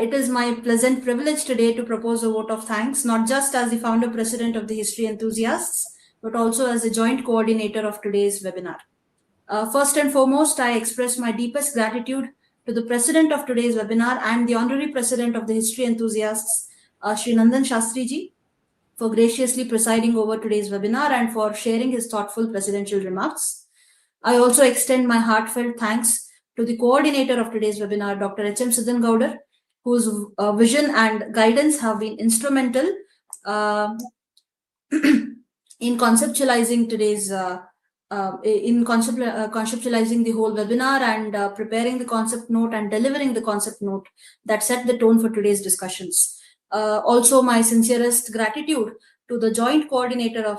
it is my pleasant privilege today to propose a vote of thanks, not just as the founder president of the History Enthusiasts, but also as the joint coordinator of today's webinar. First and foremost, I express my deepest gratitude to the president of today's webinar and the honorary president of the History Enthusiasts, Sri Nandan Shastri ji, for graciously presiding over today's webinar and for sharing his thoughtful presidential remarks. I also extend my heartfelt thanks to the coordinator of today's webinar, Dr. H.M. Siddhan Gaudar, whose vision and guidance have been instrumental in conceptualizing today's conceptualizing the whole webinar and preparing the concept note and delivering the concept note that set the tone for today's discussions. Also, my sincerest gratitude to the joint coordinator of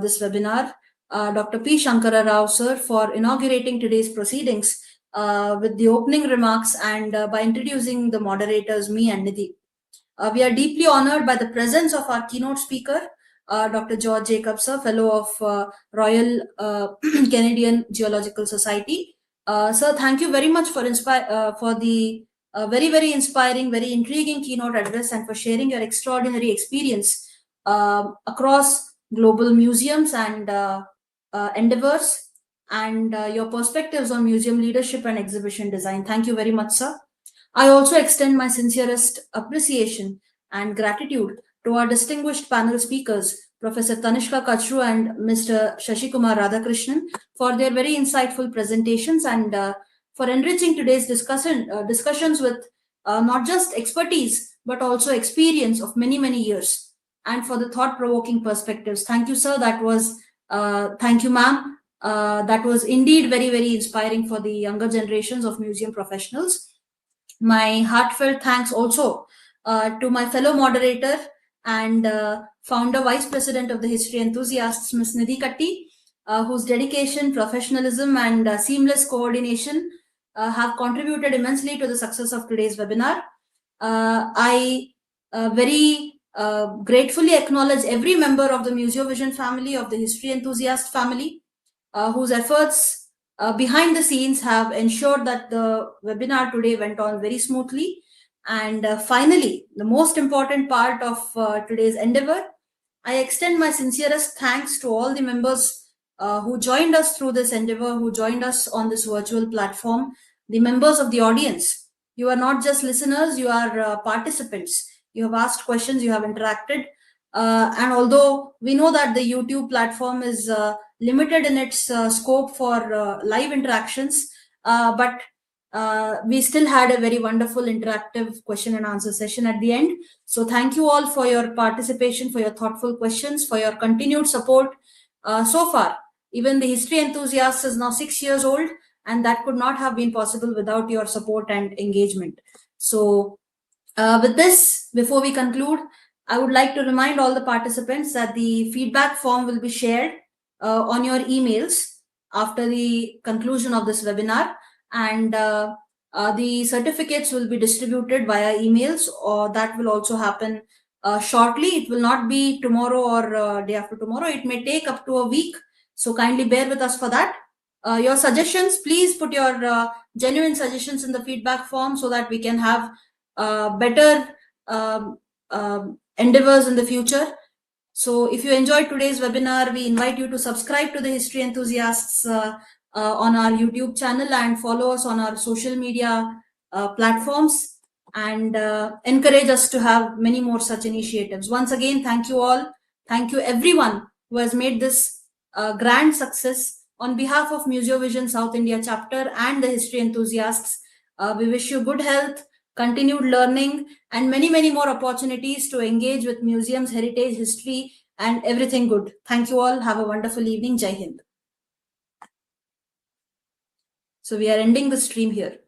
this webinar, Dr. P. Shankara Rao, sir, for inaugurating today's proceedings with the opening remarks and by introducing the moderators, me and Nidhi. We are deeply honored by the presence of our keynote speaker, Dr. George Jacobs, sir, Fellow of Royal Canadian Geological Society. Sir, thank you very much for the very, very inspiring, very intriguing keynote address and for sharing your extraordinary experience across global museums and endeavors and your perspectives on museum leadership and exhibition design. Thank you very much, sir. I also extend my sincerest appreciation and gratitude to our distinguished panel speakers, Professor Tanishka Kachru and Mr. Shashikumar Radhakrishnan, for their very insightful presentations and for enriching today's discussions with not just expertise, but also experience of many, many years, and for the thought-provoking perspectives. Thank you, sir. That was, thank you, ma'am. That was indeed very, very inspiring for the younger generations of museum professionals. My heartfelt thanks also to my fellow moderator, and founder vice president of the History Enthusiasts, Ms. Nidhi Katti, whose dedication, professionalism, and seamless coordination have contributed immensely to the success of today's webinar. I very gratefully acknowledge every member of the Museovision family, of the History Enthusiast family, whose efforts behind the scenes have ensured that the webinar today went on very smoothly. And finally, the most important part of today's endeavor, I extend my sincerest thanks to all the members who joined us through this endeavor, who joined us on this virtual platform, the members of the audience. You are not just listeners, you are participants. You have asked questions, you have interacted. And although we know that the YouTube platform is limited in its scope for live interactions, but we still had a very wonderful interactive question and answer session at the end. So thank you all for your participation, for your thoughtful questions, for your continued support so far. Even the History Enthusiasts is now 6 years old, and that could not have been possible without your support and engagement. So with this, before we conclude, I would like to remind all the participants that the feedback form will be shared on your emails after the conclusion of this webinar, and the certificates will be distributed via emails, or that will also happen shortly. It will not be tomorrow or day after tomorrow. It may take up to a week, so kindly bear with us for that. Your suggestions, please put your genuine suggestions in the feedback form so that we can have better endeavors in the future. So if you enjoyed today's webinar, we invite you to subscribe to the History Enthusiasts on our YouTube channel and follow us on our social media platforms, and encourage us to have many more such initiatives. Once again, thank you all. Thank you everyone who has made this grand success. On behalf of Museovision South India chapter and the History Enthusiasts, we wish you good health, continued learning, and many, many more opportunities to engage with museums, heritage, history, and everything good. Thank you all. Have a wonderful evening. Jai Hind. So we are ending the stream here.